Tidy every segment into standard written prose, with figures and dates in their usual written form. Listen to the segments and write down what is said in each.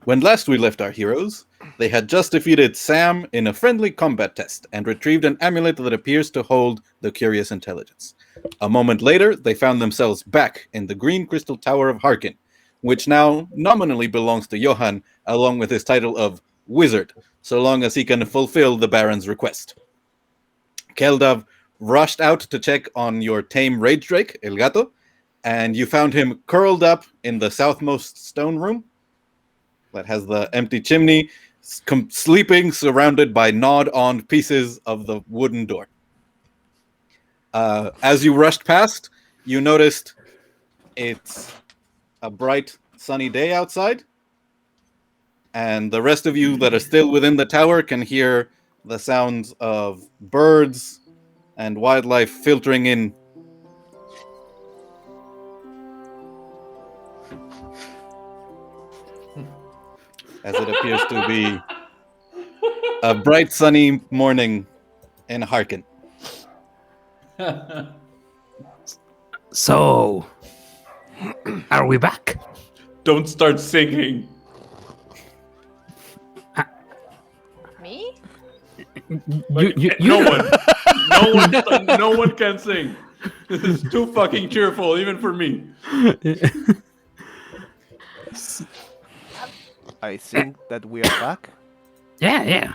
When last we left our heroes, they had just defeated S.A.M in a friendly combat test and retrieved an amulet that appears to hold the curious intelligence. A moment later, they found themselves back in the green crystal tower of Harken, which now nominally belongs to Johan, along with his title of Wizard, so long as he can fulfill the Baron's request. Keldav rushed out to check on your tame rage drake, El Gato, and you found him curled up in the southmost stone room that has the empty chimney, sleeping surrounded by gnawed-on pieces of the wooden door. As you rushed past, you noticed it's a bright, sunny day outside, and the rest of you that are still within the tower can hear the sounds of birds and wildlife filtering in. As it appears to be a bright, sunny morning in Harken. So, are we back? Don't start singing. Me? No one can sing. This is too fucking cheerful, even for me. I think that we are back. Yeah.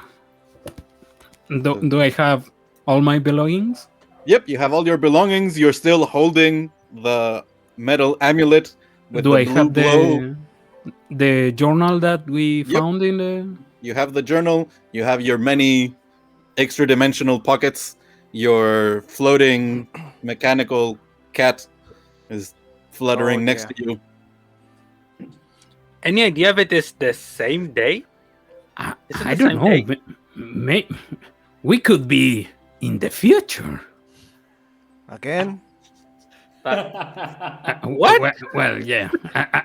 Do I have all my belongings? Yep, you have all your belongings. You're still holding the metal amulet with Do the I blue have glow. the journal that we found in the... You have the journal. You have your many extra-dimensional pockets. Your floating mechanical cat is fluttering next to you. Any idea if it is the same day? I don't know. We could be in the future. Again? What? Well, yeah.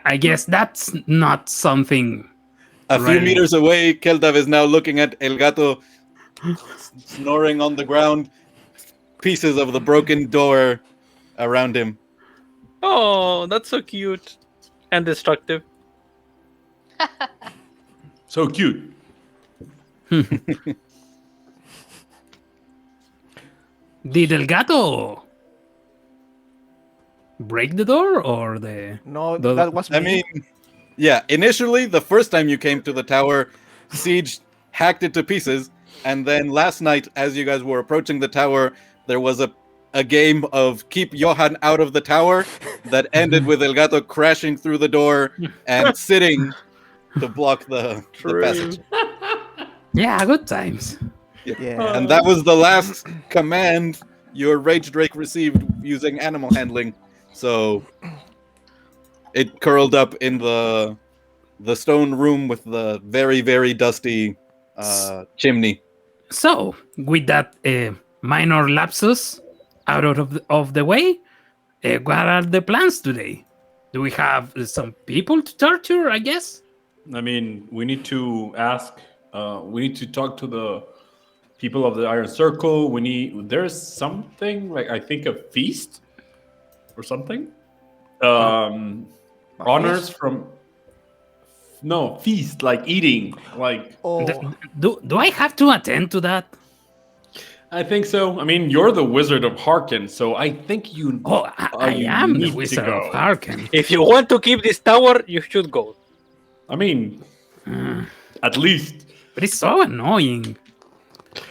I guess that's not something. A few meters away, Keldav is now looking at El Gato snoring on the ground. Pieces of the broken door around him. Oh, that's so cute and destructive. So cute. Did El Gato break the door or the... No, that was me. I mean, yeah, initially, the first time you came to the tower, Siege hacked it to pieces, and then last night, as you guys were approaching the tower, there was a game of keep Johan out of the tower that ended with El Gato crashing through the door and sitting to block the passage. Yeah, good times. Yeah. And that was the last command your Rage Drake received using animal handling. So it curled up in the stone room with the very, very dusty chimney. So, with that minor lapsus out of the way, what are the plans today? Do we have some people to torture, I guess? I mean, we need to ask. We need to talk to the people of the Iron Circle. There's something like, I think, a feast or something. Honors from. No, feast, like eating, like. Oh, Do I have to attend to that? I think so. I mean, you're the Wizard of Harken, so I think you. Oh, I am the need to Wizard go. of Harken. If you want to keep this tower, you should go. I mean, at least. But it's so annoying.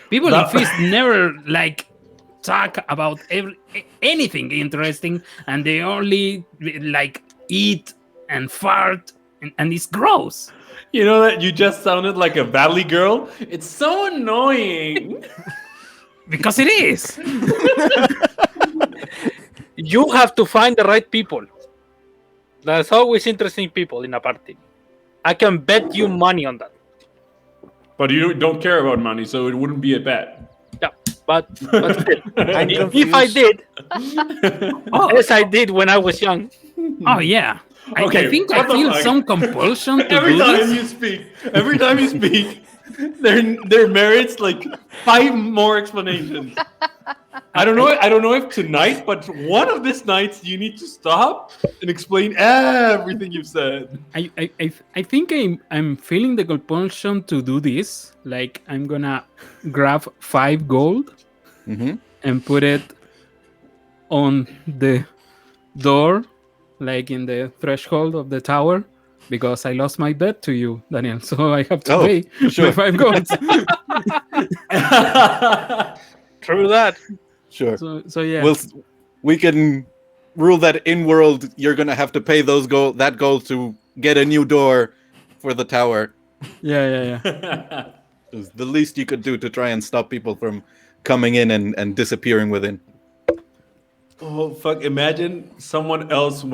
People in Feast never talk about anything interesting, and they only eat and fart, and it's gross. You know that you just sounded like a valley girl? It's so annoying. Because it is. You have to find the right people. There's always interesting people in a party. I can bet you money on that. But you don't care about money, so it wouldn't be a bet. Yeah, but still, I'm if I confused. did, as I did when I was young. Oh, yeah. I think I what the feel fuck? some compulsion to Every do this. every time you speak, there merits like 5 more explanations. I don't know. I don't know if tonight, but one of these nights you need to stop and explain everything you've said. I think I'm feeling the compulsion to do this. Like I'm gonna grab 5 gold Mm-hmm. and put it on the door, like in the threshold of the tower, because I lost my bet to you, Daniel. So I have to Oh, pay sure. my 5 golds. True that. Sure. So yeah. We can rule that in world you're gonna have to pay that gold to get a new door for the tower. Yeah. It was the least you could do to try and stop people from coming in and disappearing within. Oh fuck! Imagine someone else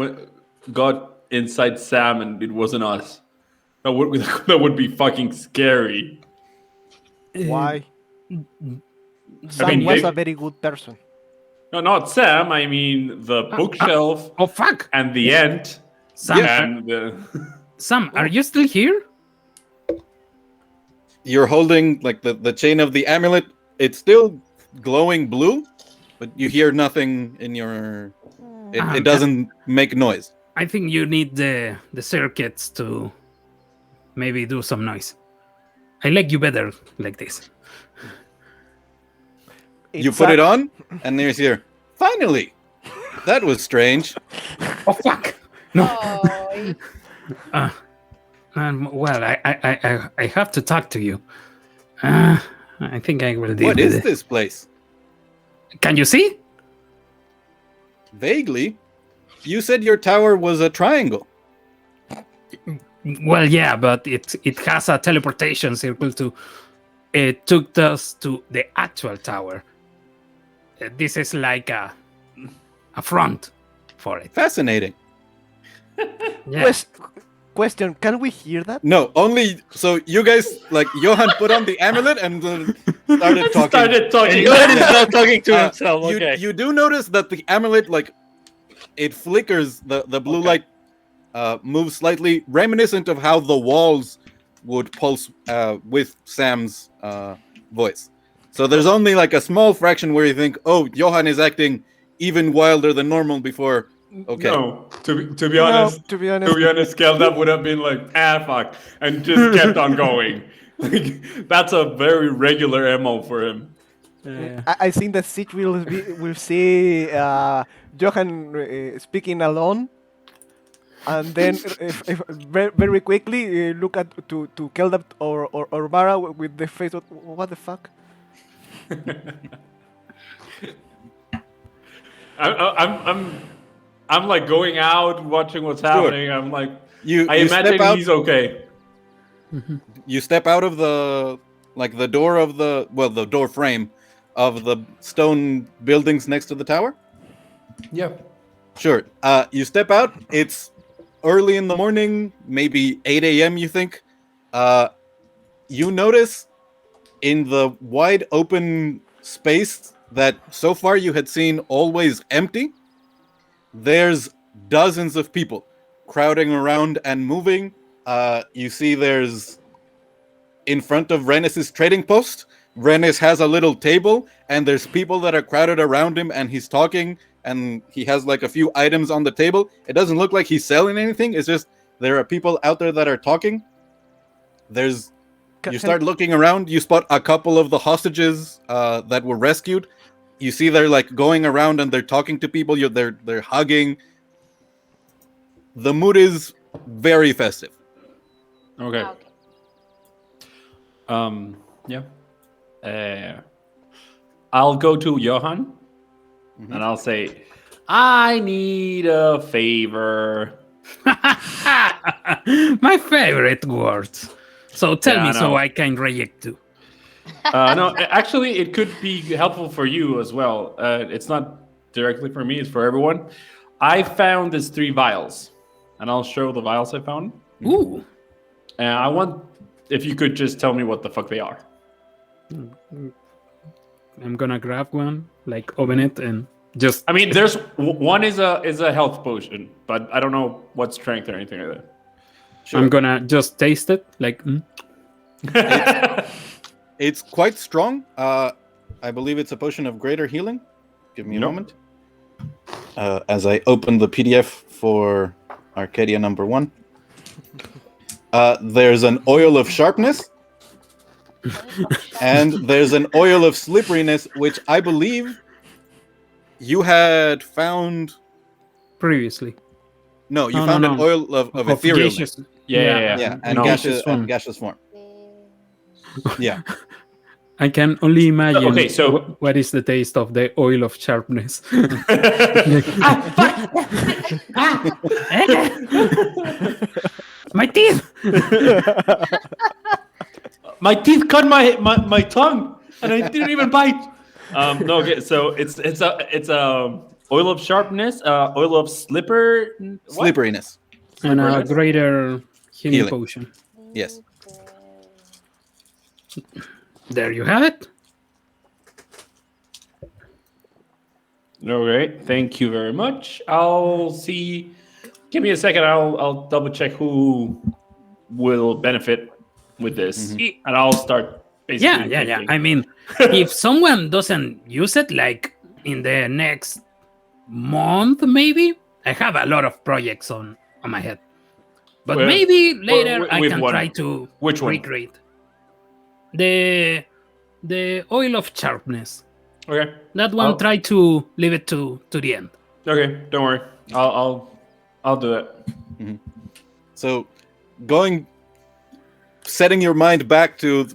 got inside S.A.M and it wasn't us. That would be fucking scary. Why? mean, Sam was they- a very good person. No, not S.A.M. I mean the bookshelf Oh fuck! and the ant. Sam, And Sam, are you still here? You're holding like the chain of the amulet. It's still glowing blue, but you hear nothing in your. It doesn't make noise. I think you need the circuits to maybe do some noise. I like you better like this. You It's put a- it on, and there's your. Finally, that was strange. Oh fuck! No. Oh, Well, I have to talk to you. I think I will deal What with is it. this place? Can you see? Vaguely, you said your tower was a triangle. Well, yeah, but it has a teleportation circle to. It took us to the actual tower. This is like a front for it. Fascinating. Yeah. Question: can we hear that? No, only so you guys like Johan put on the amulet and started talking. started talking. Johan is now talking to himself. You, Okay. you do notice that the amulet like it flickers. The blue light moves slightly, reminiscent of how the walls would pulse with Sam's voice. So there's only like a small fraction where you think, oh, Johan is acting even wilder than normal before. Okay. No, to be honest, to be honest, Keldav would have been like, fuck, and just kept on going. Like, that's a very regular MO for him. I think that Siege will see Johan speaking alone, and then if very quickly look at to Keldav or Mara with the face of what the fuck. I'm like going out, watching what's happening. I'm like, You I you imagine step out. he's okay. You step out of the door of the door frame of the stone buildings next to the tower. Yeah. Sure. You step out. It's early in the morning, maybe 8 a.m. You think. You notice in the wide open space that so far you had seen always empty. There's dozens of people crowding around and moving. You see there's in front of Rennis's trading post. Rennis has a little table and there's people that are crowded around him and he's talking and he has like a few items on the table. It doesn't look like he's selling anything. It's just there are people out there that are talking. You start looking around. You spot a couple of the hostages that were rescued. You see they're like going around and they're talking to people. They're hugging. The mood is very festive. Okay. okay. Yeah. I'll go to Johan and I'll say, I need a favor. My favorite words. So tell Yeah, me I so know. I can react too. No, actually, it could be helpful for you as well. It's not directly for me, it's for everyone. I found these 3 vials, and I'll show the vials I found. Ooh. I want if you could just tell me what the fuck they are. I'm gonna grab one, like open it and just I mean, there's one is a health potion, but I don't know what strength or anything like Sure. I'm gonna just taste it, like that. It's quite strong. I believe it's a potion of greater healing. Give me a Nope. moment. As I open the PDF for Arcadia number 1. There's an oil of sharpness, and there's an oil of slipperiness, which I believe you had found. Previously. No, you No, found no, an no. oil of etherealness. gaseous. Yeah, and No. gaseous form. Yeah. I can only imagine Okay, so- what is the taste of the oil of sharpness. My teeth! My teeth cut my tongue, and I didn't even bite. No, okay, so it's a oil of sharpness, oil of Slipperiness. And a Slipperiness? greater healing Healing. potion. Yes. There you have it. Okay, thank you very much. I'll see. Give me a second. I'll double check who will benefit with this, and I'll start. Basically Yeah. thinking. I mean, if someone doesn't use it, like in the next month, maybe, I have a lot of projects on my head. But Well, maybe later with I can one. try to Which one? recreate the oil of sharpness. Okay. That one, I'll- try to leave it to the end. Okay, don't worry. I'll do it. So, setting your mind back to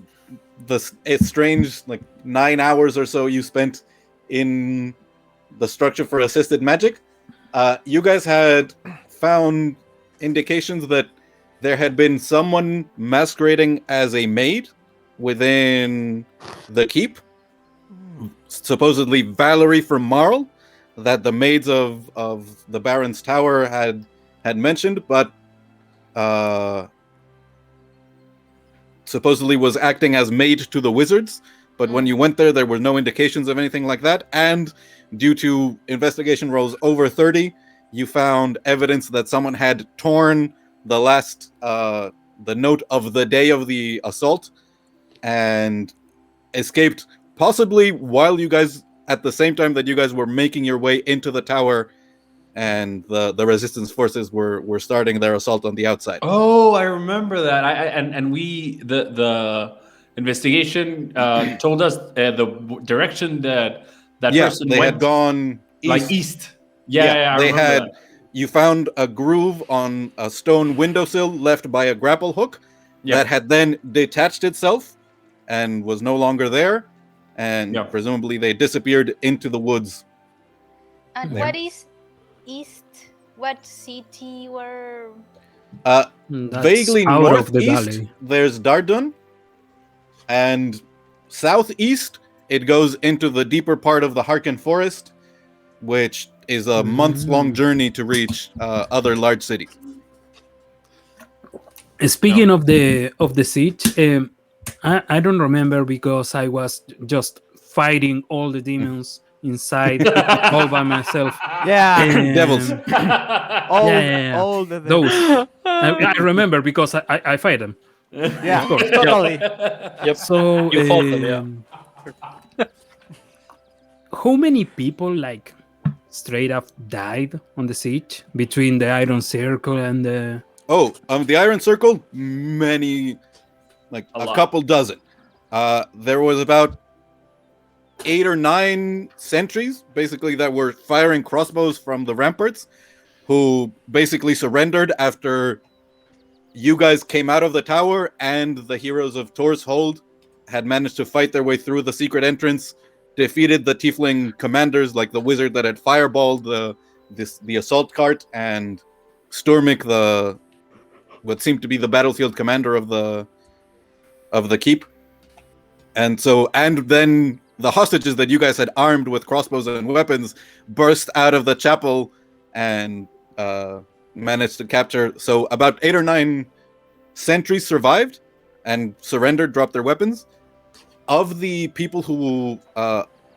the strange 9 hours or so you spent in the structure for assisted magic, you guys had found indications that there had been someone masquerading as a maid within the keep, supposedly Valerie from Marl, that the maids of the Baron's Tower had mentioned, but supposedly was acting as maid to the wizards. But when you went there were no indications of anything like that, and due to investigation rolls over 30, you found evidence that someone had torn the last the note of the day of the assault and escaped, possibly while you guys, at the same time that you guys were making your way into the tower, and the resistance forces were starting their assault on the outside. Oh, I remember that. And we the investigation told us the direction that person they went. had gone east. Like east. Yeah, I they remember had. that. You found a groove on a stone windowsill left by a grapple hook that had then detached itself and was no longer there, and presumably they disappeared into the woods. And There. what is east? What city were? That's Vaguely out northeast, of the valley. there's Dardun, and southeast it goes into the deeper part of the Harken forest, which is a months-long journey to reach other large cities. Speaking of the siege, I don't remember because I was just fighting all the demons inside all by myself. Yeah. Devils. All the Those. I remember because I fight them. Yeah, Of course. totally. Yep. So, You fought them, how many people straight up died on the siege between the Iron Circle and the? The Iron Circle, many, a couple dozen. There was about 8 or 9 sentries, basically, that were firing crossbows from the ramparts, who basically surrendered after you guys came out of the tower, and the heroes of Tor's Hold had managed to fight their way through the secret entrance, defeated the tiefling commanders, like the wizard that had fireballed the assault cart, and Stormik, what seemed to be the battlefield commander of the keep. And then the hostages that you guys had armed with crossbows and weapons burst out of the chapel and managed to capture. So about 8 or 9 sentries survived and surrendered, dropped their weapons. Of the people who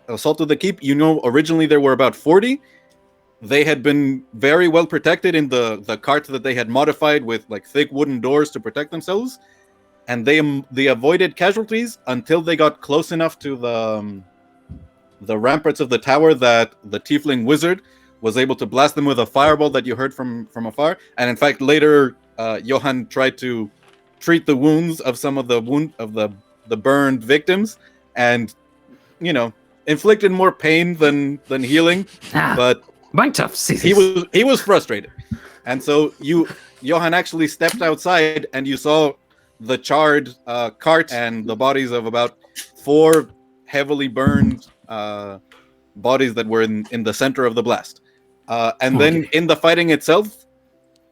assaulted the keep, originally there were about 40. They had been very well protected in the cart that they had modified with thick wooden doors to protect themselves, and they avoided casualties until they got close enough to the ramparts of the tower that the tiefling wizard was able to blast them with a fireball that you heard from afar. And in fact, later Johan tried to treat the wounds of some of the burned victims, and inflicted more pain than healing. But bunch of sissies. he was frustrated, and so Johan actually stepped outside, and you saw the charred cart and the bodies of about 4 heavily burned bodies that were in the center of the blast. And then in the fighting itself,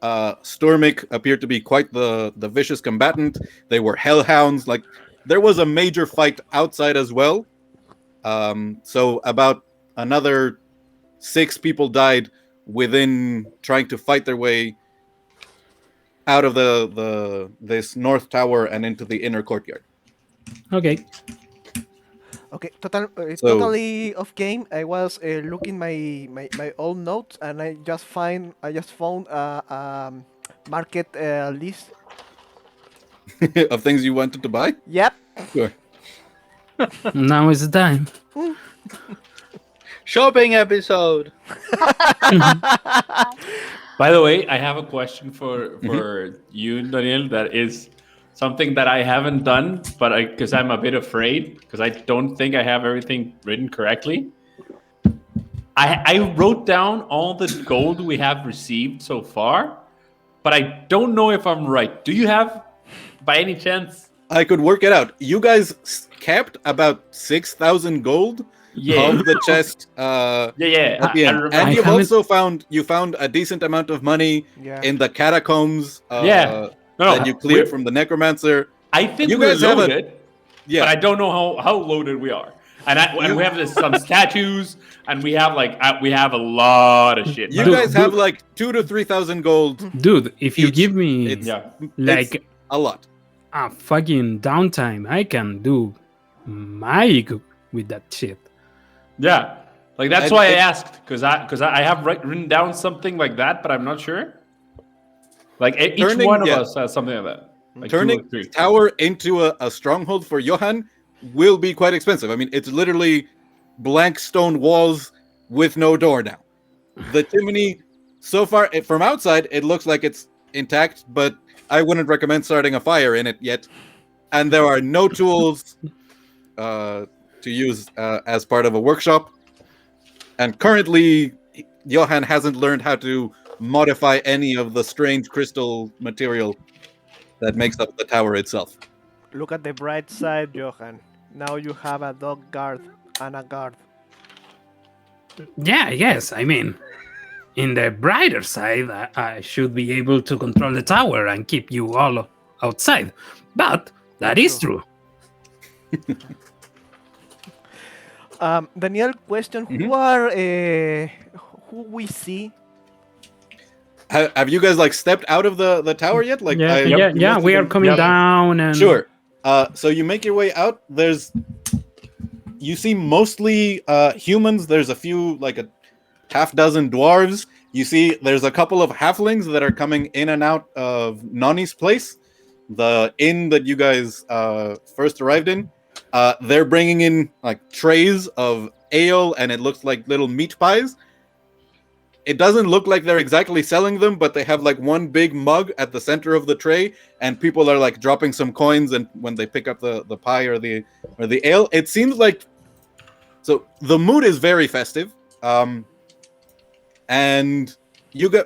Stormik appeared to be quite the vicious combatant. They were hellhounds. Like, there was a major fight outside as well. So about another 6 people died within trying to fight their way out of this north tower and into the inner courtyard. Okay. Okay, totally off game. I was looking my old notes, and I just found market list of things you wanted to buy. Yep. Sure. Now is the time. Shopping episode. By the way, I have a question for you, Daniel. That is something that I haven't done, but because I'm a bit afraid, because I don't think I have everything written correctly. I wrote down all the gold we have received so far, but I don't know if I'm right. Do you have, by any chance? I could work it out. You guys kept about 6,000 gold of the chest. At the end. And you've also found a decent amount of money in the catacombs. That you cleared from the necromancer. I think you we're guys loaded, but I don't know how loaded we are. And we have some statues, and we have a lot of shit. You guys have like 2,000 to 3,000 gold. Dude, if you give me it's a lot. A fucking downtime, I can do magic with that shit. Yeah, like that's why I asked, because I have written down something like that, but I'm not sure. Like each one of us has something like that. Like turning the tower into a stronghold for Johan will be quite expensive. I mean, it's literally blank stone walls with no door now. The chimney, so far from outside, it looks like it's intact, but I wouldn't recommend starting a fire in it yet. And there are no tools to use as part of a workshop. And currently, Johan hasn't learned how to modify any of the strange crystal material that makes up the tower itself. Look at the bright side, Johan. Now you have a dog guard and a guard. Yeah, yes. I mean, in the brighter side, I should be able to control the tower and keep you all outside. But that is true. Daniel, question: who we see? Have you guys stepped out of the tower yet? We are coming down. And sure. So you make your way out. You see mostly humans. There's a few, like a half dozen dwarves. You see there's a couple of halflings that are coming in and out of Nani's place, the inn that you guys first arrived in. They're bringing in trays of ale, and it looks like little meat pies. It doesn't look like they're exactly selling them, but they have one big mug at the center of the tray, and people are dropping some coins, and when they pick up the pie or the ale, it seems like so the mood is very festive. And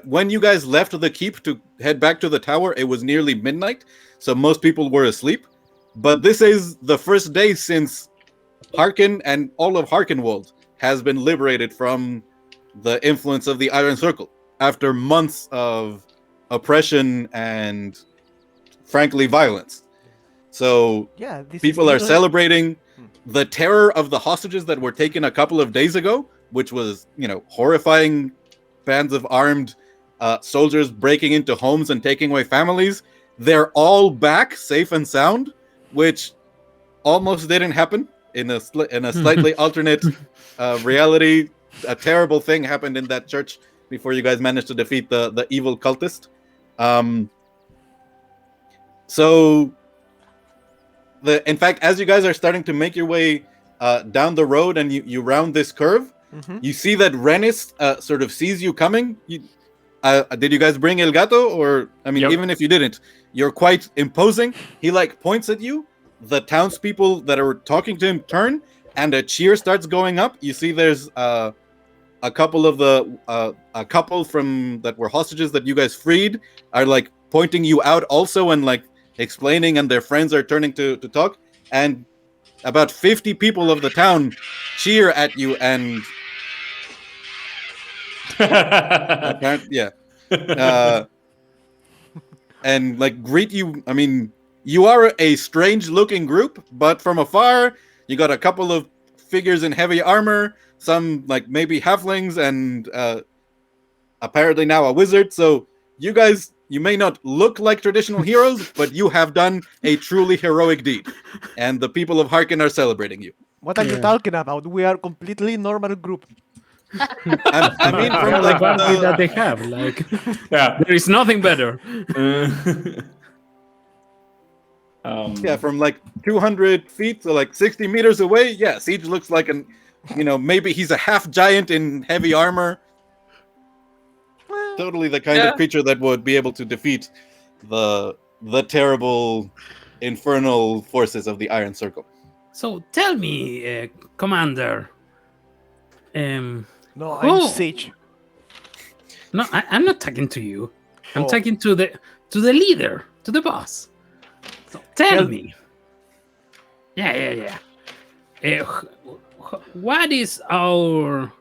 when you guys left the keep to head back to the tower, it was nearly midnight, so most people were asleep. But this is the first day since Harken and all of Harkenwald has been liberated from the influence of the Iron Circle after months of oppression and, frankly, violence. So people are celebrating the terror of the hostages that were taken a couple of days ago, which was, horrifying bands of armed soldiers breaking into homes and taking away families. They're all back safe and sound, which almost didn't happen in a slightly alternate reality. A terrible thing happened in that church before you guys managed to defeat the evil cultist. In fact, as you guys are starting to make your way down the road and you round this curve, you see that Renis sort of sees you coming. Did you guys bring El Gato? Or, I mean, Yep. even if you didn't, you're quite imposing. He like points at you. The townspeople that are talking to him turn, and a cheer starts going up. You see there's a couple of a couple from that were hostages that you guys freed are like pointing you out also and like explaining, and their friends are turning to talk. And about 50 people of the town cheer at you and and like greet you. I mean, you are a strange looking group, but from afar you got a couple of figures in heavy armor, some like maybe halflings, and apparently now a wizard. So you guys, you may not look like traditional heroes, but you have done a truly heroic deed, and the people of Harken are celebrating you. What are you Yeah. talking about? We are completely normal group. I mean, The from other like party that the, they have, like Yeah. there is nothing better. from like 200 feet to like 60 meters away, yeah, Siege looks like an, maybe he's a half giant in heavy armor. Totally the kind of creature that would be able to defeat the terrible infernal forces of the Iron Circle. So tell me, Commander. No, Who- I'm Sage. No, I'm not talking to you. I'm Oh. talking to the leader, to the boss. So tell me. Yeah. What is our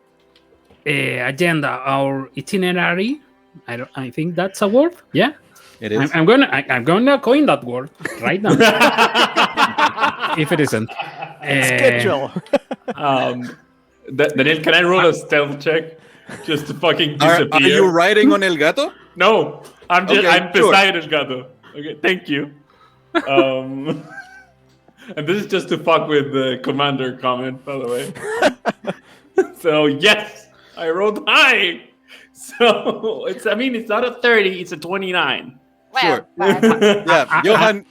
agenda, our itinerary? I think that's a word. Yeah, It is. I'm gonna coin that word right now. If it isn't, Schedule. Daniel, can I roll a stealth check just to fucking disappear? Are you riding on El Gato? No, I'm just Okay, I'm sure. beside El Gato. Okay, thank you. And this is just to fuck with the commander comment, by the way. So yes, I rolled high. So it's not a 30, it's a 29. Well, Sure. but Yeah, Johan, you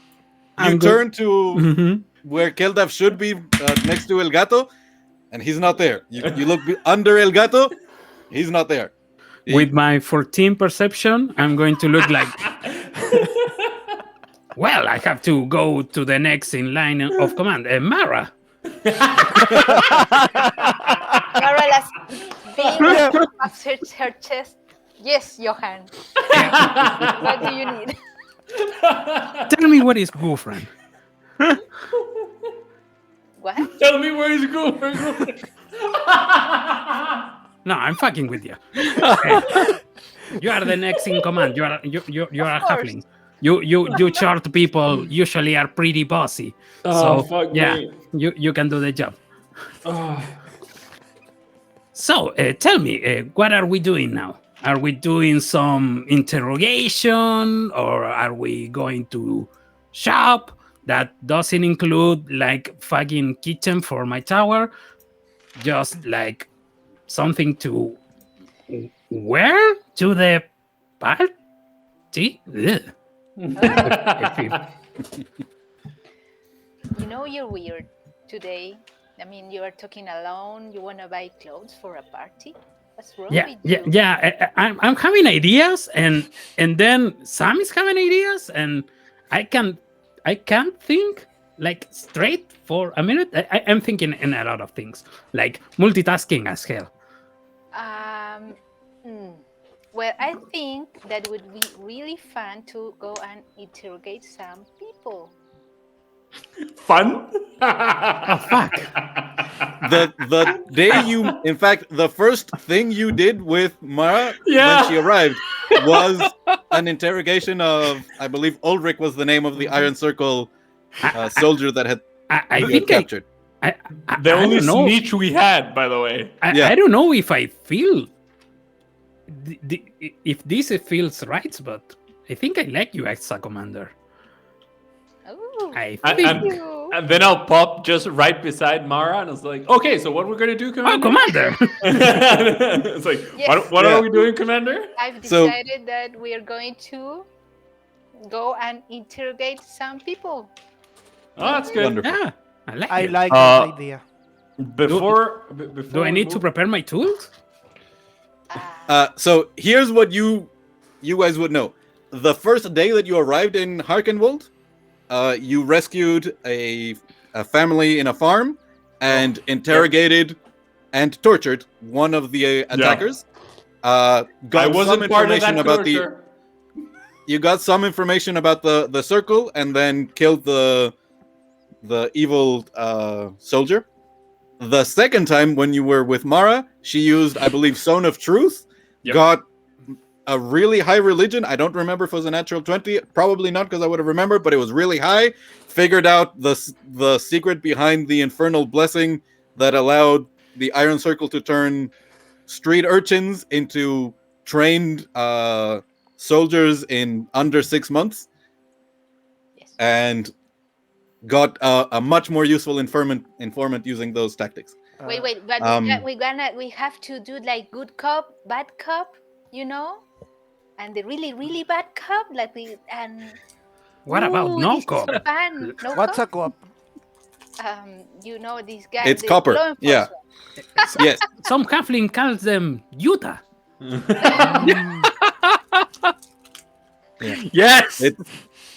I'm turn to Mhm. where Keldav should be, next to El Gato, and he's not there. You look under El Gato, he's not there. With my 14 perception, I'm going to look like. Well, I have to go to the next in line of command. Mara. Marala's being puffs her chest. Yes, Johan. What do you need? Tell me what is Ghufran. What? Tell me where he's going. No, I'm fucking with you. You are the next in command. You are a Of course. halfling. You short people usually are pretty bossy. Oh, So fuck yeah, me. you can do the job. Oh. So tell me, what are we doing now? Are we doing some interrogation, or are we going to shop? That doesn't include like fucking kitchen for my tower, just like something to wear to the party. Ugh. I feel- You know you're weird today. I mean, you are talking alone. You want to buy clothes for a party? What's wrong with you? I'm having ideas, and then Sam is having ideas, and I can't think like straight for a minute. I'm thinking in a lot of things, like multitasking as hell. Well, I think that would be really fun to go and interrogate some people. Fun? Oh fuck! the day in fact, the first thing you did with Mara Yeah. when she arrived was an interrogation of, I believe Ulrich was the name of the Iron Circle soldier that had I you think had captured. The I only don't know. snitch we had, by the way. Yeah. I don't know if I feel if this feels right, but I think I like you as a commander. Oh, I And- think. thank you. And then I'll pop just right beside Mara, and it's like, okay, so what we're gonna do, Oh, Commander? commander! It's like, Yes. what Yeah. are we doing, Commander? I've So- decided that we are going to go and interrogate some people. Oh, that's good. Wonderful. Yeah, I like I it. like that idea. Before Do I we need to move- prepare my tools? So here's what you guys would know. The first day that you arrived in Harkenwald, you rescued a family in a farm and interrogated and tortured one of the attackers. Got I wasn't some part of information that about torture. you got some information about the circle and then killed the evil soldier. The second time when you were with Mara, she used, I believe, Stone of Truth, got a really high religion. I don't remember if it was a natural 20. Probably not, because I would have remembered, but it was really high. Figured out the secret behind the infernal blessing that allowed the Iron Circle to turn street urchins into trained soldiers in under 6 months. Yes. And got a much more useful informant using those tactics. Wait, but we have to do like good cop, bad cop, you know, and the really, really bad cop, like we and. What about no this is cop? fun. No What's cop? a co-op? You know this guy. It's the copper, law yeah. enforcement. Yes. Some halfling calls them Utah. Yes.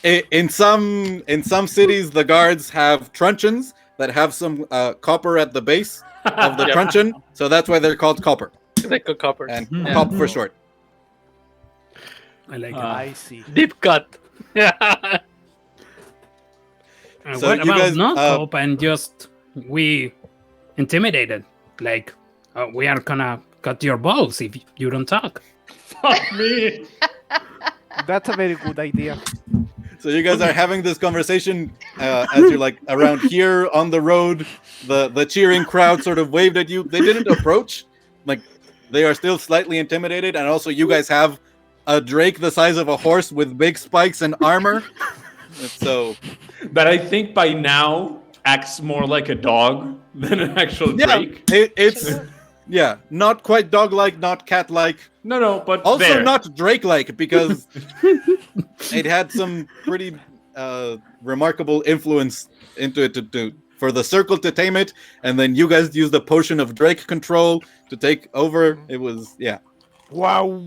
In some cities, the guards have truncheons that have some copper at the base of the truncheon, so that's why they're called copper Like a copper. and Mhm. cop for short. I like it. I see. Deep cut. Yeah. So What you about guys, no cop and just we intimidated? Like we are gonna cut your balls if you don't talk. Fuck me. That's a very good idea. So you guys are having this conversation as you're like around here on the road. The cheering crowd sort of waved at you. They didn't approach. Like they are still slightly intimidated, and also you guys have a drake the size of a horse with big spikes and armor. So That I think by now acts more like a dog than an actual drake. it's not quite dog-like, not cat-like. No, but Also there. not Drake-like, because it had some pretty remarkable influence into it for the circle to tame it, and then you guys used the potion of Drake control to take over. It was Wow!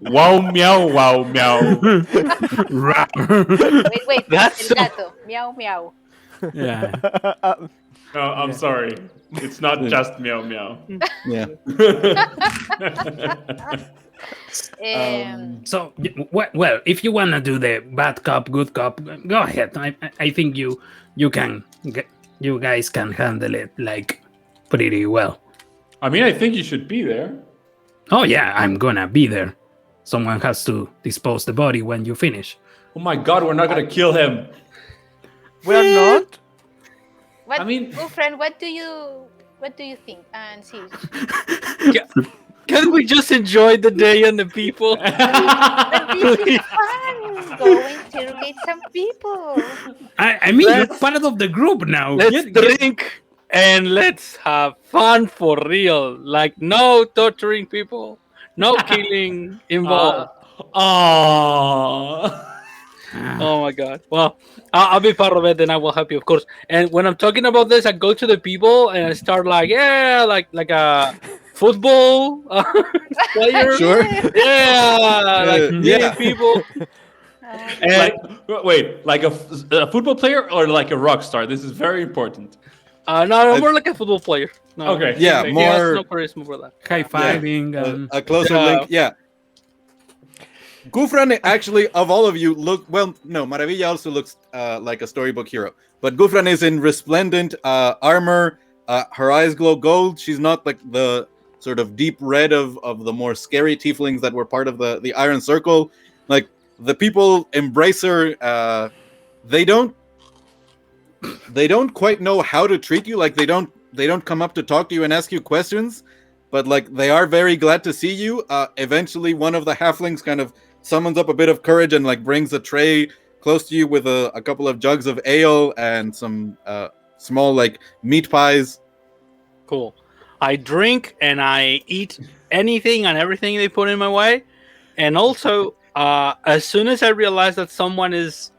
Wow meow, wow meow. Wait. That's El gato. Meow meow. Yeah. No, I'm sorry. It's not just meow meow. yeah. So well, if you wanna do the bad cop, good cop, go ahead. I think you guys can handle it like pretty well. I mean, I think you should be there. Oh yeah, I'm gonna be there. Someone has to dispose the body when you finish. Oh my god, we're not gonna kill him. We're not. What? I mean- Ghufran, what do you think? And see, Can we just enjoy the day and the people? but this is fun. Go interrogate some people. I mean, you're part of the group now. Let's drink and let's have fun for real. Like no torturing people, no killing involved. Aww. Oh my god. Well, I'll be part of it, and I will help you, of course. And when I'm talking about this, I go to the people and I start like a football player. Sure. Yeah, like yeah. people. And Like, wait, like a football player or like a rock star? This is very important. no, more like a football player. No, Okay. Yeah, he more- has no charisma for that. High fiving. A closer Yeah. link. Yeah. Ghufran actually, of all of you, Maravilla also looks like a storybook hero. But Ghufran is in resplendent armor. Her eyes glow gold. She's not like the sort of deep red of the more scary tieflings that were part of the Iron Circle. Like, the people embrace her. They don't quite know how to treat you. Like, they don't come up to talk to you and ask you questions. But like, they are very glad to see you. Eventually, one of the halflings kind of summons up a bit of courage and like brings a tray close to you with a couple of jugs of ale and some small like meat pies. Cool. I drink and I eat anything and everything they put in my way. And also, as soon as I realize that someone is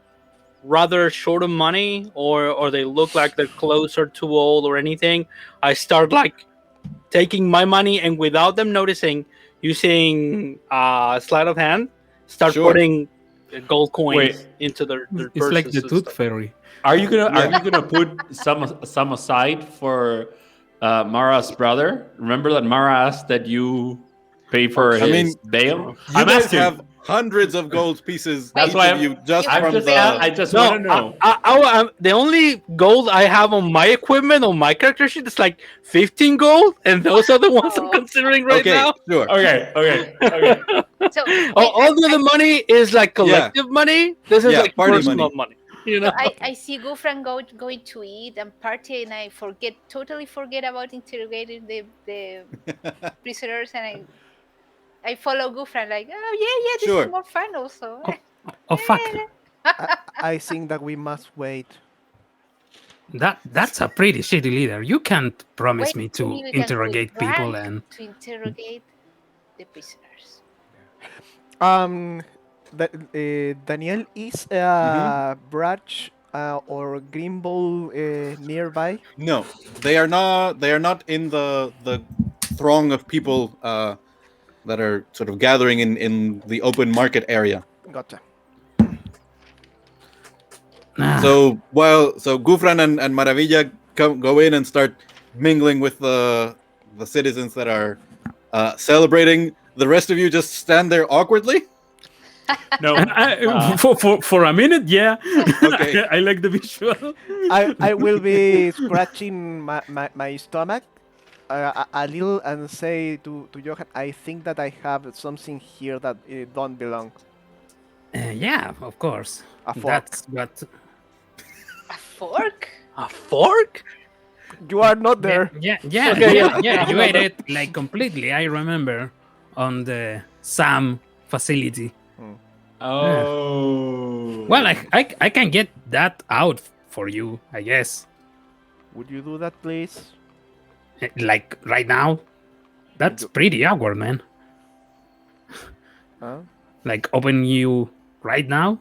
rather short of money, or they look like their clothes are too old or anything, I start like taking my money and without them noticing, using sleight of hand, start Sure. putting gold coins Wait. into their It's like purses the and tooth stuff. fairy. Are you Yeah. gonna put some aside for Mara's brother? Remember that Mara asked that you pay for I his mean, bail. You I'm guys asking. have hundreds of gold pieces, That's each why of you, just You I'm from can just the. pay. I just No, want to know. the only gold I have on my equipment on my character sheet is like 15 gold, and those are the ones I'm Oh. considering right Okay, now. sure. Okay. So All the other money is like collective money. This is Yeah, like party personal money. You know. I see Ghufran going to eat and party, and I totally forget about interrogating the prisoners, and I follow Ghufran like, oh yeah, this Sure. is more fun also. Oh fuck! I think that we must wait. That's a pretty shitty leader. You can't promise Wait, me maybe to we can put interrogate people rank and to interrogate the prisoners. Daniel, is Brach or Greenball nearby? No, they are not. They are not in the throng of people that are sort of gathering in the open market area. Gotcha. So Ghufran and Maravilla go in and start mingling with the citizens that are celebrating. The rest of you just stand there awkwardly. No. for a minute, yeah. Okay. I like the visual. I will be scratching my stomach a little and say to Johan, I think that I have something here that don't belong. Yeah, of course. A fork. That's what. A fork? A fork? You are not there. Yeah. Okay, yeah. You ate it like completely. I remember on the S.A.M facility. Oh. Well, I can get that out for you, I guess. Would you do that, please? Like right now. That's pretty awkward, man. Huh? Like open you right now.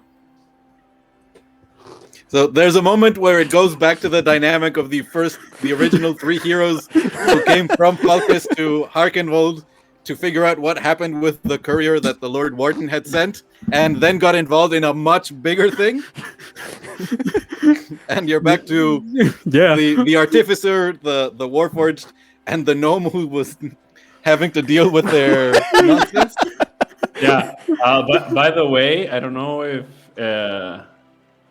So there's a moment where it goes back to the dynamic of the original three heroes who came from Falkis to Harkenvold to figure out what happened with the courier that the Lord Warden had sent, and then got involved in a much bigger thing. And you're back to the artificer, the warforged, and the gnome who was having to deal with their nonsense. Yeah. But by the way, I don't know if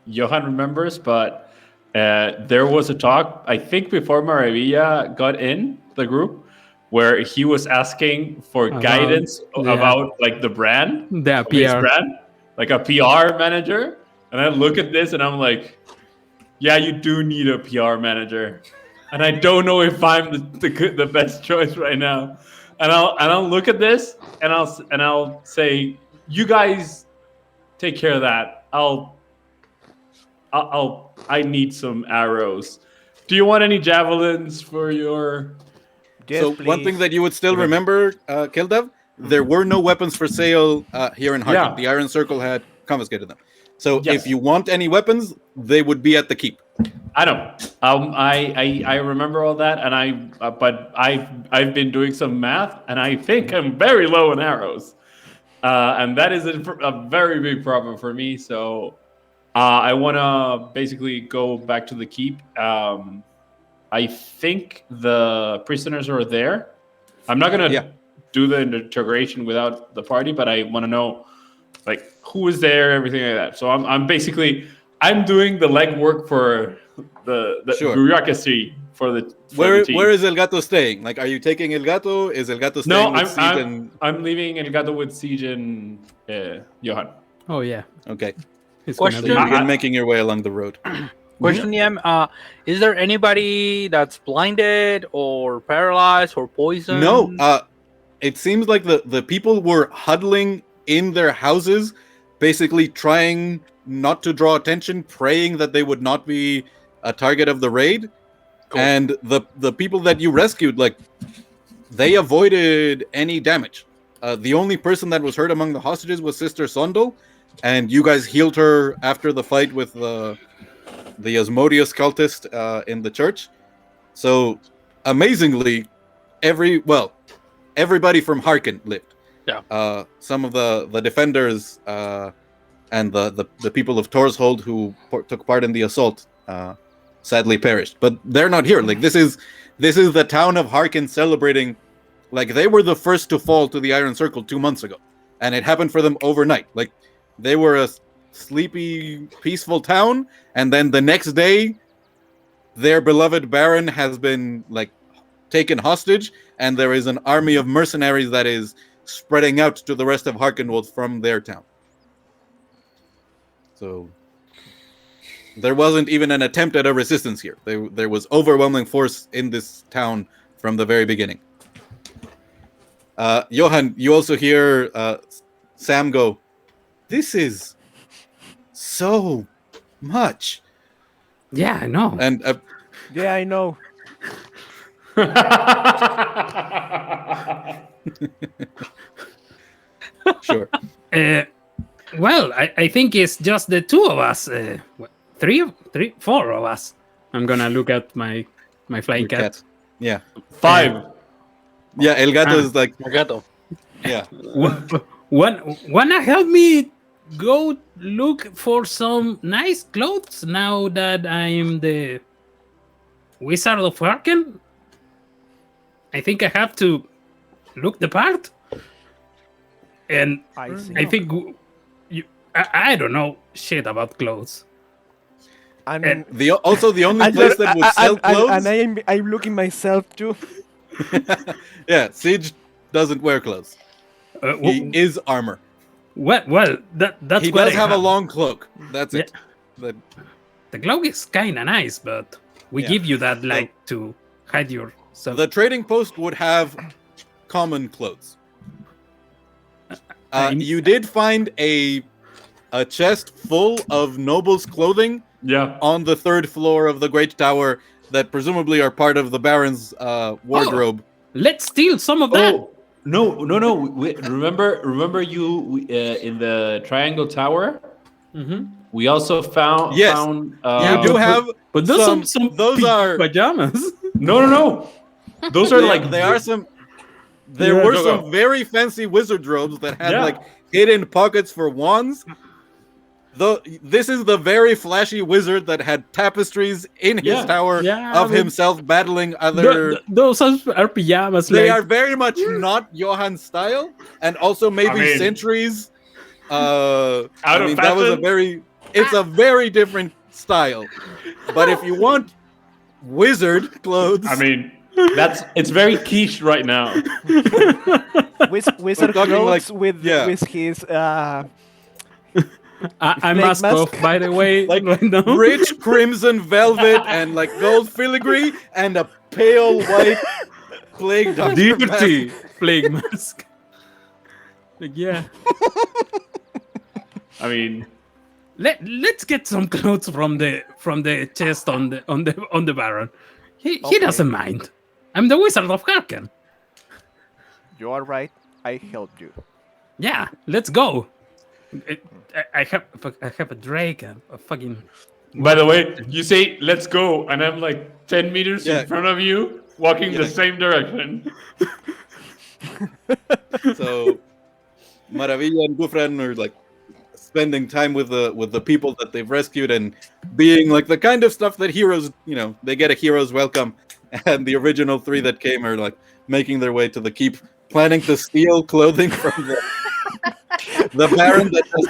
Johan remembers, but there was a talk, I think before Maravilla got in the group, where he was asking for guidance about like the brand, The his PR. brand, like a PR manager. And I look at this and I'm like, yeah, you do need a PR manager. And I don't know if I'm the best choice right now. And I'll look at this and I'll say, you guys take care of that. I need some arrows. Do you want any javelins for your? Yes, So please. one thing that you would still remember, Keldav, there were no weapons for sale here in Harken. Yeah. The Iron Circle had confiscated them. So Yes. if you want any weapons, they would be at the keep. I know. I remember all that, and but I've been doing some math, and I think I'm very low in arrows, and that is a very big problem for me. So I want to basically go back to the keep. I think the prisoners are there. I'm not gonna do the integration without the party, but I want to know like who is there, everything like that. So I'm basically doing the legwork for the Sure. bureaucracy for the Where team. is El Gato staying? Like, are you taking El Gato? Is El Gato staying No, with Siege and... I'm leaving El Gato with Siege and Johan. Oh yeah. Okay. It's Question? So gonna you be. begin making your way along the road. Question, is there anybody that's blinded or paralyzed or poisoned? No, it seems like the people were huddling in their houses, basically trying not to draw attention, praying that they would not be a target of the raid. Cool. And the people that you rescued, like, they avoided any damage. The only person that was hurt among the hostages was Sister Sondel, and you guys healed her after the fight with the Asmodeus cultist in the church. So amazingly, everybody from Harken lived. Yeah. Some of the defenders and the people of Torshold who took part in the assault sadly perished. But they're not here. Like this is the town of Harken celebrating. Like they were the first to fall to the Iron Circle 2 months ago, and it happened for them overnight. Like they were a sleepy, peaceful town, and then the next day, their beloved Baron has been like taken hostage, and there is an army of mercenaries that is spreading out to the rest of Harkenwald from their town. So there wasn't even an attempt at a resistance here. There was overwhelming force in this town from the very beginning. Johan, you also hear Sam go, "This is so much." Yeah, I know. And Yeah, I know. sure. Well, I think it's just the two of us. Four of us. I'm gonna look at my flying Your cat. cat. Yeah. 5. Yeah, El Gato is like, Gato. yeah. Wanna help me go look for some nice clothes now that I'm the Wizard of Harken? I think I have to look the part. And I see. I think I don't know shit about clothes. And and The only and place that would sell clothes. and I'm looking myself too. Yeah, Siege doesn't wear clothes. He is armor. Well, that's He what does I have a long cloak. That's it. But The cloak is kind of nice, but we Yeah. give you that like to hide yourself. the trading post would have common clothes. You did find a chest full of nobles' clothing Yeah. on the 3rd floor of the Great Tower that presumably are part of the Baron's wardrobe. Let's steal some of that. Oh no! Remember you in the Triangle Tower? Mm-hmm. We also found. Yes. found, You do have But those some. some Those are pajamas. No. Those are like they are some. There Yeah, were go, some go. very fancy wizard robes that had Yeah. like hidden pockets for wands. This is the very flashy wizard that had tapestries in his Yeah. tower Yeah, of but- himself battling other. Those are pajamas. They like, are very much not Johan's style, and also maybe mean, centuries. Out I of mean, that was a fashion? it's a very different style. But if you want wizard clothes, I mean, it's very quiche right now. Wizard talking clothes like- with yeah. with his I'm Snake masked mask? off, by the way, like right now. rich crimson velvet and like gold filigree and a pale white plague doctor mask. Dirty plague mask. Like, yeah. I mean, Let's get some clothes from the chest on the Baron. He Okay. doesn't mind. I'm the Wizard of Harken. You are right. I helped you. Yeah, let's go. I have a drake, a fucking. by the way, you say let's go, and I'm like 10 meters Yeah. in front of you, walking Yeah. the same direction. So Maravilla and Ghufran are like spending time with the people that they've rescued and being like the kind of stuff that heroes, they get a hero's welcome. And the original 3 that came are like making their way to the keep, planning to steal clothing from the Baron that just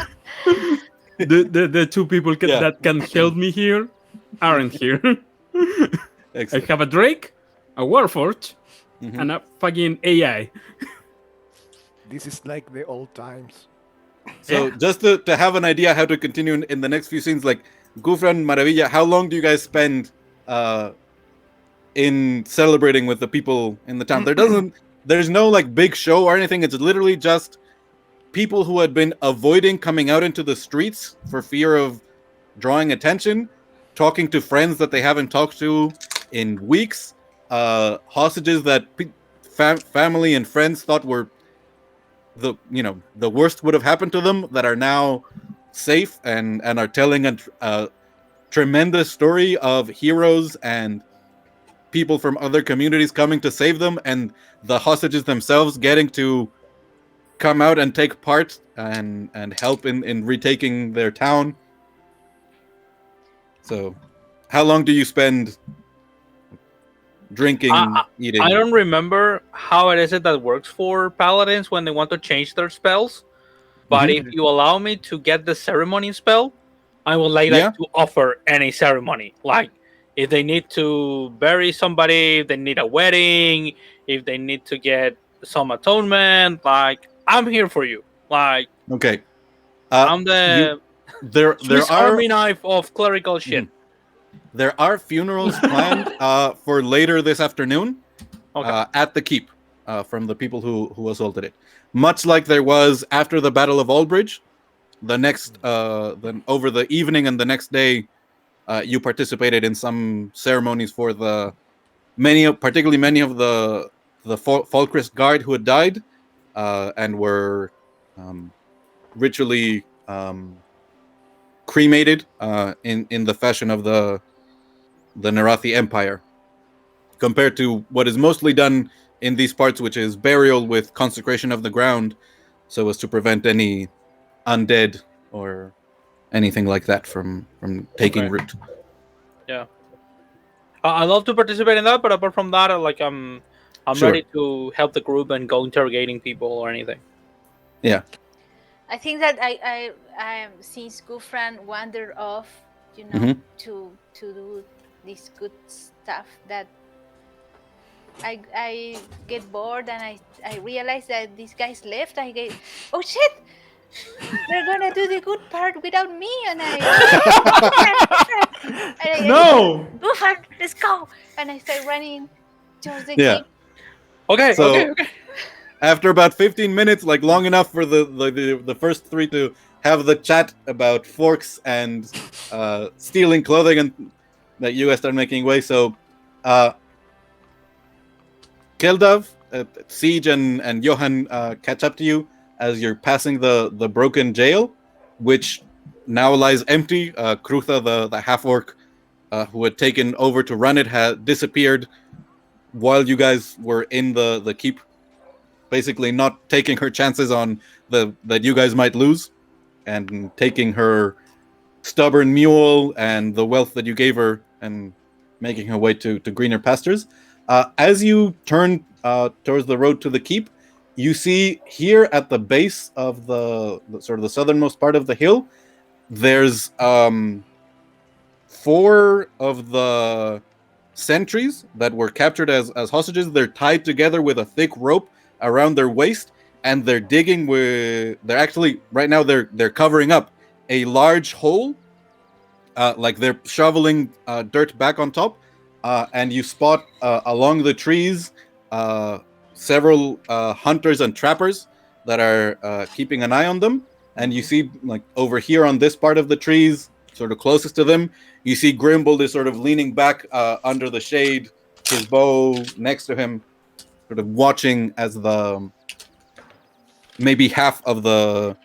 The two people Yeah. that can help me here aren't here. I Excellent. have a drake, a warforged, Mhm. and a fucking AI. This is like the old times. So just to have an idea how to continue in the next few scenes, like Ghufran, Maravilla, how long do you guys spend in celebrating with the people in the town? There's no like big show or anything. It's literally just people who had been avoiding coming out into the streets for fear of drawing attention, talking to friends that they haven't talked to in weeks, hostages that family and friends thought were the worst would have happened to them, that are now safe and are telling a tremendous story of heroes and people from other communities coming to save them, and the hostages themselves getting to come out and take part and help in retaking their town. So, how long do you spend drinking, eating? I don't remember how it is that works for paladins when they want to change their spells. But if you allow me to get the ceremony spell, I would like to offer any ceremony. Like if they need to bury somebody, if they need a wedding, if they need to get some atonement, like I'm here for you. Like Okay. I'm the there Swiss are Army knife of clerical shit. there are funerals planned for later this afternoon at the keep from the people who assaulted it. Much like there was after the Battle of Aldbridge, the next then over the evening and the next day, you participated in some ceremonies for the particularly many of the Falkrist guard who had died and were ritually cremated in the fashion of the Narathi Empire, compared to what is mostly done in these parts, which is burial with consecration of the ground, so as to prevent any undead or anything like that from taking root. Yeah, I love to participate in that, but apart from that, like I'm Sure. ready to help the group and go interrogating people or anything. Yeah. I think that I since Ghufran wandered off, to do this good stuff, that I get bored and I realize that these guys left. I get, oh shit, they're gonna do the good part without me, and Ghufran, let's go, and I start running towards the keep. Okay. So, after about 15 minutes, like long enough for the first three to have the chat about forks and stealing clothing, and that you guys start making way. So, Keldav, Siege, and Johan catch up to you as you're passing the broken jail, which now lies empty. Krutha, the half-orc who had taken over to run it, had disappeared while you guys were in the keep, basically not taking her chances on that you guys might lose, and taking her stubborn mule and the wealth that you gave her and making her way to greener pastures. As you turn towards the road to the keep, you see here at the base of the sort of the southernmost part of the hill, there's 4 of the sentries that were captured as hostages. They're tied together with a thick rope around their waist, and they're digging they're actually right now they're covering up a large hole, like they're shoveling dirt back on top, and you spot along the trees several hunters and trappers that are keeping an eye on them. And you see, like over here on this part of the trees, sort of closest to them, you see Grimbold is sort of leaning back under the shade, his bow next to him, sort of watching as maybe half of the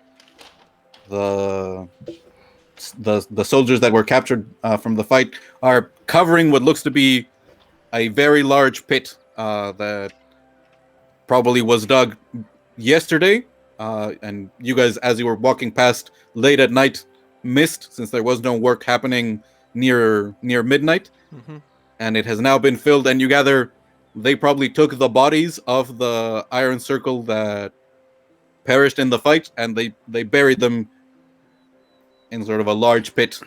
soldiers that were captured from the fight are covering what looks to be a very large pit that probably was dug yesterday, and you guys, as you were walking past late at night, missed, since there was no work happening near midnight. And it has now been filled, and you gather they probably took the bodies of the Iron Circle that perished in the fight, and they buried them in sort of a large pit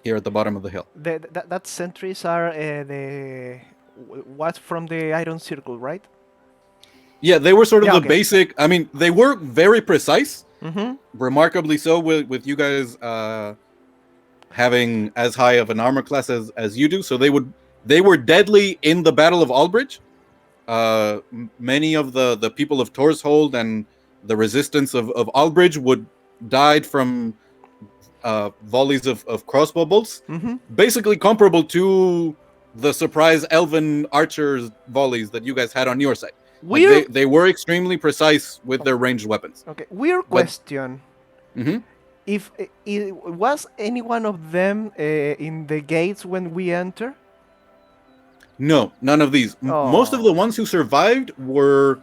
here at the bottom of the hill. That sentries are what's from the Iron Circle, right? Yeah, they were sort of the okay. basic. I mean, they were very precise, remarkably so, with you guys having as high of an armor class as you do. So they were deadly in the Battle of Aldbridge. Many of the people of Torshold and the resistance of Aldbridge died from volleys of crossbow bolts, basically comparable to the surprise elven archers volleys that you guys had on your side. Like they were extremely precise with their ranged weapons. Okay, weird question. If was any one of them in the gates when we enter? No, none of these. Most of the Oh. ones who survived were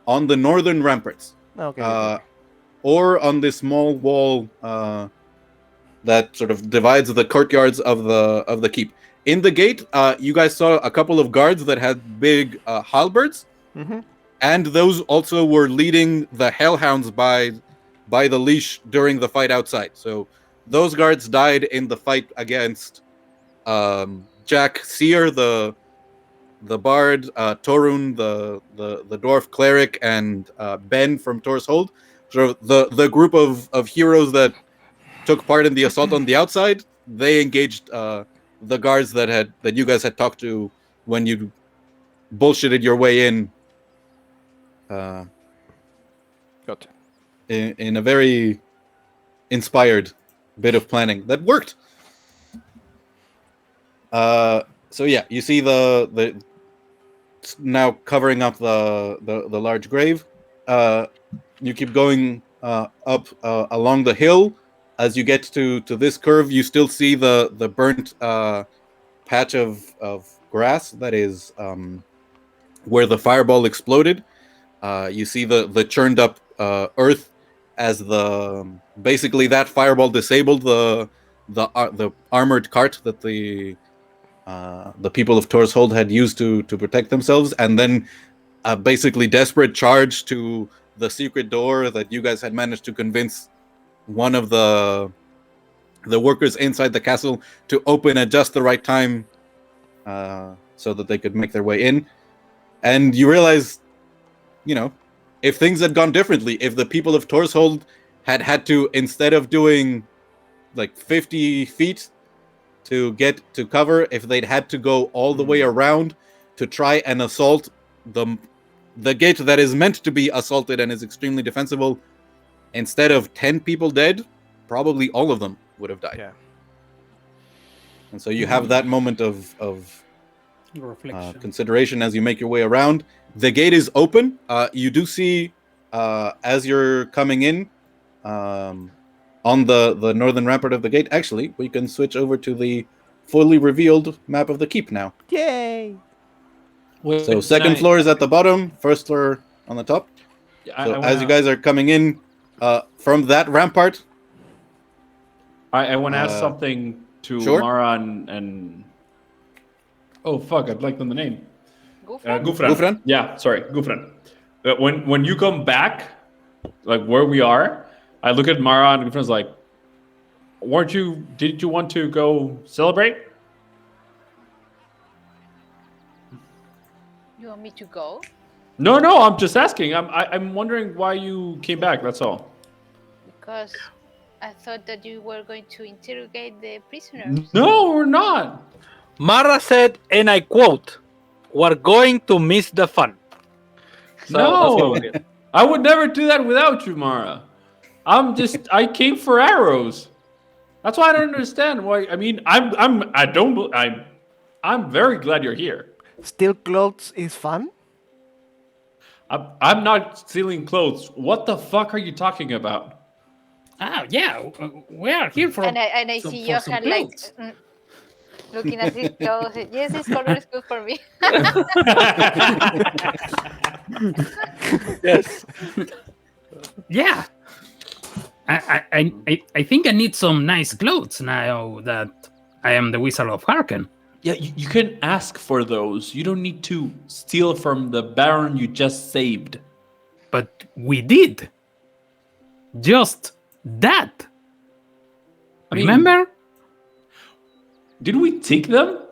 on the northern ramparts, Okay. Okay. or on this small wall that sort of divides the courtyards of the keep. In the gate, you guys saw a couple of guards that had big halberds, Mm-hmm. and those also were leading the hellhounds by the leash during the fight outside. So those guards died in the fight against Jack Seer, the bard, Torun, the dwarf cleric, and Ben from Tor's Hold. So the group of heroes that took part in the assault on the outside, they engaged the guards that you guys had talked to when you bullshitted your way in. Gotcha. In a very inspired bit of planning that worked. So yeah, you see the now covering up the large grave. You keep going up along the hill. As you get to this curve, you still see the burnt patch of grass that is where the fireball exploded. You see the churned up earth as basically that fireball disabled the armored cart that the people of Tor's Hold had used to protect themselves, and then a basically desperate charge to the secret door that you guys had managed to convince one of the workers inside the castle to open at just the right time, so that they could make their way in. And you realize, if things had gone differently, if the people of Tor's Hold had to, instead of doing like 50 feet to get to cover, if they'd had to go all the way around to try and assault the gate that is meant to be assaulted and is extremely defensible, instead of 10 people dead, probably all of them would have died. Yeah. And so you have that moment of Reflection. consideration as you make your way around. The gate is open. You do see, as you're coming in, on the northern rampart of the gate. Actually, we can switch over to the fully revealed map of the keep now. Yay! Wait, So can second I- floor is at the bottom, first floor on the top. So as you guys are coming in from that rampart, I want to ask something to sure. Mara and oh fuck, I'd like them the name. Ghufran? Ghufran? Yeah, sorry, Ghufran. When you come back, like where we are, I look at Mara and Ghufran's like, did you want to go celebrate? You want me to go? No, I'm just asking. I'm wondering why you came back. That's all. Because I thought that you were going to interrogate the prisoners. No, we're not. Mara said, and I quote, "We're going to miss the fun." So that's what No, we did. I would never do that without you, Mara. I came for arrows. That's why I don't understand why. I mean, I'm very glad you're here. Steal clothes is fun. I'm not stealing clothes. What the fuck are you talking about? Ah, yeah, we are here for. And I see for some Johan like clothes. looking at his clothes. Yes, this color is good for me. Yes. Yeah. I think I need some nice clothes now that I am the Wizard of Harken. Yeah, you can ask for those. You don't need to steal from the Baron you just saved. But we did. Just that. I mean, Remember? Did we take them?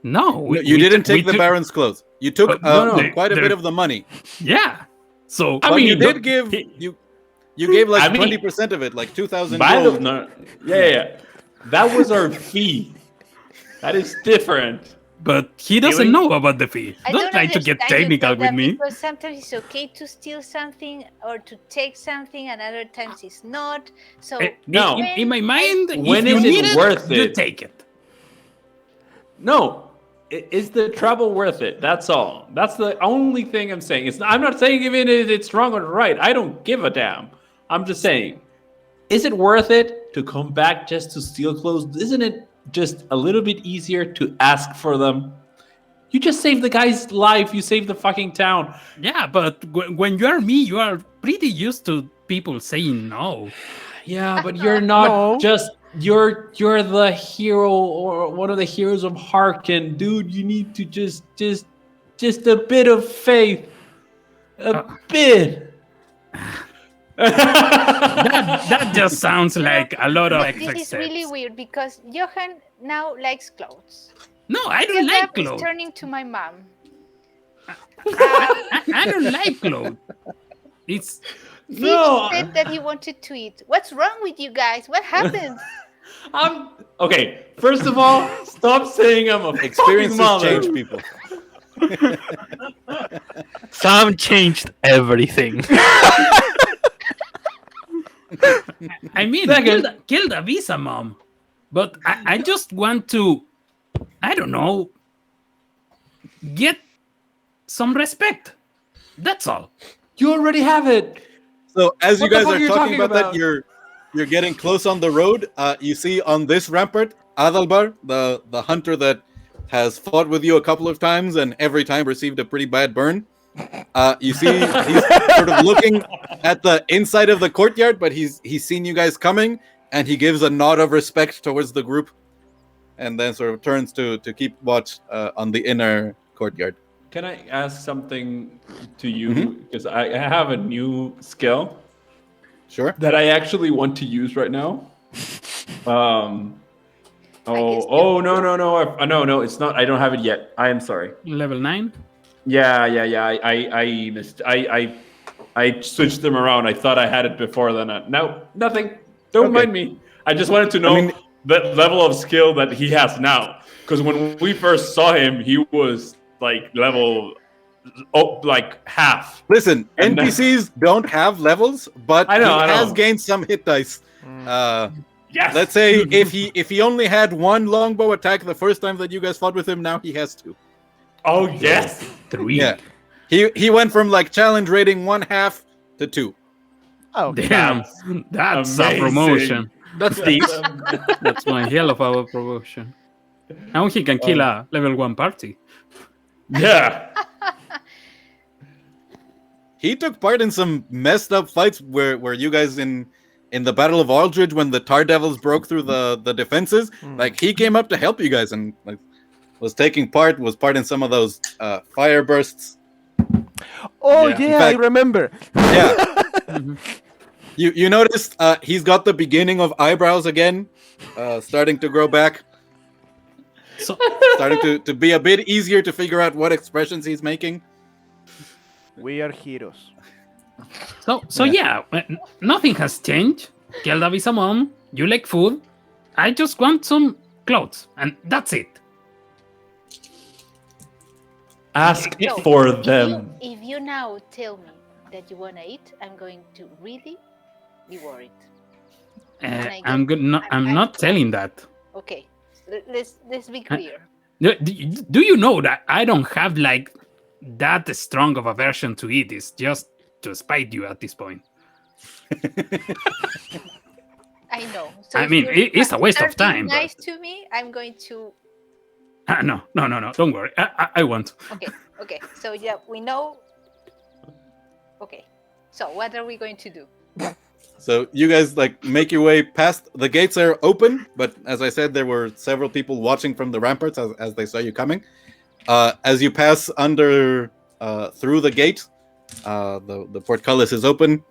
No. You didn't take the Baron's clothes. You took no, quite a bit of the money. Yeah. So I But mean, you did give you gave like I mean, 20% of it, like 2,000 By the, gold. no, yeah. That was our fee. That is different. but he doesn't Really? know about the fee. I Don't try to get understand you, technical with Keldav, me. Because sometimes it's okay to steal something or to take something, and other times it's not. So No. In my mind, When if you is it need it, worth you it? take it. No. Is the trouble worth it? That's all. That's the only thing I'm saying. I'm not saying even if it's wrong or right. I don't give a damn. I'm just saying, is it worth it? to come back just to steal clothes? Isn't it just a little bit easier to ask for them? You just saved the guy's life. You saved the fucking town. Yeah, but when you are me, you are pretty used to people saying no. Yeah, but you're not No. just you're the hero or one of the heroes of Harken, dude. You need to just a bit of faith, a bit. That just sounds like a lot of extra This is really steps. weird because Johan now likes clothes. No, I don't like Keldav is clothes. turning to my mom. I don't like clothes. It's No, He said that he wanted to eat. What's wrong with you guys? What happened? I'm okay. First of all, stop saying I'm a fucking Experiences mother. change people. Sam changed everything. I mean, Second. Keldav is a mom, but I just want to, I don't know, get some respect. That's all. You already have it. So as What you the guys fuck are are you talking talking about that, about? you're getting close on the road. You see on this rampart, Adalbar, the hunter that has fought with you a couple of times and every time received a pretty bad burn. You see he's sort of looking at the inside of the courtyard, but he's seen you guys coming and he gives a nod of respect towards the group and then sort of turns to keep watch on the inner courtyard. Can I ask something to you? Because I have a new skill Sure. that I actually want to use right now. guess Oh no, it's not. I don't have it yet. I am sorry. Level 9. Yeah. I missed. I switched them around. I thought I had it before. Then no, nothing. Don't Okay. mind me. I just wanted to know mean- the level of skill that he has now. Because when we first saw him, he was like level, like half. Listen, And- NPCs don't have levels, but I know, he I has know. gained some hit dice. Yes. Let's say if he only had one longbow attack the first time that you guys fought with him, now he has two. Oh yes. 3. Yeah, he went from like challenge rating 1/2 to 2. Oh, Damn, that's a amazing. promotion. That's deep. That's one hell of a promotion. Now he can kill a level 1 party. Yeah. He took part in some messed up fights where you guys in the Battle of Aldridge when the Tar Devils broke through the defenses. Like he came up to help you guys and like was part in some of those fire bursts. oh Yeah. yeah, In fact- I remember. Yeah. You noticed he's got the beginning of eyebrows again, starting to grow back, So starting to be a bit easier to figure out what expressions he's making. We are heroes. yeah, nothing has changed. Keldav is a mom. You like food. I just want some clothes, and that's it. Ask So, for if them. if you now tell me that you want to eat, I'm going to really be worried. I I'm get- good. No, I'm not telling that. Okay, let's be clear. Do you know that I don't have like that strong of aversion to it? It's just to spite you at this point. I know. So I if mean, you it's a waste of start time. being But... Nice to me. I'm going to. No. Don't worry. I won't. Okay. So yeah, we know. Okay. So what are we going to do? So you guys like make your way past the gates are open, but as I said, there were several people watching from the ramparts as they saw you coming. As you pass under through the gate, the portcullis is open.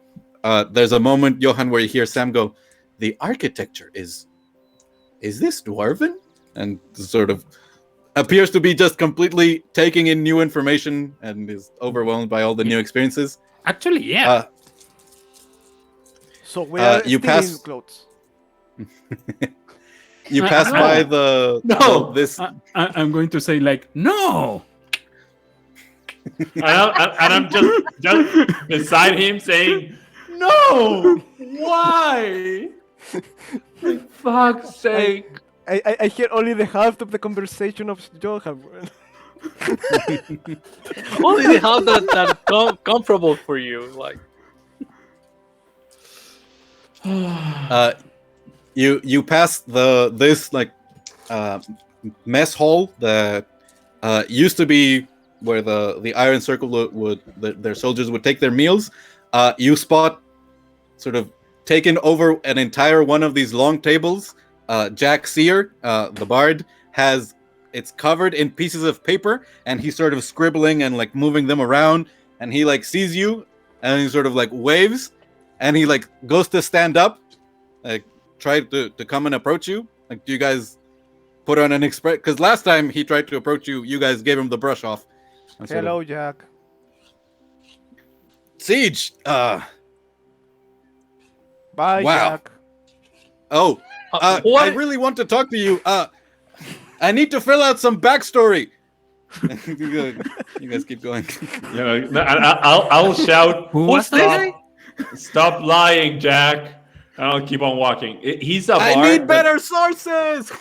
There's a moment, Johan, where you hear Sam go, "The architecture is this dwarven?" And sort of appears to be just completely taking in new information and is overwhelmed by all the new experiences. Actually, yeah. So we are you stealing pass- clothes. You pass No. by the No. this I'm going to say like no. And I'm just beside him saying, "No, why? For fuck's sake!" I hear only the half of the conversation of Johan. Only they have that comfortable for you. Like, you pass this like mess hall that used to be where the Iron Circle their soldiers would take their meals. You spot sort of taken over an entire one of these long tables. Jack Seer, the bard, it's covered in pieces of paper, and he's sort of scribbling and like moving them around. And he like sees you, and he sort of like waves, and he like goes to stand up, like try to come and approach you. Like, do you guys put on an express? Because last time he tried to approach you, you guys gave him the brush off. And sort of, Hello, Jack. Siege. Bye, Wow. Jack. Oh, what? I really want to talk to you. I need to fill out some backstory. You guys keep going. I'll shout. Who was that Stop, stop lying, Jack. And I'll keep on walking. He's a bard. I need better sources.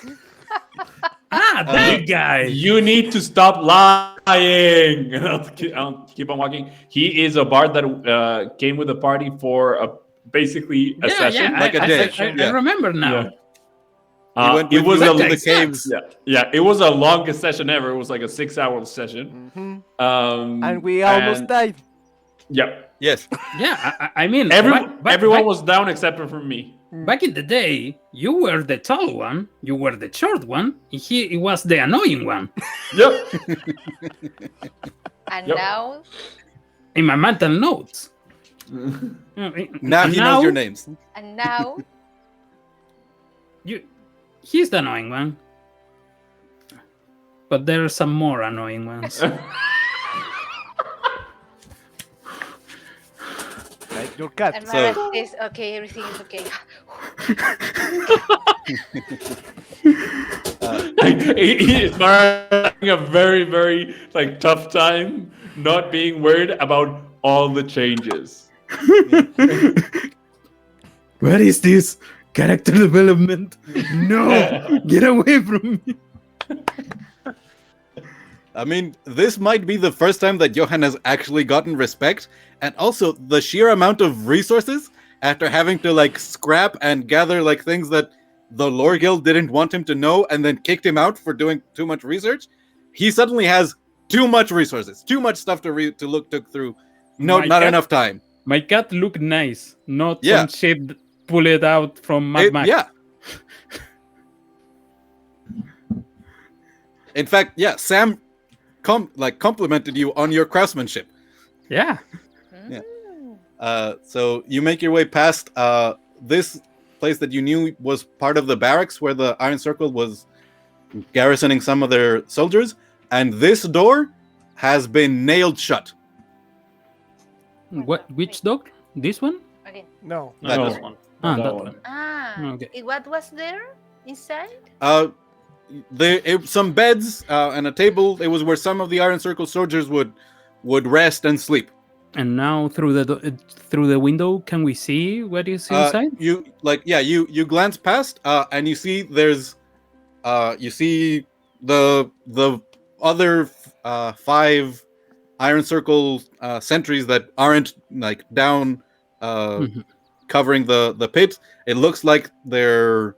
That guy. You need to stop lying. And I'll keep on walking. He is a bard that came with the party for basically a session. Like a day. I remember now. Yeah. Went It with was you a to the caves. yeah. It was the longest session ever. It was like a 6-hour session. And we almost died. Yeah. Yes. Yeah, I mean, Everyone was down except for me. back in the day. You were the tall one, you were the short one, he was the annoying one. Yep. And Yep. now, In my mental notes. Now he knows your names. and now, He's the annoying one. But there are some more annoying ones. Like your cat. and So- Mara says, okay, everything is okay. He is having a very, very like tough time not being worried about all the changes. What is this? Character development? No! Get away from me! I mean, this might be the first time that Johan has actually gotten respect, and also the sheer amount of resources after having to like scrap and gather like things that the lore guild didn't want him to know and then kicked him out for doing too much research. He suddenly has too much resources, too much stuff to look through. No, My not cat- enough time. My cat looked nice, not Yeah. some shit pulled out from Mad Max. Yeah. In fact, yeah, Sam complimented you on your craftsmanship. Yeah. So you make your way past this place that you knew was part of the barracks where the Iron Circle was garrisoning some of their soldiers, and this door has been nailed shut. What? Which dog? This one? Okay. No. That No, was- one. Ah, That that one. one. Ah, Okay. what was there inside? Some beds and a table. It was where some of the Iron Circle soldiers would rest and sleep. And now through the window, can we see what is inside? You glance past and you see there's you see the other 5 Iron Circle sentries that aren't like down covering the pit. It looks like they're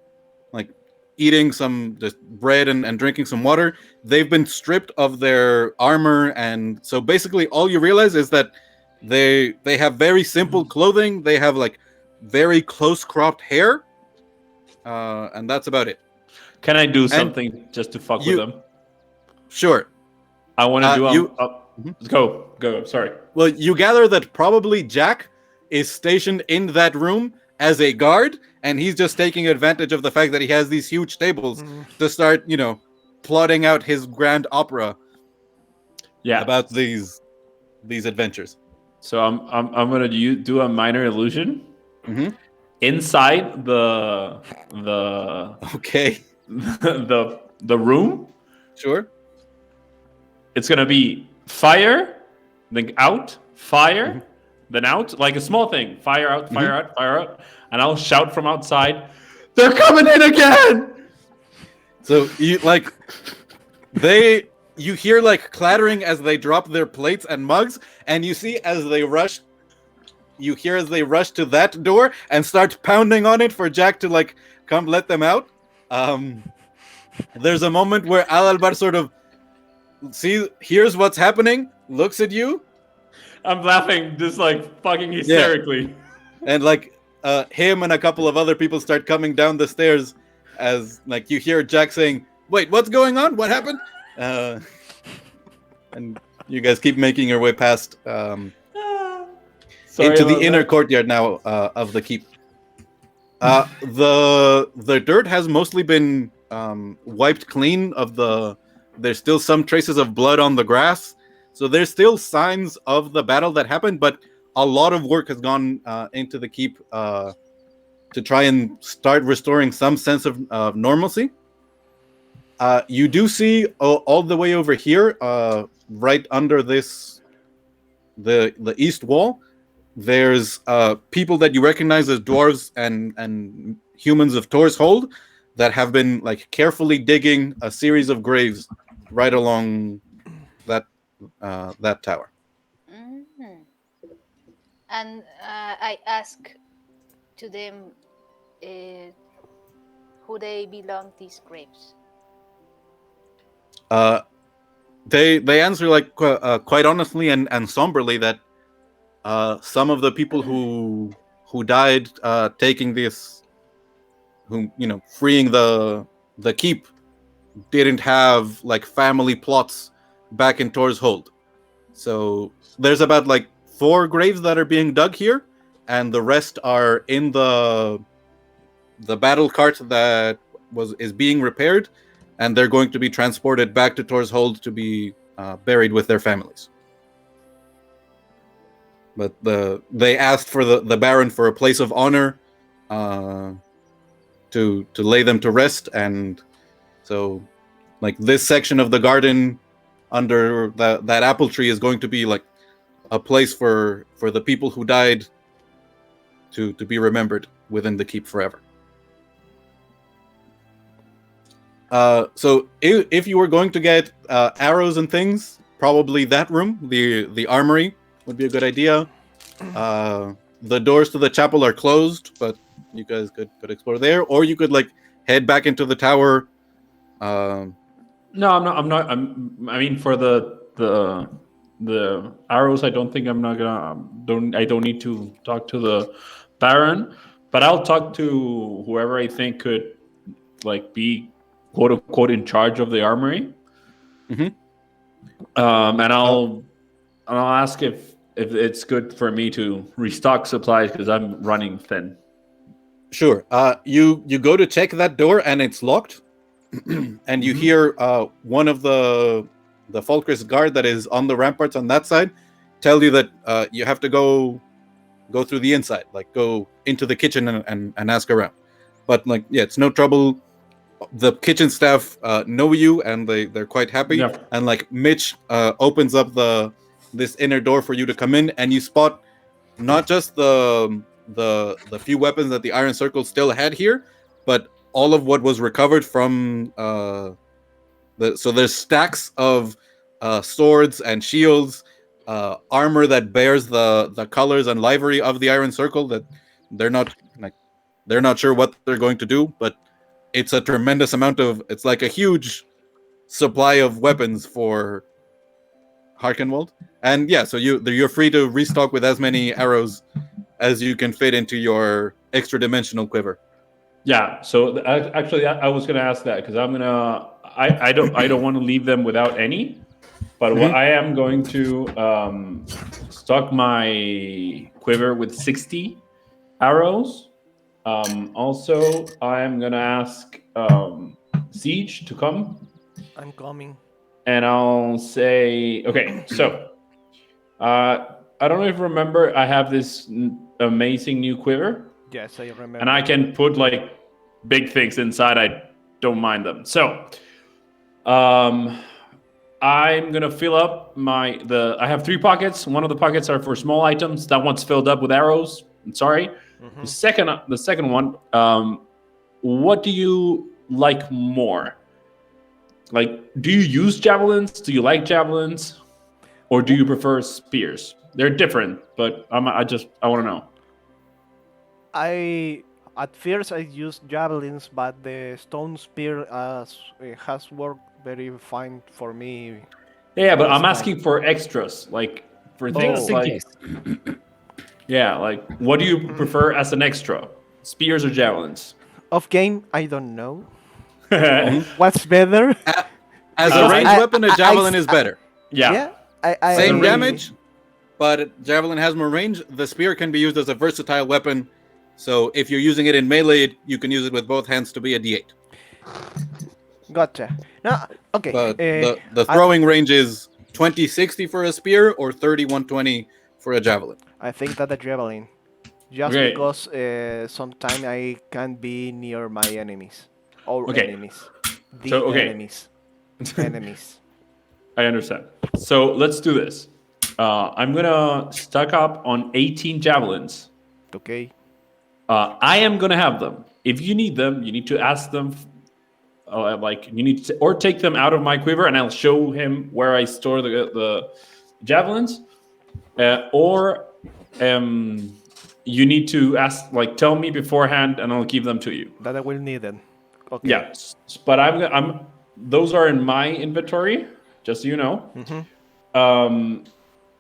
like eating some just bread and drinking some water. They've been stripped of their armor, and so basically all you realize is that they have very simple clothing. They have like very close cropped hair, and that's about it. Can I do something just to fuck you- with them? Sure. I want to do. Mhm. Go. I'm sorry. Well, you gather that probably Jack is stationed in that room as a guard, and he's just taking advantage of the fact that he has these huge tables to start, plotting out his grand opera Yeah. about these adventures. So I'm gonna do a minor illusion Mhm. inside the Okay, the room. sure. It's gonna be fire, then out, fire, then out, like a small thing. Fire out, fire out, fire out, and I'll shout from outside, "They're coming in again!" So you you hear like clattering as they drop their plates and mugs, and you see as they rush. You hear as they rush to that door and start pounding on it for Jack to like come let them out. There's a moment where Al-Albar sort of here's what's happening, looks at you, I'm laughing just like fucking hysterically. and like him and a couple of other people start coming down the stairs as like you hear Jack saying, "Wait, what's going on? What happened?" And you guys keep making your way past Sorry into the about inner that. courtyard now of the keep. The dirt has mostly been wiped clean of the. There's still some traces of blood on the grass, so there's still signs of the battle that happened. But a lot of work has gone into the keep to try and start restoring some sense of normalcy. You do see all the way over here, right under the east wall. There's people that you recognize as dwarves and humans of Tor's Hold that have been like carefully digging a series of graves right along that tower. Mhm. And I ask to them who they belong these graves. They answer like quite honestly and somberly that some of the people who died taking this, who freeing the keep, didn't have like family plots back in Tor's Hold. So there's about like 4 graves that are being dug here, and the rest are in the battle cart that is being repaired, and they're going to be transported back to Tor's Hold to be buried with their families. But they asked for the Baron for a place of honor to lay them to rest, and so like this section of the garden under that apple tree is going to be like a place for the people who died to be remembered within the keep forever. So if you were going to get arrows and things, probably that room, the armory, would be a good idea. The doors to the chapel are closed, but you guys could explore there, or you could like head back into the tower. No, I'm not. I mean, for the arrows, I don't think I'm not gonna. I don't need to talk to the Baron, but I'll talk to whoever I think could like be quote unquote in charge of the armory. Mhm. And I'll ask if it's good for me to restock supplies because I'm running thin. Sure. You go to check that door and it's locked, and you hear one of the Falkris guard that is on the ramparts on that side tell you that you have to go through the inside, like go into the kitchen and ask around. But like, yeah, it's no trouble. The kitchen staff know you, and they're quite happy. Yeah. And like Mitch opens up this inner door for you to come in, and you spot not just the few weapons that the Iron Circle still had here, but all of what was recovered from so there's stacks of swords and shields, armor that bears the colors and livery of the Iron Circle that they're not sure what they're going to do, but it's a tremendous amount of, it's like a huge supply of weapons for Harkenwald. And yeah, so you're free to restock with as many arrows as you can fit into your extra dimensional quiver. Yeah. So actually, I was gonna ask that because I don't want to leave them without any, but what I am going to stock my quiver with 60 arrows. Also, I am gonna ask Siege to come, I'm coming. and I'll say, okay. So, I don't know if you remember, I have this amazing new quiver. Yes, I remember. And I can put like big things inside. I don't mind them. So, I'm gonna fill up I have 3 pockets. One of the pockets are for small items. That one's filled up with arrows. I'm sorry. The second one. What do you like more? Like, do you use javelins? Do you like javelins, or do you prefer spears? They're different, but I want to know. I At first, I used javelins, but the stone spear has worked very fine for me. Yeah, but this I'm time. asking for extras, like for things Oh. like like what do you prefer as an extra? Spears or javelins? Off game, I don't know. Yeah, What's better? As a Because ranged weapon, a javelin is better. yeah, Same range- damage, but javelin has more range. The spear can be used as a versatile weapon. So if you're using it in melee, you can use it with both hands to be a D8. Gotcha. No, okay. But the throwing range is 20-60 for a spear or 30-120 for a javelin. I think that the javelin, just Okay. because sometimes I can't be near my enemies or Okay. enemies, the So, okay. enemies. I understand. So let's do this. I'm gonna stock up on 18 javelins. Okay. I am gonna have them. If you need them, you need to ask them. Like you need to, or take them out of my quiver, and I'll show him where I store the javelins. Or you need to ask, like, tell me beforehand, and I'll give them to you. That I will need them. Okay. Yeah, but I'm those are in my inventory, just so you know.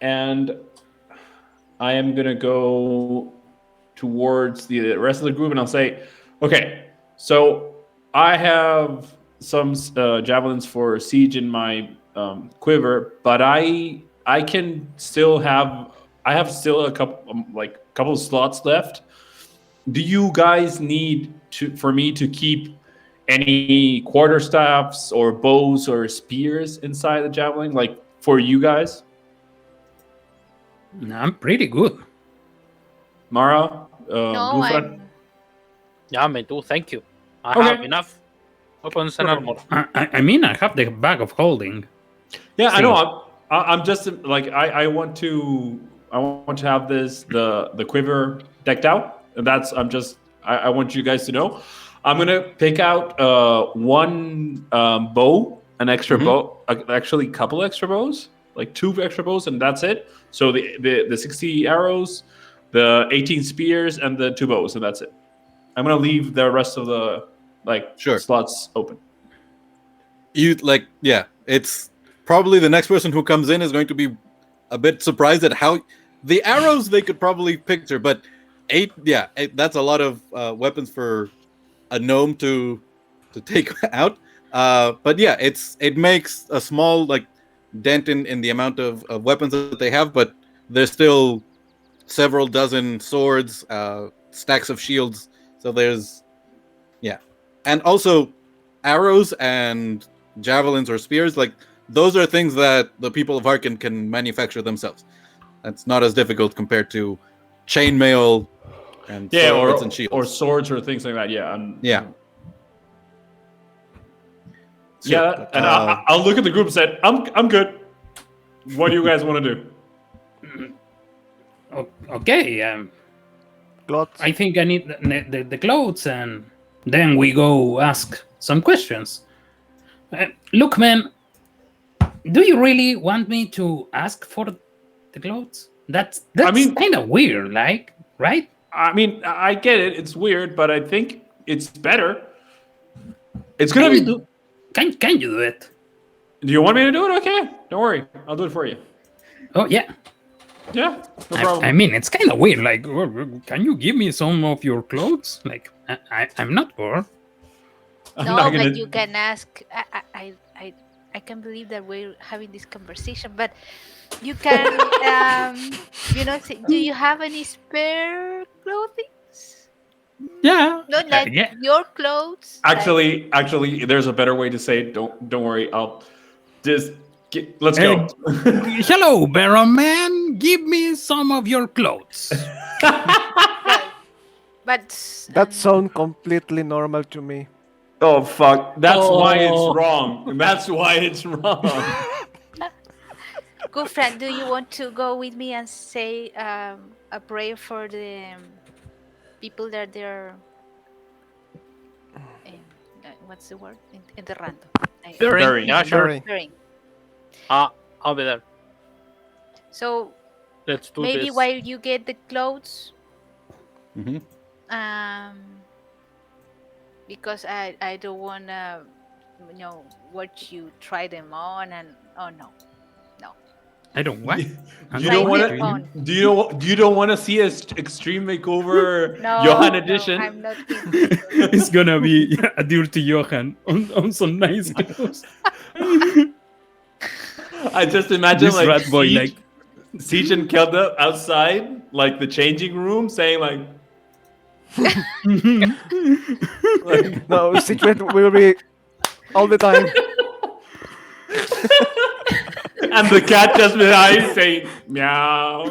And I am gonna go towards the rest of the group, and I'll say, okay, so I have some javelins for siege in my quiver, but I can still have still a couple of slots left. Do you guys need for me to keep any quarterstaffs or bows or spears inside the javelin, like for you guys? I'm pretty good. Mara, No, Ghufran? Yeah, me too. Thank you. I Okay. have enough weapons and armor. I mean, I have the bag of holding. Yeah, I See. know. I'm just like I want to have the quiver decked out. And that's I want you guys to know. I'm gonna pick out one bow, an extra bow, actually couple extra bows, like 2 extra bows, and that's it. So the 60 arrows, the 18 spears, and the 2 bows, and that's it. I'm gonna leave the rest of the Sure. slots open. It's probably the next person who comes in is going to be a bit surprised at how the arrows they could probably picture, but 8, that's a lot of weapons for a gnome to take out. But yeah, it makes a small dent in the amount of weapons that they have, but there's still several dozen swords, stacks of shields. So and also arrows and javelins or spears, those are things that the people of Harken can manufacture themselves. That's not as difficult compared to chainmail and swords and shields. Or swords or things like that. Yeah. Sure. And I'll look at the group and say, I'm good. What do you guys want to do? Okay. Clothes. I think I need the clothes, and then we go ask some questions. Look, man, do you really want me to ask for the clothes? That's kind of weird, right? I mean, I get it. It's weird, but I think it's better. It's gonna be. Can you do it? Do you want me to do it? Okay, don't worry. I'll do it for you. Oh yeah. Yeah, no problem. I mean, it's kind of weird. Can you give me some of your clothes? I'm not poor. But you can ask. I can't believe that we're having this conversation, but you can, say, do you have any spare clothing? Yeah. Not like your clothes. Actually, there's a better way to say it. Don't worry. I'll just let's go. Hello, Baron Man. Give me some of your clothes. But that sounds completely normal to me. Oh fuck! That's why it's wrong. That's why it's wrong. Ghufran, do you want to go with me and say a prayer for the people that they're what's the word? Enterrando. Burying. Yeah, sure. Burying. I'll be there. So let's do maybe this. while you get the clothes, because I don't wanna watch you try them on and oh no. I don't what? I'm You Try don't sorry, want them to. Trina. on. You don't want to see a extreme makeover Johan No, edition. I'm not interested. It's gonna be a dirty Johan on some nice clothes. I just imagine This like rat boy, like, Siege and Keldav outside, like the changing room, saying like No, secret will be all the time. and the cat just behind saying meow.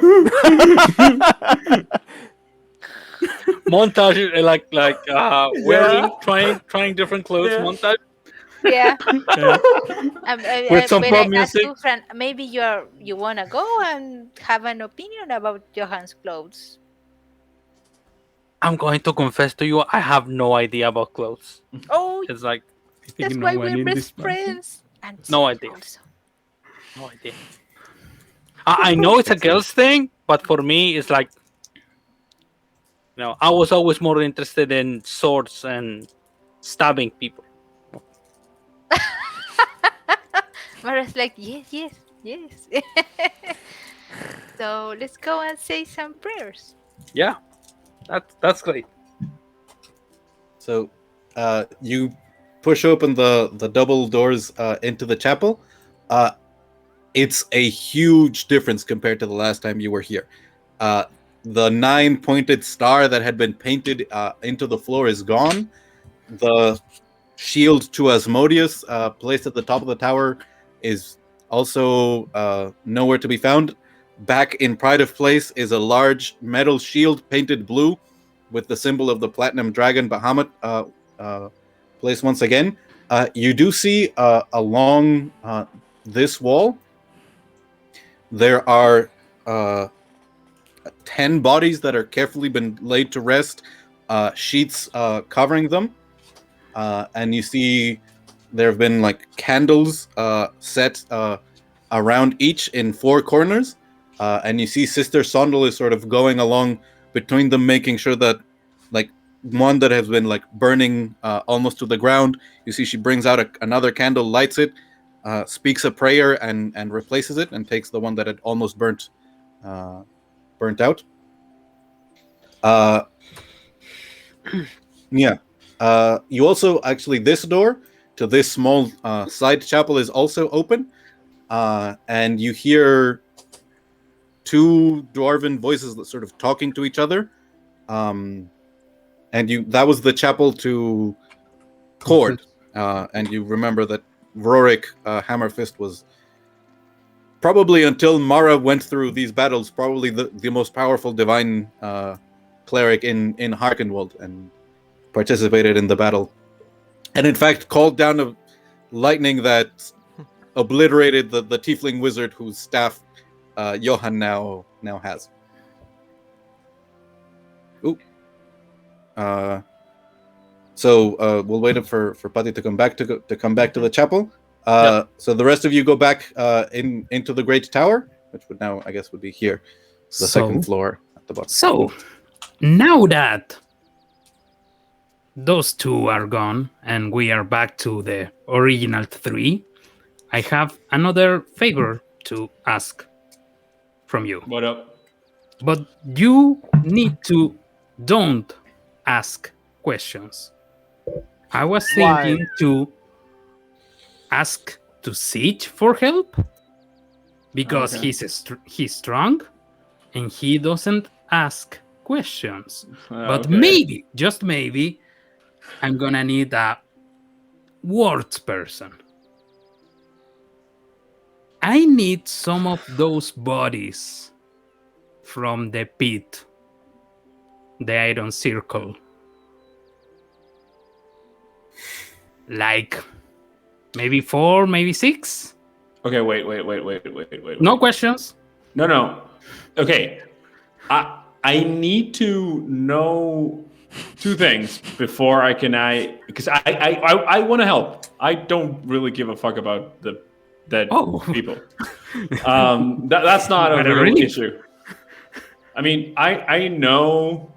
Montage Yeah. wearing trying different clothes. Yeah. Montage Yeah. yeah. with some When pop I ask music. Ghufran, maybe you wanna go and have an opinion about Johan's clothes. I'm going to confess to you, I have no idea about clothes. Oh, It's like I think that's no why one we're in this best party. friends. And no Siege idea, also. no idea. I know it's a girls thing, but for me, it's like I was always more interested in swords and stabbing people. Mara's like, yes, yes, yes. So let's go and say some prayers. Yeah, that's great. So, you push open the double doors into the chapel. Uh, it's a huge difference compared to the last time you were here. The 9-pointed star that had been painted into the floor is gone. The shield to Asmodeus, placed at the top of the tower, is also nowhere to be found. Back in Pride of Place is a large metal shield painted blue with the symbol of the platinum dragon Bahamut placed once again. You do see along this wall there are 10 bodies that are carefully been laid to rest, sheets covering them. And you see there have been like candles set around each in 4 corners. And you see Sister Sondel is sort of going along between them, making sure that like one that has been like burning almost to the ground. You see she brings out another candle, lights it, speaks a prayer, and replaces it, and takes the one that had almost burnt out. Yeah. You also actually, this door to this small side chapel is also open, and you hear 2 dwarven voices that sort of talking to each other. And that was the chapel to Cord, and you remember that Rorik Hammerfist was probably, until Mara went through these battles, probably the most powerful divine cleric in Harkenwald, and participated in the battle, and in fact called down a lightning that obliterated the tiefling wizard whose staff Johan now has. Ooh. So we'll wait for Patti to come back to come back to the chapel. So the rest of you go back into the great tower, which would now, I guess, would be here, the second floor at the bottom. So now that those 2 are gone and we are back to the original 3, I have another favor to ask from you. What up? But you need to don't ask questions. I was Why? thinking to ask to Siege for help because Okay. he's strong and he doesn't ask questions. But Okay. maybe, just maybe, I'm gonna need a words person. I need some of those bodies from the pit, the Iron Circle. Like maybe 4, maybe 6. Okay, wait. No questions. No. Okay. I need to know 2 things before because I want to help. I don't really give a fuck about the dead people. That's not a What a real relief. issue. I mean, I know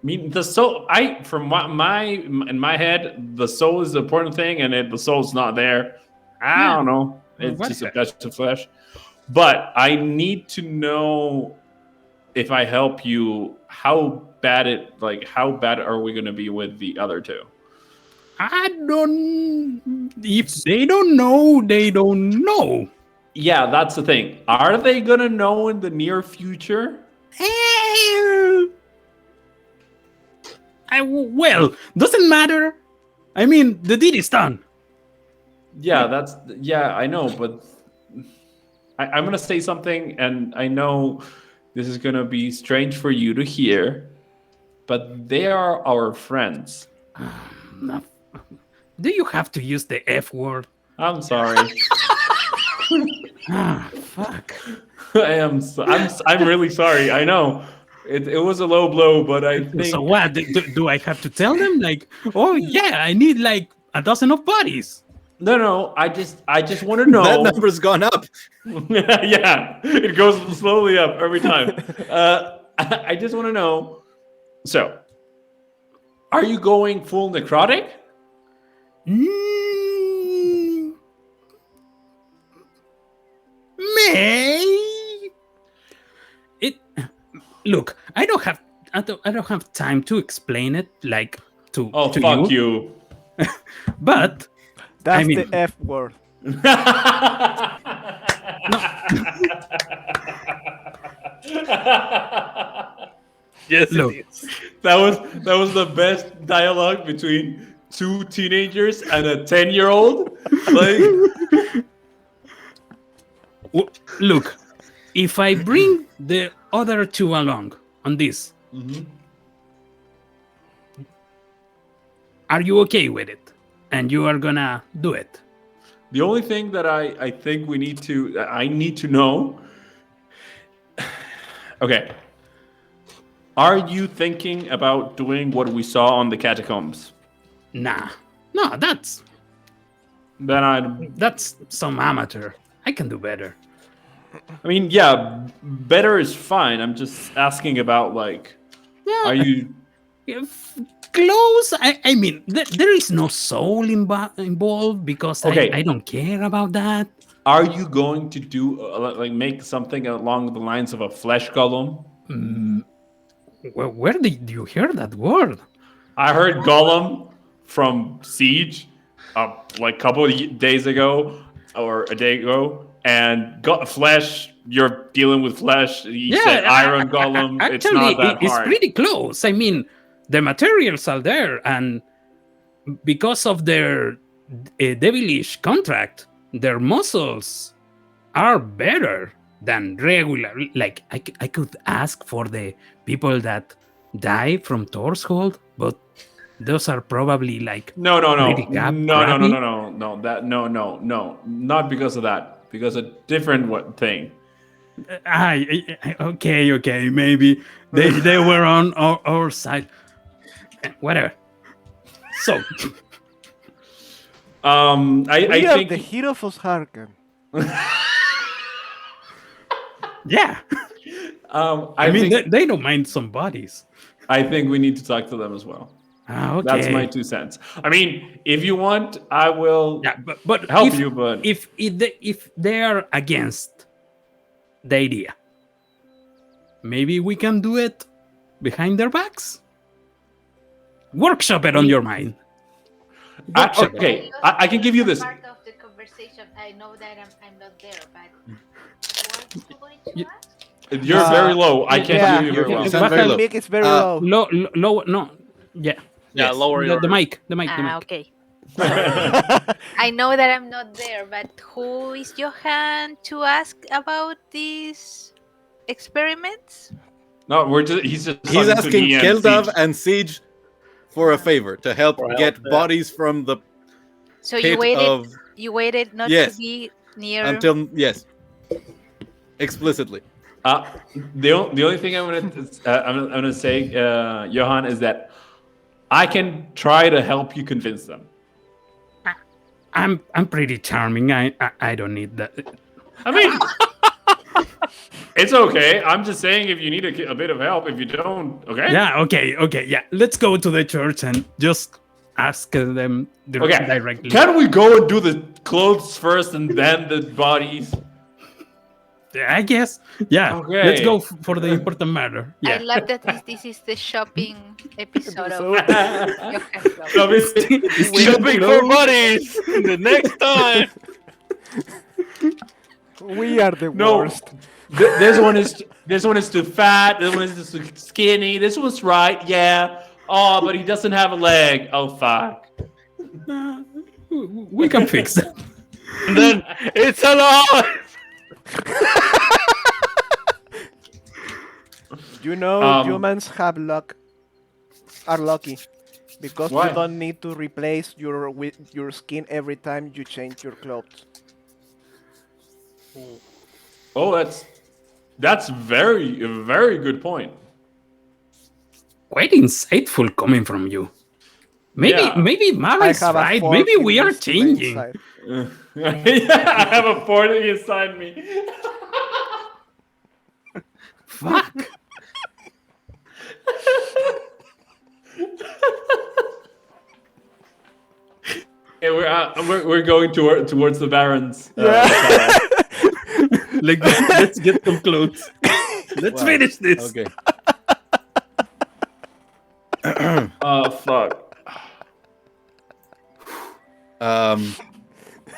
mean, the soul. From my in my head, the soul is the important thing, and if the soul's not there, I Yeah. don't know. Well, It's what just a the- flesh to flesh. But I need to know if I help you, how bad are we gonna be with the other two? I don't. If they don't know, they don't know. Yeah, that's the thing. Are they gonna know in the near future? Well, doesn't matter. I mean, the deed is done. Yeah, I know, but I'm gonna say something, and I know this is gonna be strange for you to hear, but they are our friends. No. Do you have to use the F word? I'm sorry. Fuck. I'm really sorry. I know it was a low blow, but I think So what? Do I have to tell them like, oh yeah, I need like a dozen of bodies? no. I just want to That know. number's gone up. Yeah, it goes slowly up every time. I just want to know. So, are you going full necrotic? Mm, May it look? I don't have time to explain it like to Oh, to fuck you. But That's I mean, the F word. Yes, Look. it is. That was the best dialogue between two teenagers and a 10-year-old. Like, look, if I bring the other two along on this, are you okay with it? And you are gonna do it? the only thing that I think I need to know. Okay. Are you thinking about doing what we saw on the catacombs? Nah, no, that's Then some amateur. I can do better. I mean, yeah, better is fine. I'm just asking about like, Yeah, are you? if close. I mean, there is no soul involved because Okay. I don't care about that. Are you going to do like make something along the lines of a flesh golem? Where did you hear that word? I heard golem from Siege, like a couple of days ago or a day ago, and got flesh. You're dealing with flesh. He said iron golem. It's Actually, not that it's hard. pretty close. I mean, the materials are there, and because of their devilish contract, their muscles are better than regular. Like I could ask for the people that die from Thor's hold, but those are probably like No. pretty crappy. No. Not because of that. Because a different thing. Okay, maybe they were on our side. Whatever. So We I are think the heroes of Harken. yeah, I mean think they don't mind some bodies. I think we need to talk to them as well. Okay. That's my 2 cents. I mean, if you want, I will Yeah, but help if, you. But if they are against the idea, maybe we can do it behind their backs. Workshop it on your mind. Workshop it. okay, I can give you this. Part of the conversation. I know that I'm not there, but what you going to ask? You're very low. I can't yeah, hear you very you well. sound very The low. mic is very low. Low, no, yeah, Yeah, Yes. lower your the mic. Okay. I know that I'm not there, but who is Johan to ask about these experiments? No, he's just He's talking to asking me and Keldav Siege. and Siege for a favor to help For help, get yeah. bodies from the So pit you waited not Yes. to be near. until yes, explicitly. The only thing I'm gonna say, Johan, is that I can try to help you convince them. I'm pretty charming. I don't need that. I mean, It's okay. I'm just saying if you need a bit of help. If you don't, okay? Yeah, okay, yeah. Let's go to the church and just ask them Okay. directly. Can we go and do the clothes first and then the bodies? I guess. Yeah. Okay. Let's go for the important matter. I Yeah. love that this is the shopping episode of Shopping for bodies the next time. We are the No. worst. This one is too fat. This one is too skinny. This one's right, yeah. Oh, but he doesn't have a leg. Oh fuck. We can fix that. And then it's alive. You know, humans have luck. Are lucky because Why? you don't need to replace your skin every time you change your clothes. Oh, that's very good point. Quite insightful coming from you. Maybe Yeah. maybe Mara is have a right. fork Maybe in we are this vein changing. side. Yeah, I have a 40 inside me. Fuck. Okay, we're going towards the barons. Like, let's get some clothes. Let's Wow. finish this. Okay. Oh fuck.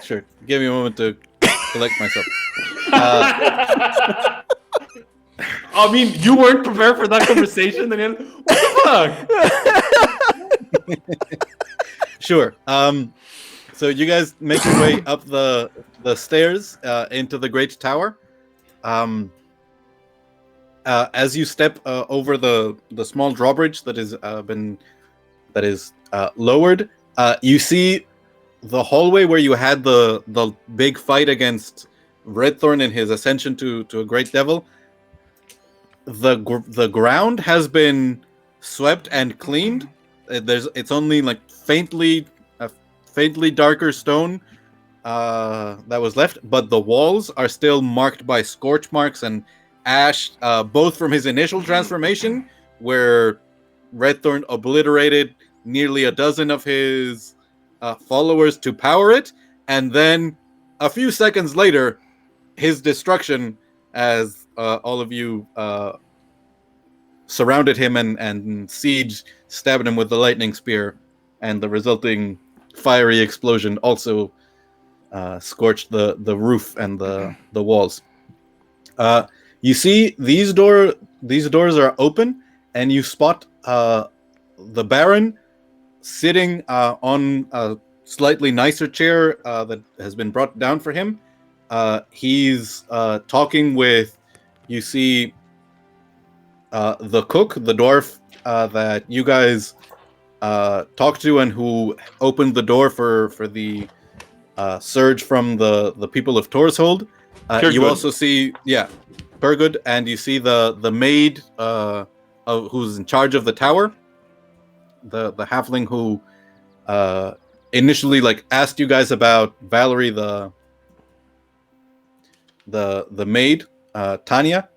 Sure. Give me a moment to collect myself. I mean, you weren't prepared for that conversation, Daniel. What the fuck? Sure. So you guys make your way up the stairs into the great tower. As you step over the small drawbridge that is lowered, you see the hallway where you had the big fight against Redthorn in his ascension to a great devil. The ground has been swept and cleaned. It's only like faintly darker stone that was left, but the walls are still marked by scorch marks and ash, both from his initial transformation, where Redthorn obliterated nearly a dozen of his followers to power it, and then a few seconds later, his destruction as all of you surrounded him and Siege stabbed him with the lightning spear, and the resulting fiery explosion also scorched the roof and the walls. You see these doors are open, and you spot the Baron sitting on a slightly nicer chair that has been brought down for him. He's talking with, you see, the cook, the dwarf that you guys talked to and who opened the door for the surge from the people of Torshold. You also see, Pergood, and you see the maid who's in charge of the tower, the halfling who initially asked you guys about Valerie, the maid. Tanya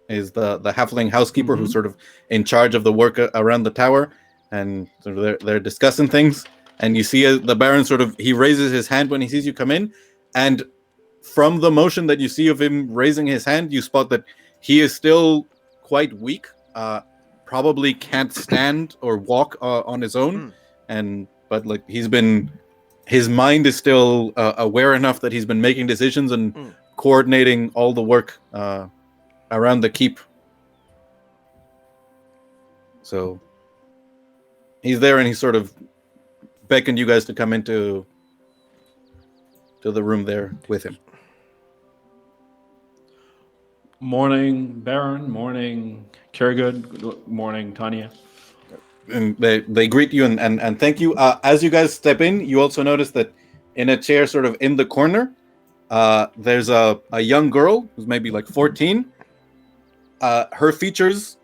is the halfling housekeeper who's sort of in charge of the work around the tower, and sort of they're discussing things. And you see the Baron he raises his hand when he sees you come in, and from the motion that you see of him raising his hand, you spot that he is still quite weak, probably can't stand or walk on his own, but his mind is still aware enough that he's been making decisions and coordinating all the work around the keep. So he's there, and he sort of beckoned you guys to come into the room there with him. Morning, Baron. Morning, Kergood. Good morning, Tanya. And they greet you and thank you. As you guys step in, you also notice that in a chair sort of in the corner, there's a young girl who's maybe 14. Her features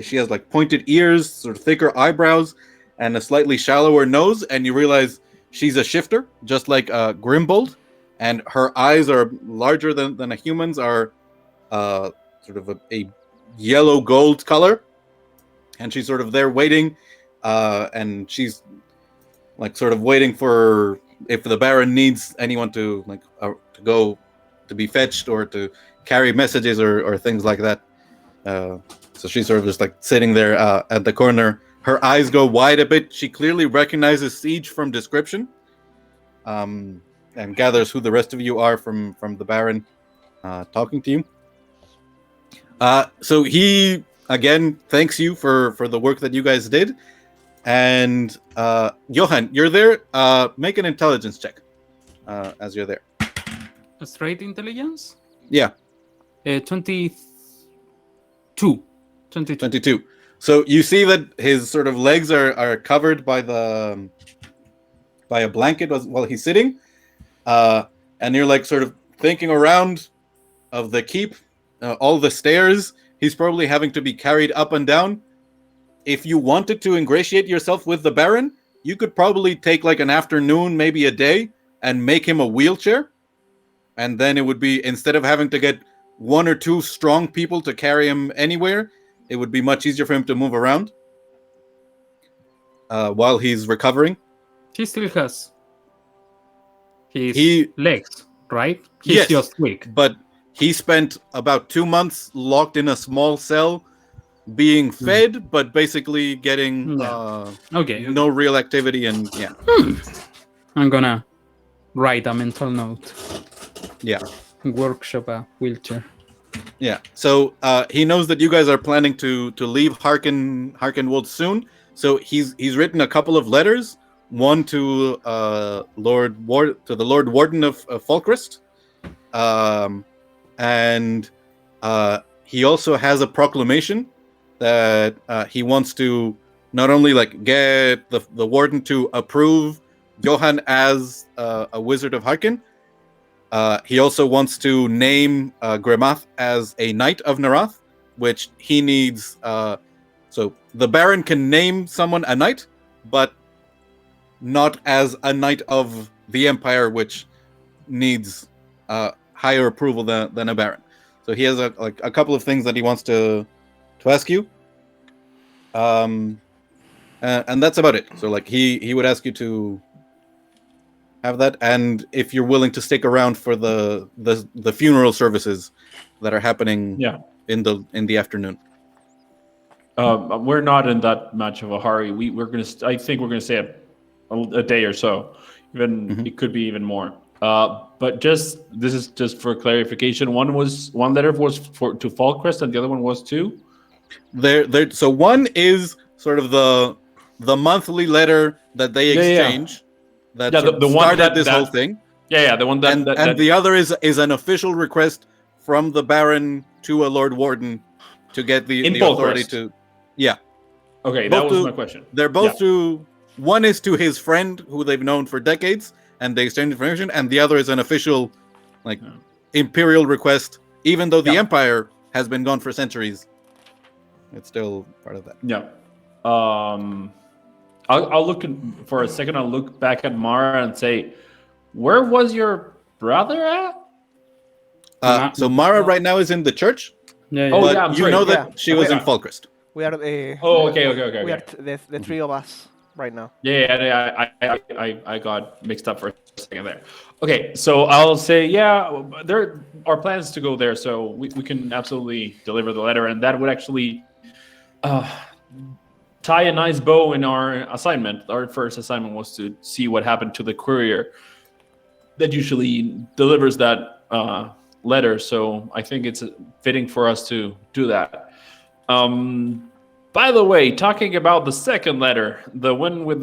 she has pointed ears, sort of thicker eyebrows, and a slightly shallower nose, and you realize she's a shifter, just like Grimbold. and her eyes are larger than a human's, are sort of a yellow gold color, and she's sort of there waiting, and she's like sort of waiting for if the Baron needs anyone to to go to be fetched or to carry messages or things like that. So she's sort of just like sitting there at the corner. Her eyes go wide a bit. She clearly recognizes Siege from description, and gathers who the rest of you are from the Baron talking to you. So he again thanks you for the work that you guys did. And Johan, you're there. Make an intelligence check as you're there. A straight intelligence? Yeah. 22. 22. So you see that his sort of legs are covered by a blanket while he's sitting. And you're like sort of thinking around of the keep, all the stairs. He's probably having to be carried up and down. If you wanted to ingratiate yourself with the Baron, you could probably take like an afternoon, maybe a day, and make him a wheelchair. And then it would be, instead of having to get one or two strong people to carry him anywhere, it would be much easier for him to move around while he's recovering. He still has his legs, right? He's just weak. But he spent about 2 months locked in a small cell, being fed, but basically getting no real activity. And I'm gonna write a mental note. Yeah. Workshop a wheelchair. Yeah. So he knows that you guys are planning to leave Harken Wold soon. So he's written a couple of letters. One to the Lord Warden of Falkrest, and he also has a proclamation that he wants to not only like get the Warden to approve Johan as a Wizard of Harken. He also wants to name Gremath as a Knight of Narath, which he needs. So the Baron can name someone a knight, but not as a Knight of the Empire, which needs higher approval than a Baron. So he has a couple of things that he wants to ask you. And that's about it. So like he would ask you to have that, and if you're willing to stick around for the funeral services that are happening in the afternoon. We're not in that much of a hurry. I think we're gonna stay a day or so. Even it could be even more. But this is just for clarification. One letter was to Falkrest, and the other one was to. So one is sort of the monthly letter that they exchange. That the one started this whole thing. Yeah, the one that and the other is an official request from the Baron to a Lord Warden to get the authority to. Yeah. Okay, that was my question. They're both to. One is to his friend who they've known for decades, and they exchange information, and the other is an official, imperial request. Even though the Empire has been gone for centuries, it's still part of that. Yeah. I'll look for a second. I'll look back at Mara and say, "Where was your brother at?" So Mara right now is in the church. Yeah. But I'm you sorry. know that she was in Falkrest. We are. Okay. We are the three of us right now. Yeah, I got mixed up for a second there. Okay, so I'll say, there are plans to go there, so we can absolutely deliver the letter, and that would actually tie a nice bow in our assignment. Our first assignment was to see what happened to the courier that usually delivers that letter, so I think it's fitting for us to do that. By the way, talking about the second letter, the one with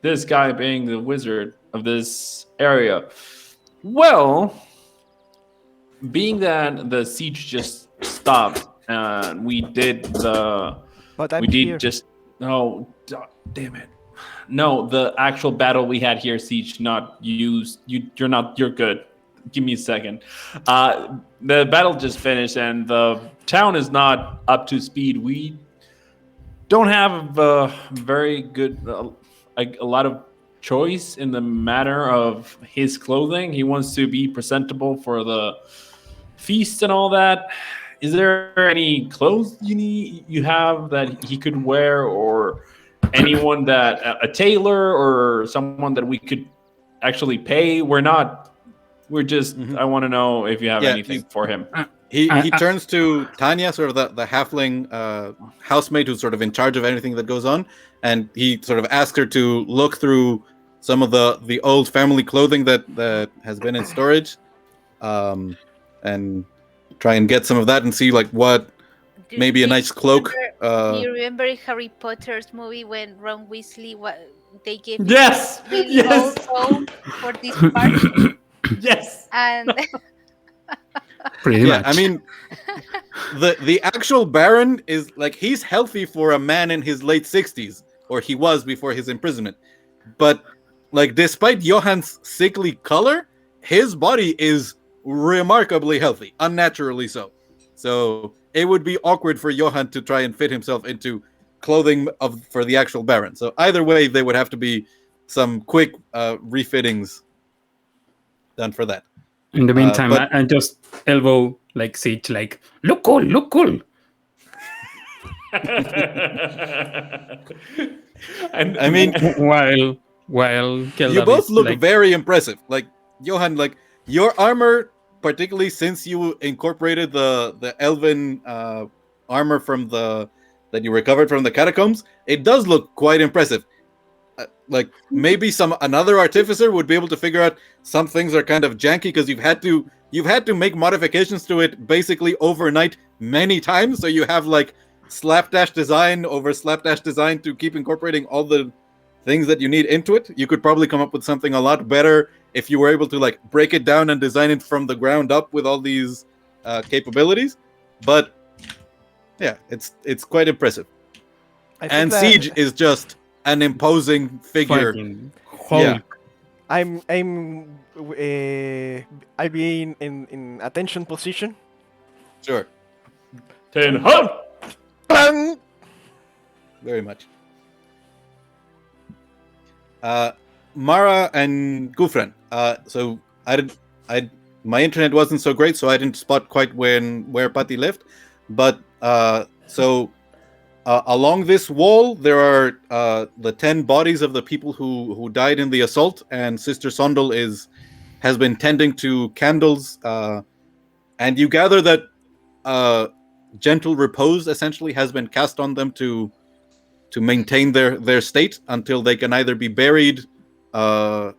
this guy being the wizard of this area. Well, being that the siege just stopped, and we did here. No, damn it. No, the actual battle we had here, siege, not used. You're good. Give me a second. The battle just finished, and the town is not up to speed. We don't have very good, a lot of choice in the matter of his clothing. He wants to be presentable for the feast and all that. Is there any clothes you have that he could wear, or anyone that a tailor or someone that we could actually pay? We're just I want to know if you have anything for him. He turns to Tanya, sort of the halfling housemaid who's sort of in charge of anything that goes on, and he sort of asks her to look through some of the old family clothing that has been in storage, and try and get some of that and see like what maybe a nice cloak. Do you remember in Harry Potter's movie when Ron Weasley they gave him Yes, really yes, old coat for this party? yes. And Pretty much. I mean, the actual Baron is like he's healthy for a man in his late 60s, or he was before his imprisonment. But like, despite Johan's sickly color, his body is remarkably healthy, unnaturally so. So it would be awkward for Johan to try and fit himself into clothing for the actual Baron. So either way, there would have to be some quick refittings done for that. In the meantime, I just elbow like Siege, like, look cool, look cool. And I mean, while Keldav you both look like, very impressive. Like Johan, like your armor, particularly since you incorporated the elven armor from that you recovered from the catacombs, it does look quite impressive. Like maybe another artificer would be able to figure out some things are kind of janky because you've had to make modifications to it basically overnight many times. So you have like slapdash design over slapdash design to keep incorporating all the things that you need into it. You could probably come up with something a lot better if you were able to like break it down and design it from the ground up with all these capabilities. But yeah, it's quite impressive. And Siege is just an imposing figure. Yeah. I'll be in attention position. Sure. 10 hunt. Bang! Very much. Mara and Ghufran. So my internet wasn't so great, so I didn't spot quite where Patti left. But along this wall, there are the 10 bodies of the people who died in the assault, and Sister Sondel has been tending to candles, and you gather that gentle repose essentially has been cast on them to maintain their state until they can either be buried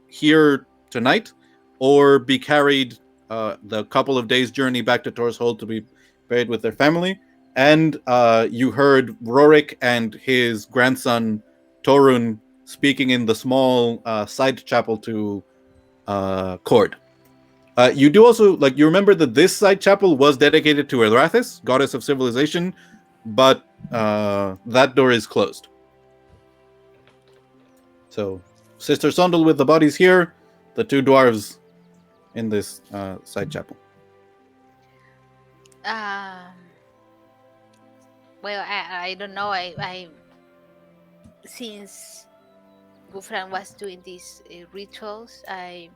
here tonight or be carried the couple of days' journey back to Tor's Hold to be buried with their family. And you heard Rorik and his grandson Torun speaking in the small side chapel to Cord. You do also, like, you remember that this side chapel was dedicated to Erathis, goddess of civilization, but that door is closed. So, Sister Sondel with the bodies here, the 2 dwarves in this side chapel. Well, I don't know. I since Ghufran was doing these rituals, I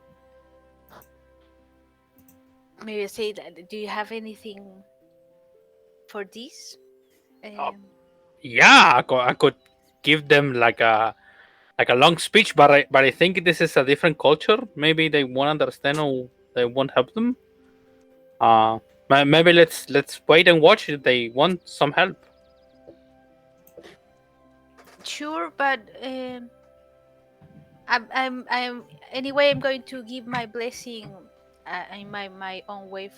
maybe say that. Do you have anything for this? Yeah, I could give them like a long speech, but I think this is a different culture. Maybe they won't understand or they won't help them. Maybe let's wait and watch if they want some help. Sure, but I'm anyway. I'm going to give my blessing in my own way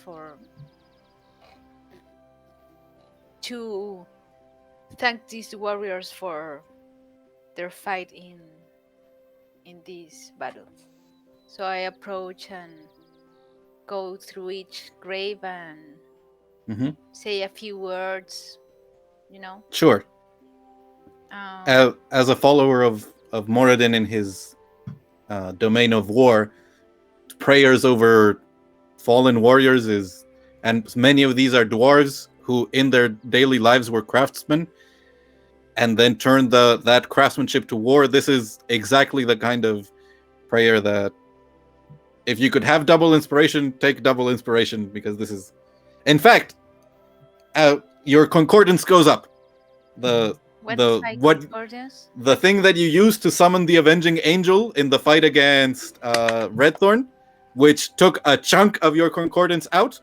to thank these warriors for their fight in this battle. So I approach and go through each grave and say a few words. Sure. As a follower of Moradin in his domain of war, prayers over fallen warriors and many of these are dwarves who in their daily lives were craftsmen and then turned that craftsmanship to war. This is exactly the kind of prayer that if you could have double inspiration, take double inspiration, because this is, in fact, your concordance goes up. What's my what concordance? the thing that you used to summon the avenging angel in the fight against Redthorn, which took a chunk of your concordance out,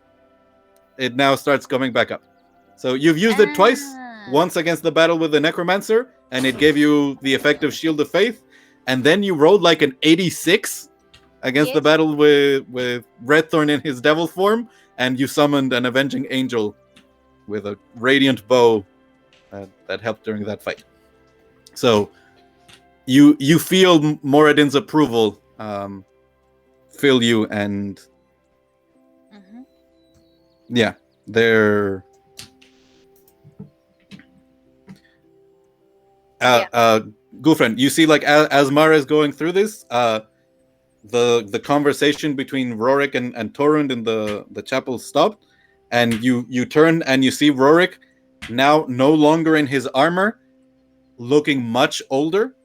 it now starts coming back up. So you've used it twice. Once against the battle with the necromancer, and it gave you the effect of Shield of Faith, and then you rolled like an 86 against the battle with Redthorn in his devil form, and you summoned an avenging angel with a radiant bow that helped during that fight. So you feel Moradin's approval fill you, and yeah, they're Ghufran, you see, like as Mara is going through this, the conversation between Rorik and Torund in the chapel stopped, and you turn and you see Rorik now no longer in his armor, looking much older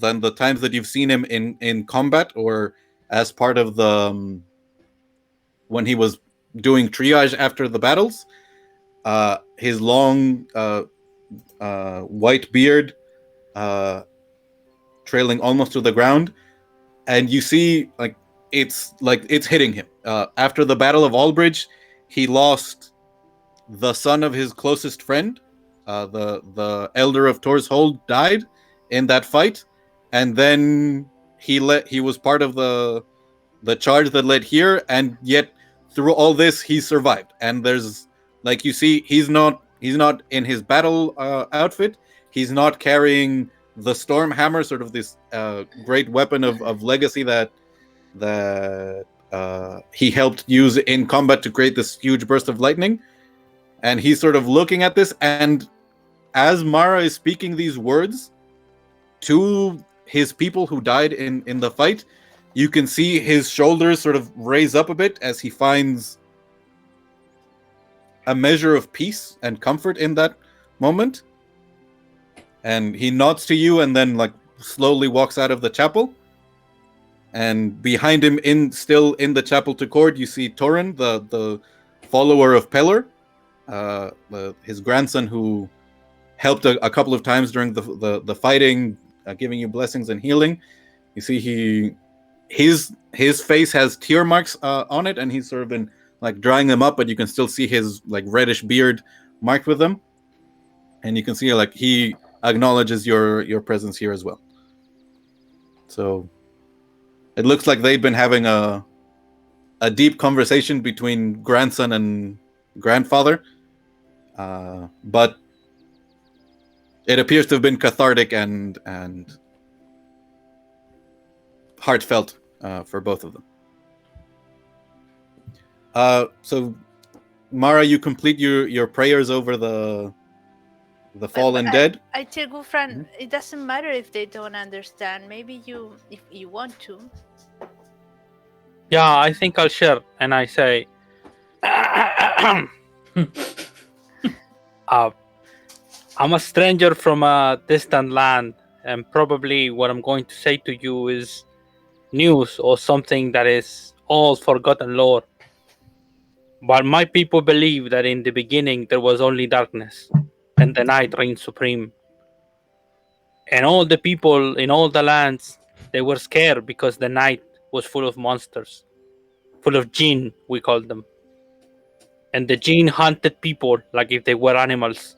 than the times that you've seen him in combat or as part of the when he was doing triage after the battles. His long white beard trailing almost to the ground, and you see it's hitting him. After the Battle of Albridge, he lost the son of his closest friend. The elder of Tor's Hold died in that fight, and then he was part of the charge that led here, and yet through all this he survived. And there's, like, you see, he's not in his battle outfit. He's not carrying the storm hammer, sort of this great weapon of legacy that he helped use in combat to create this huge burst of lightning. And he's sort of looking at this, and as Mara is speaking these words to his people who died in the fight, you can see his shoulders sort of raise up a bit as he finds a measure of peace and comfort in that moment. And he nods to you and then, like, slowly walks out of the chapel. And behind him, still in the chapel to court, you see Torun, the follower of Pellar, his grandson, who helped a couple of times during the fighting, giving you blessings and healing. You see his face has tear marks on it, and he's sort of been, like, drying them up, but you can still see his, like, reddish beard marked with them. And you can see, like, he acknowledges your presence here as well. So it looks like they've been having a deep conversation between grandson and grandfather, but it appears to have been cathartic and heartfelt for both of them. So Mara, you complete your prayers over the fallen dead. I tell Ghufran, it doesn't matter if they don't understand. Maybe if you want to. Yeah, I think I'll share, and I say, I'm a stranger from a distant land, and probably what I'm going to say to you is news or something that is all forgotten lore. But my people believe that in the beginning there was only darkness, and the night reigned supreme. And all the people in all the lands, they were scared because the night was full of monsters, full of jinn, we called them. And the jinn hunted people like if they were animals.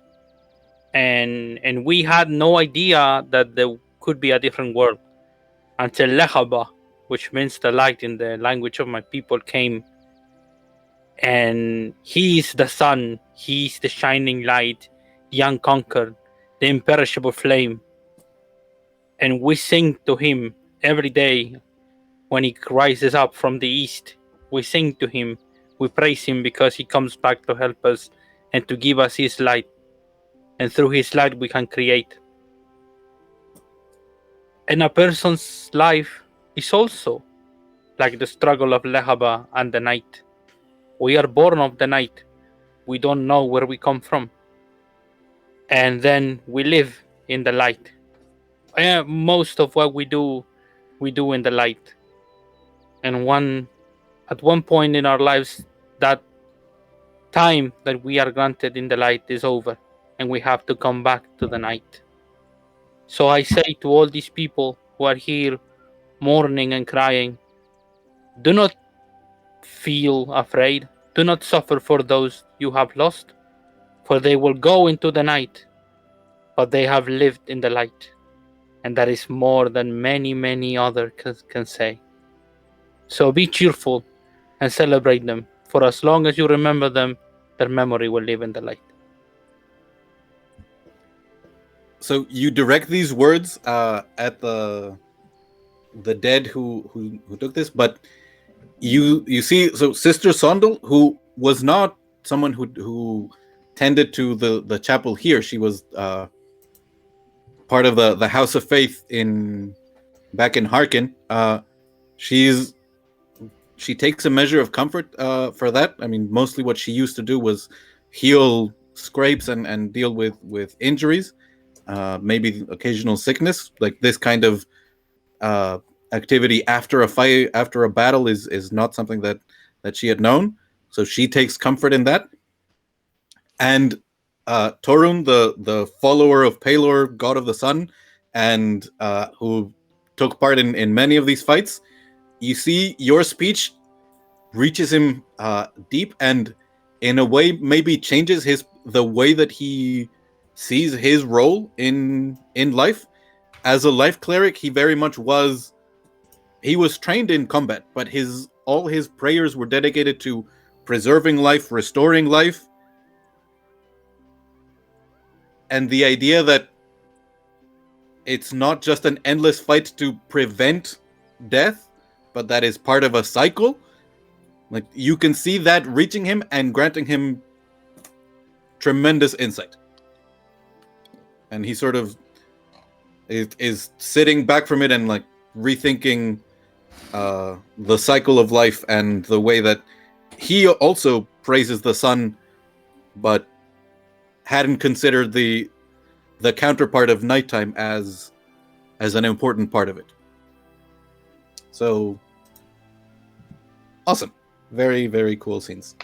And we had no idea that there could be a different world until Lehaba, which means the light in the language of my people, came. And he is the sun, he is the shining light, the unconquered, the imperishable flame. And we sing to him every day when he rises up from the east. We sing to him, we praise him because he comes back to help us and to give us his light. And through his light we can create. And a person's life is also like the struggle of Lehaba and the night. We are born of the night. We don't know where we come from. And then we live in the light. Most of what we do in the light. and at one point in our lives, that time that we are granted in the light is over, and we have to come back to the night. So I say to all these people who are here mourning and crying, do not feel afraid. Do not suffer for those you have lost, for they will go into the night, but they have lived in the light. And that is more than many, many others can say. So be cheerful and celebrate them, for as long as you remember them, their memory will live in the light. So you direct these words at the dead who took this, but you see, so Sister Sondel, who was not someone who tended to the chapel here, she was part of the House of Faith back in Harken. She takes a measure of comfort for that. I mean, mostly what she used to do was heal scrapes and deal with injuries, maybe occasional sickness. Like this kind of activity after a fight, after a battle, is not something that she had known. So she takes comfort in that. And Torun, the follower of Pelor, god of the sun, and who took part in many of these fights, you see your speech reaches him deep, and in a way maybe changes the way that he sees his role in life. As a life cleric, he very much was trained in combat, but all his prayers were dedicated to preserving life, restoring life, and the idea that it's not just an endless fight to prevent death, but that is part of a cycle. Like, you can see that reaching him and granting him tremendous insight. And he sort of is sitting back from it and like rethinking the cycle of life and the way that he also praises the sun, but hadn't considered the counterpart of nighttime as an important part of it. So awesome. Very, very cool scenes.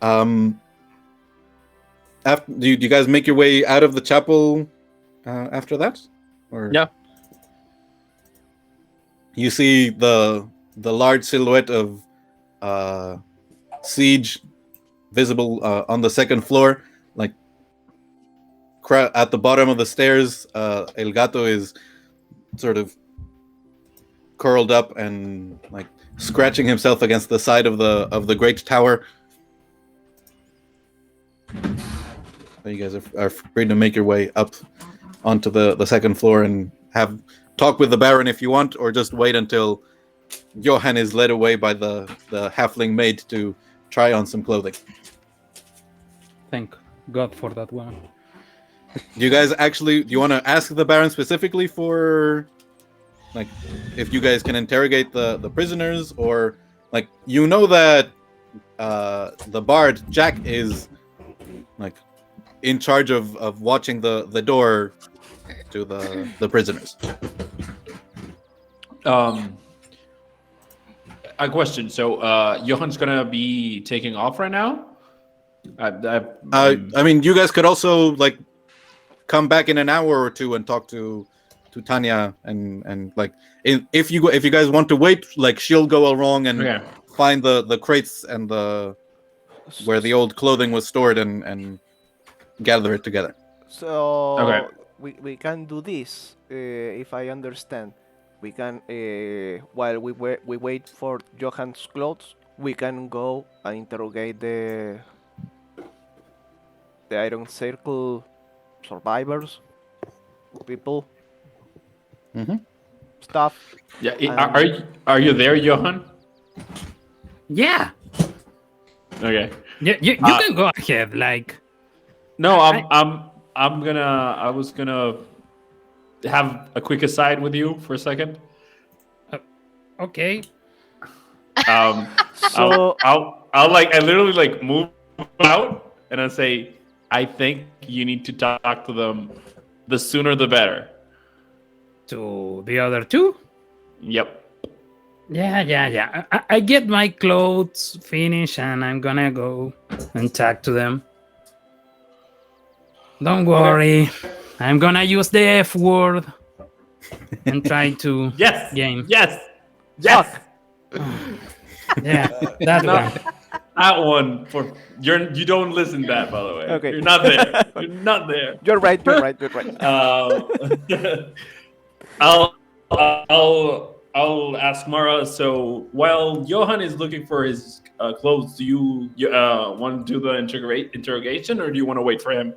After, do you guys make your way out of the chapel after that? Or Yeah. you see the large silhouette of Siege visible on the second floor, like at the bottom of the stairs. El Gato is sort of curled up and like scratching himself against the side of the great tower. You guys are free to make your way up onto the second floor and talk with the Baron if you want, or just wait until Johan is led away by the halfling maid to try on some clothing. Thank God for that one. Do you guys do you want to ask the Baron specifically for, like, if you guys can interrogate the prisoners, or like, you know that the bard Jack is like in charge of watching the door to the prisoners. A question. So Johan's gonna be taking off right now. I mean, you guys could also like come back in an hour or two and talk to Tanya and like, if you guys want to wait, like, she'll go along and find the crates and where the old clothing was stored and gather it together. So we can do this, if I understand. We can, while we wait for Johan's clothes, we can go and interrogate the Iron Circle survivors, people, stuff. Yeah, are you there, Johan? Yeah. Okay. You can go ahead. Like, no, I was gonna have a quick aside with you for a second. Okay. So I literally like move out and I say, I think you need to talk to them. The sooner the better. To the other two? Yep. Yeah. I get my clothes finished and I'm gonna go and talk to them. Don't worry. I'm gonna use the F word and try to Yes, gain. yes, yes. Yeah, that No, one. that one for you don't listen to that, by the way. Okay. You're not there. You're not there. You're right. You're right. You're right. I'll ask Mara. So while Johan is looking for his clothes, do you want to do the interrogation, or do you want to wait for him?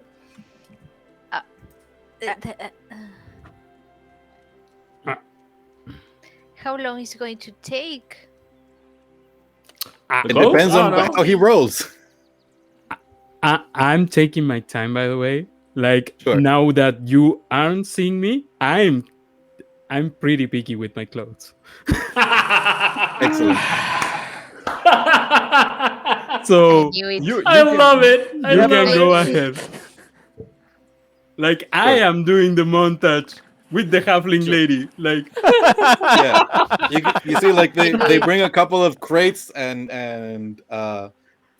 How long is it going to take? The It clothes? depends on Oh, no. how he rolls. I'm taking my time, by the way. Like Sure. now that you aren't seeing me, I'm pretty picky with my clothes. Excellent. So knew it. you I love it. I you love can it. go ahead. Like I am doing the montage with the halfling lady. Like Yeah, you see, like they bring a couple of crates and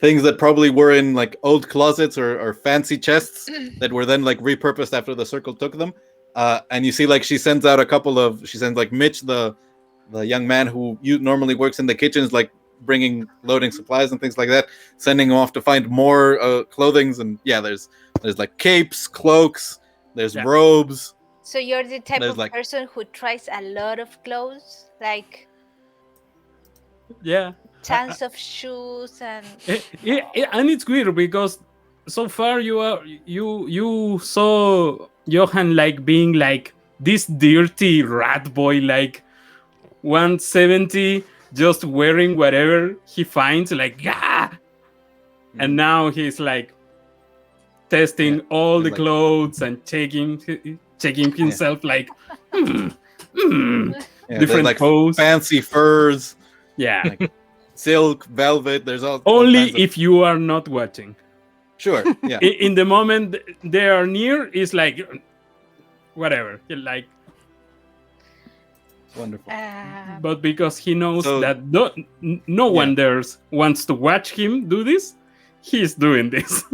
things that probably were in like old closets or fancy chests that were then like repurposed after the circle took them. And you see, like she sends like Mitch, the young man who normally works in the kitchens, like loading supplies and things like that, sending him off to find more clothings. And yeah, there's like capes, cloaks, there's robes. So you're the type There's of like- person who tries a lot of clothes, like yeah. tons of shoes and. And it's weird because so far you saw Johan like being like this dirty rat boy, like 170, just wearing whatever he finds, like and now he's like testing all the like- clothes and checking himself, like Yeah, different there's like pose. fancy furs, Yeah. like silk, velvet. There's all Only kinds of- if you are not watching. Sure, yeah. In the moment they are near, it's like whatever, like. Wonderful. But because he knows So- that no one there wants to watch him do this, he's doing this.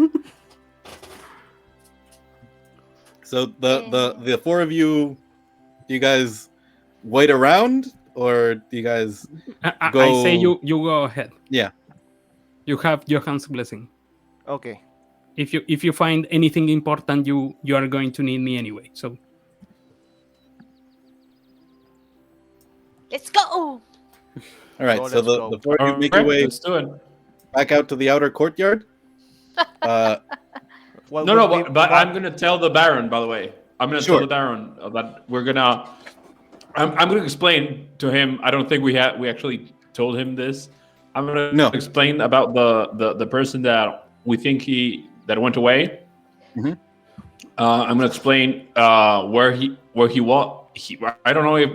So the four of you, do you guys wait around or do you guys? I Go- say you go ahead. Yeah. You have Johan's blessing. Okay. If you find anything important, you are going to need me anyway. So Let's go. All right. So So let's the go. four of you make your way Let's do it. back out to the outer courtyard. Well, No, we- but I'm gonna tell the Baron. By the way, I'm gonna Sure. tell the Baron that we're gonna. I'm gonna explain to him. I don't think we actually told him this. I'm gonna No. explain about the person that we think that went away. Mhm. I'm gonna explain where he was. I don't know if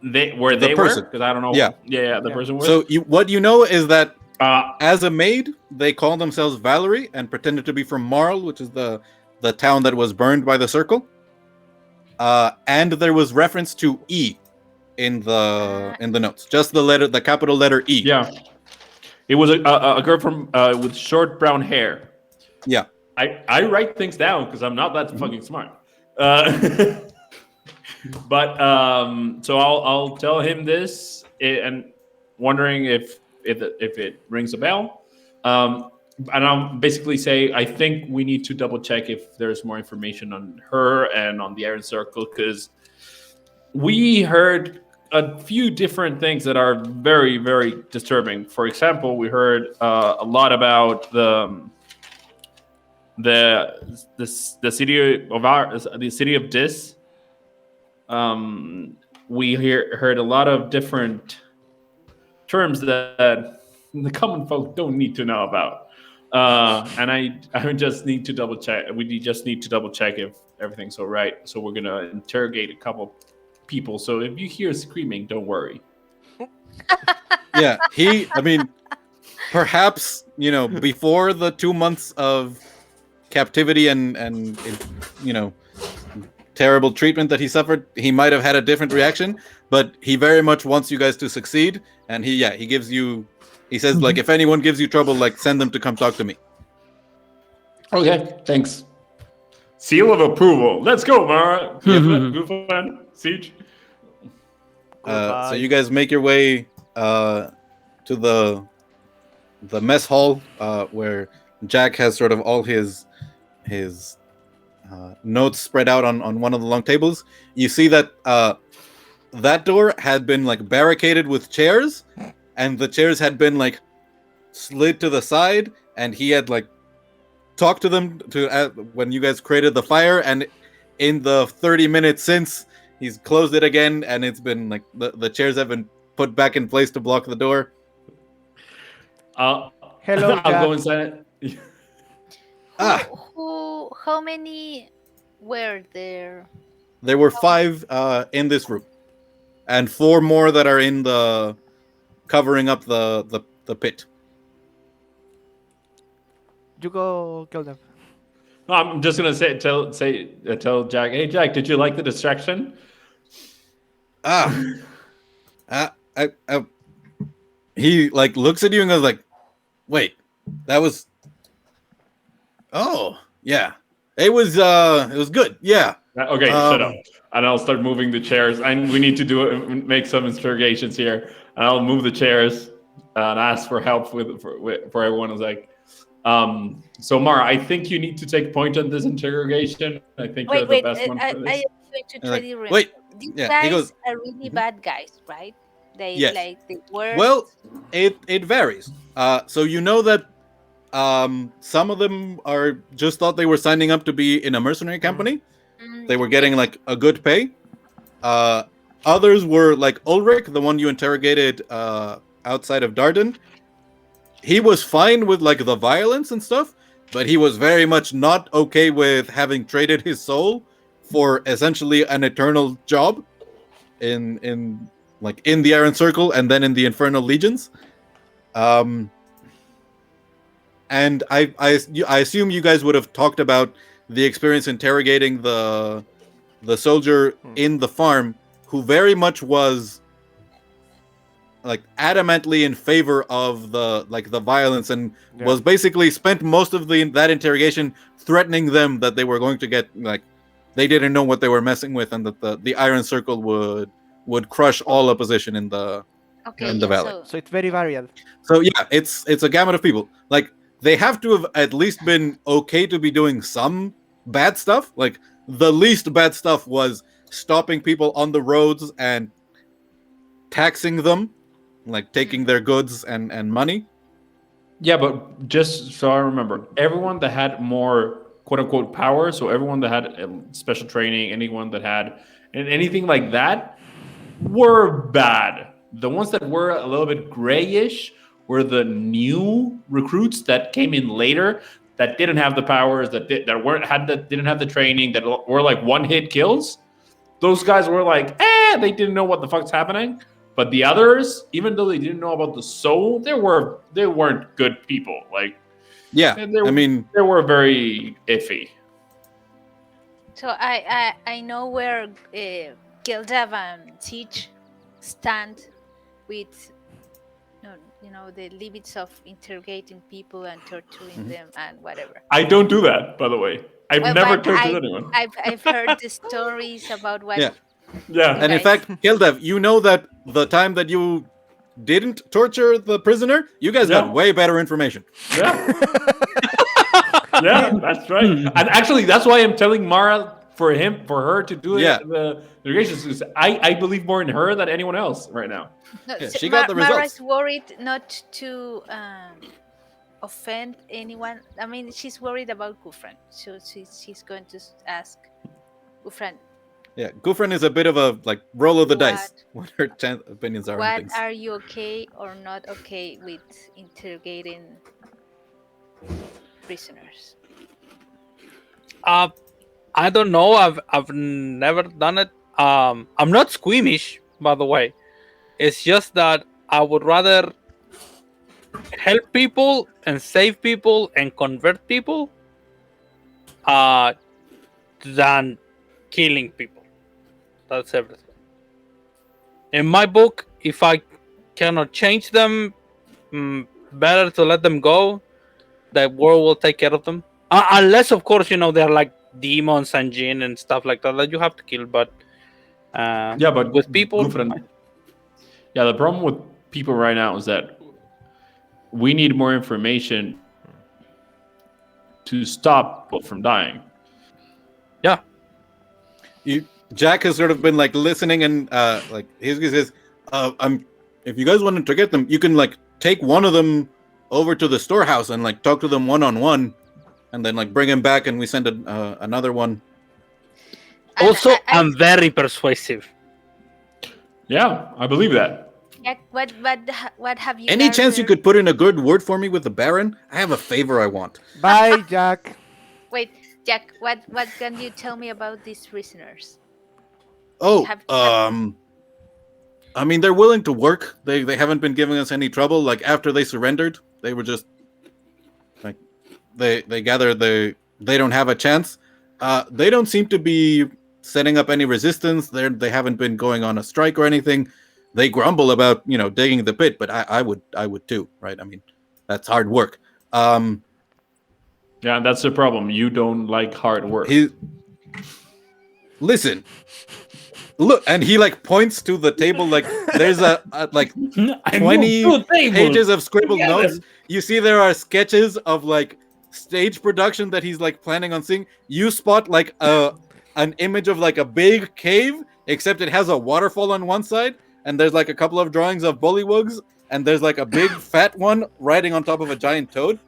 they were person. because I don't know. Yeah. The person was. So what you know is that uh, as a maid, they called themselves Valerie and pretended to be from Marl, which is the town that was burned by the circle. And there was reference to E in the notes, just the capital letter E. yeah, it was a girl from with short brown hair. Yeah. I write things down because I'm not that fucking smart. But so I'll tell him this and wondering if it rings a bell. And I'll basically say I think we need to double check if there's more information on her and on the Iron Circle, because we heard a few different things that are very, very disturbing. For example, we heard a lot about the city of Dis. We heard a lot of different terms that the common folk don't need to know about. And I just need to double check. We just need to double check if everything's all right. So we're gonna interrogate a couple people. So if you hear screaming, don't worry. Yeah, I mean, perhaps, before the 2 months of captivity and terrible treatment that he suffered, he might have had a different reaction. But he very much wants you guys to succeed, and he gives you. He says like, if anyone gives you trouble, like send them to come talk to me. Okay, thanks. Seal of approval. Let's go, Mara. Ghufran, Siege. So you guys make your way to the mess hall where Jack has sort of all his notes spread out on one of the long tables. You see that that door had been like barricaded with chairs, and the chairs had been like slid to the side, and he had like talked to them to when you guys created the fire, and in the 30 minutes since, he's closed it again, and it's been like the chairs have been put back in place to block the door. Hello, I'll Jack. go inside. How many were there? There were 5 in this room, and 4 more that are in the covering up the pit. You go, Keldav. No, I'm just gonna tell Jack. Hey, Jack, did you like the distraction? He like looks at you and goes like, "Wait, that was? Oh, yeah, it was good, yeah." Okay, shut up. And I'll start moving the chairs. We need to make some interrogations here. And I'll move the chairs and ask for help for everyone. Who's like, so Mara, I think you need to take point on this interrogation. I think you're the best one for this. I am going to try to remember. Wait, These yeah, guys he goes, are really bad guys, right? They Yes. like they were. well, it varies. So you know that some of them are just thought they were signing up to be in a mercenary company. They were getting like a good pay. Others were like Ulrich, the one you interrogated outside of Darden. He was fine with like the violence and stuff, but he was very much not okay with having traded his soul for essentially an eternal job in the Iron Circle and then in the Infernal Legions. And I assume you guys would have talked about the experience interrogating the soldier in the farm, who very much was like adamantly in favor of the violence, and was basically spent most of that interrogation threatening them that they were going to get like they didn't know what they were messing with, and that the Iron Circle would crush all opposition in the valley. So it's very varied. So yeah, it's a gamut of people. Like they have to have at least been okay to be doing some bad stuff. Like the least bad stuff was stopping people on the roads and taxing them, like taking their goods and money. Yeah, but just so I remember, everyone that had more quote unquote power, so everyone that had special training, anyone that had anything like that, were bad. The ones that were a little bit grayish were the new recruits that came in later, that didn't have the powers, didn't have the training, that were like one-hit kills. Those guys were like, they didn't know what the fuck's happening. But the others, even though they didn't know about the soul, they weren't good people. Like, yeah, they were very iffy. So I know where Keldav and Siege stand with the limits of interrogating people and torturing them and whatever. I don't do that, by the way. I've never tortured anyone. I've heard the stories about what. Yeah. And in fact, Keldav, you know that the time that you didn't torture the prisoner, you guys got way better information. Yeah. Yeah, that's right. And actually, that's why I'm telling Mara for her to do the interrogations, because I believe more in her than anyone else right now. No, Yeah, she got the results. Mara's worried not to offend anyone. I mean, she's worried about Ghufran, so she's going to ask Ghufran. Yeah, Ghufran is a bit of a like roll of the dice. What her opinions are on things. What are you okay or not okay with interrogating prisoners? I don't know. I've never done it. I'm not squeamish, by the way. It's just that I would rather help people and save people and convert people than killing people. That's everything. In my book, if I cannot change them, better to let them go. The world will take care of them. Unless, of course, they're like demons and jinn and stuff like that you have to kill. But Yeah, but with people, Ghufran, yeah, the problem with people right now is that we need more information to stop people from dying. yeah. Jack has sort of been like listening, and like he says, "I'm. If you guys wanted to get them, you can like take one of them over to the storehouse and like talk to them one-on-one, and then like bring him back, and we send another one." And Also, I'm very persuasive. Yeah, I believe that. Jack, what have you? Any chance you gathered? could put in a good word for me with the Baron? I have a favor I want. Bye, Jack. Wait, Jack. What can you tell me about these prisoners? Oh, Have- I mean, they're willing to work. They haven't been giving us any trouble. Like after they surrendered, they were just like they gathered they don't have a chance. They don't seem to be setting up any resistance. They haven't been going on a strike or anything. They grumble about digging the pit, but I would too, right? I mean, that's hard work. Yeah, and that's the problem. You don't like hard work. Listen. Look, and he like points to the table. Like there's a like 20 pages of scribbled notes. You see, there are sketches of like stage production that he's like planning on seeing. You spot like an image of like a big cave, except it has a waterfall on one side, and there's like a couple of drawings of bullywugs, and there's like a big fat one riding on top of a giant toad.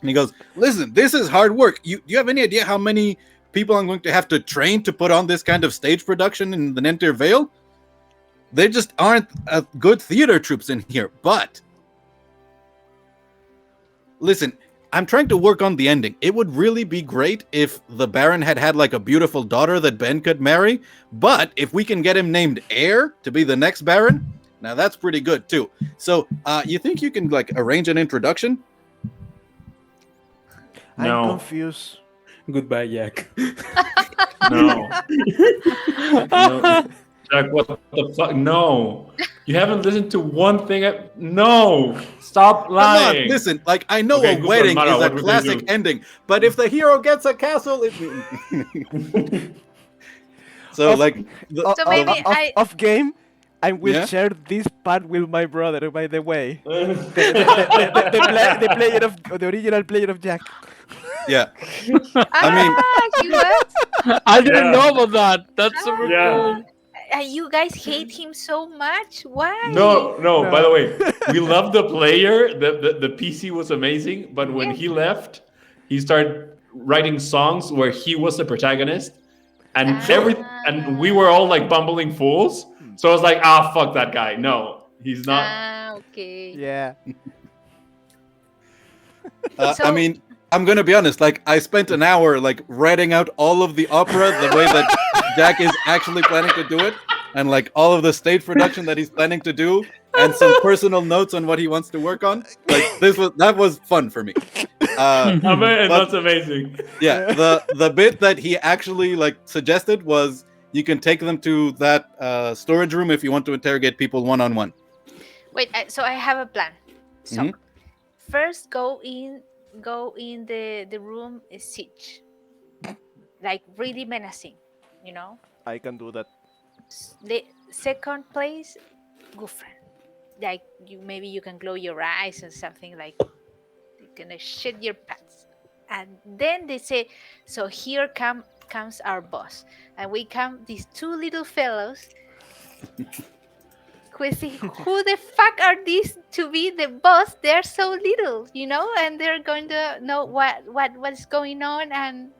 And he goes, "Listen, this is hard work. Do you have any idea how many people I'm going to have to train to put on this kind of stage production in the Nentir Vale? There just aren't good theater troops in here. But listen, I'm trying to work on the ending. It would really be great if the Baron had like a beautiful daughter that Ben could marry. But if we can get him named Heir to be the next Baron, now that's pretty good too. So you think you can like arrange an introduction?" No. I'm confused. Goodbye, Jack. No. No. Jack, what the fuck? No. You haven't listened to one thing. No. Stop lying. Come on, listen. Like I know Okay, a Ghufran, wedding Mara, is a what would you classic do? ending, but if the hero gets a castle, so Off- like So maybe off game, I will Yeah? share this part with my brother. By the way, the player of the original player of Jack. yeah. I mean, he was. I didn't Yeah. know about that. That's super Yeah. cool. You guys hate him so much. Why? No, No. by the way, we love the player. The PC was amazing, but when Yeah. he left, he started writing songs where he was the protagonist, and and we were all like bumbling fools. So I was like, fuck that guy. No, he's not. Okay. Yeah. I So- mean, I'm gonna be honest. Like, I spent an hour like writing out all of the opera the way that Jack is actually planning to do it, and like all of the stage production that he's planning to do, and some personal notes on what he wants to work on. Like that was fun for me. And but- that's amazing. Yeah, the bit that he actually like suggested was you can take them to that storage room if you want to interrogate people one-on-one. Wait. So I have a plan. So Mhm. first, go in the room siege, like really menacing. I can do that. The second place, Ghufran. Like maybe you can glow your eyes or something like. You're gonna shit your pants, and then they say, "So here comes our boss," and we come these two little fellows. Who say, "Who the fuck are these to be the boss? They're so little, and they're going to know what's going on, and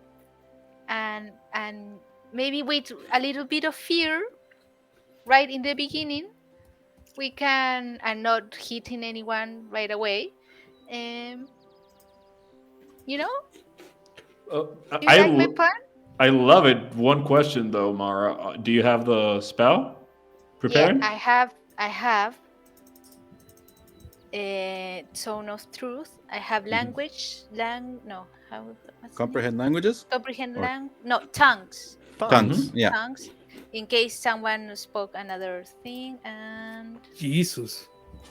maybe with a little bit of fear, right in the beginning, we can and not hitting anyone right away, you know." You I like my plan? I love it. One question though, Mara. Do you have the spell prepared? Yeah, I have Zone of Truth. I have language. No, how? What's the name? Comprehend languages? Comprehend Or- tongues. Tongues. Yeah. tongues, in case someone spoke another thing, and Jesus.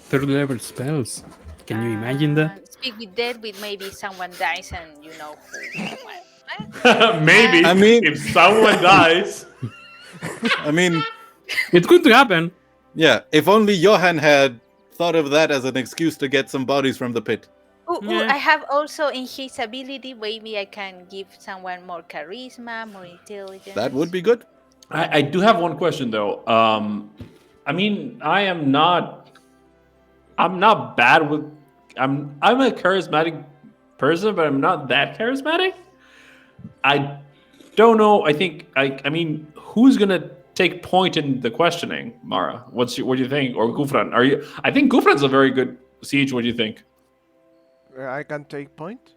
Third level spells. Can you imagine that? speak with dead, with maybe someone dies and you know who. What? Maybe I mean- if someone dies. I mean, It could happen. yeah. If only Johan had thought of that as an excuse to get some bodies from the pit. Yeah. I have also in his ability, maybe I can give someone more charisma, more intelligence. That would be good. I do have one question though. I mean, I'm not bad with. I'm a charismatic person, but I'm not that charismatic. I don't know. I think I mean, who's gonna take point in the questioning, Mara? What do you think? Or Ghufran? Are you? I think Ghufran's a very good siege. What do you think? I can take point.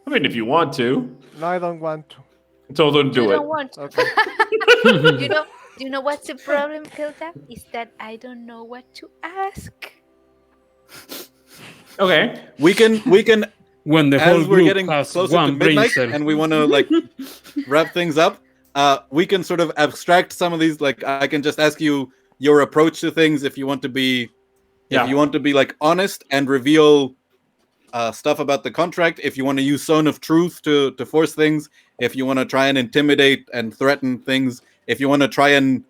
I mean, if you want to, No, I don't want to. so don't do you it. don't want to. Okay. You know what's the problem, Keldav? Is that I don't know what to ask. Okay. We can When the whole as we're group getting has closer to one brain midnight cell. and we want to like wrap things up, we can sort of abstract some of these. Like I can just ask you your approach to things if you want to be, if you want to be like honest and reveal stuff about the contract. If you want to use Zone of Truth to force things. If you want to try and intimidate and threaten things. If you want to try and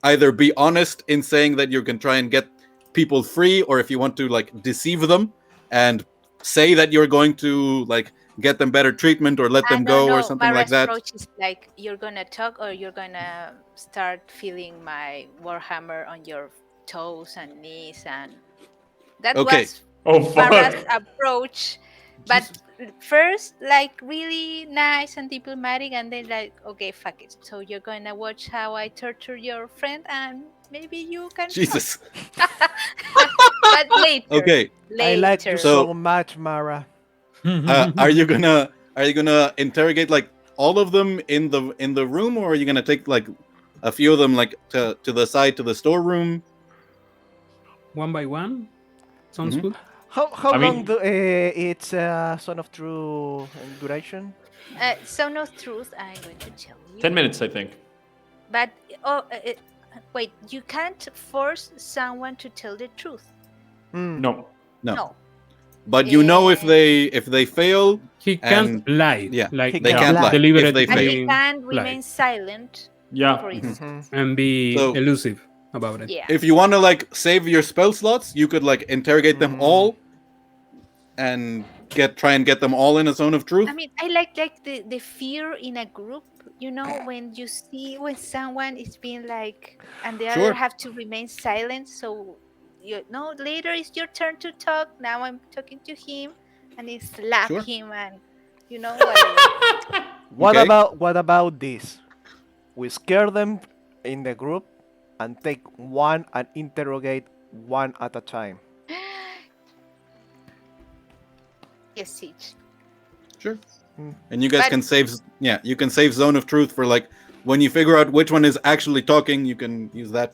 either be honest in saying that you can try and get people free, or if you want to like deceive them and say that you're going to like get them better treatment or let them go or something like Mara's that. approach is like you're gonna talk or you're gonna start feeling my warhammer on your toes and knees, and that Okay. was Oh Mara's fuck. approach. But first, like really nice and diplomatic, and then like, okay, fuck it. So you're gonna watch how I torture your friend, and maybe you can. Jesus. But later. Okay. I like you So- so much, Mara. Are you gonna interrogate like all of them in the room, or are you gonna take like a few of them like to the side to the storeroom? One by one? Sounds Mhm. good. How I long mean- do it's Son of True duration? So no truth, I'm going to tell you. 10 minutes, I think. But wait, you can't force someone to tell the truth. No. No. But you know if they fail, He can't And- lie. yeah, like he they Yeah. can't lie if deliberately they And fail. you can remain silent, Yeah. for instance. Mm-hmm. and be So- elusive about it. Yeah. If you want to like save your spell slots, you could like interrogate them all and try and get them all in a Zone of Truth. I mean, I like the fear in a group. You know, when you see when someone is being like, and the Sure. other have to remain silent. So you know, later it's your turn to talk. Now I'm talking to him, and he slap Sure. him, and you know whatever. What about this? We scare them in the group and take one and interrogate one at a time. Yes, Siege. Sure. Mm. And you guys But- can save, you can save Zone of Truth for like when you figure out which one is actually talking. You can use that.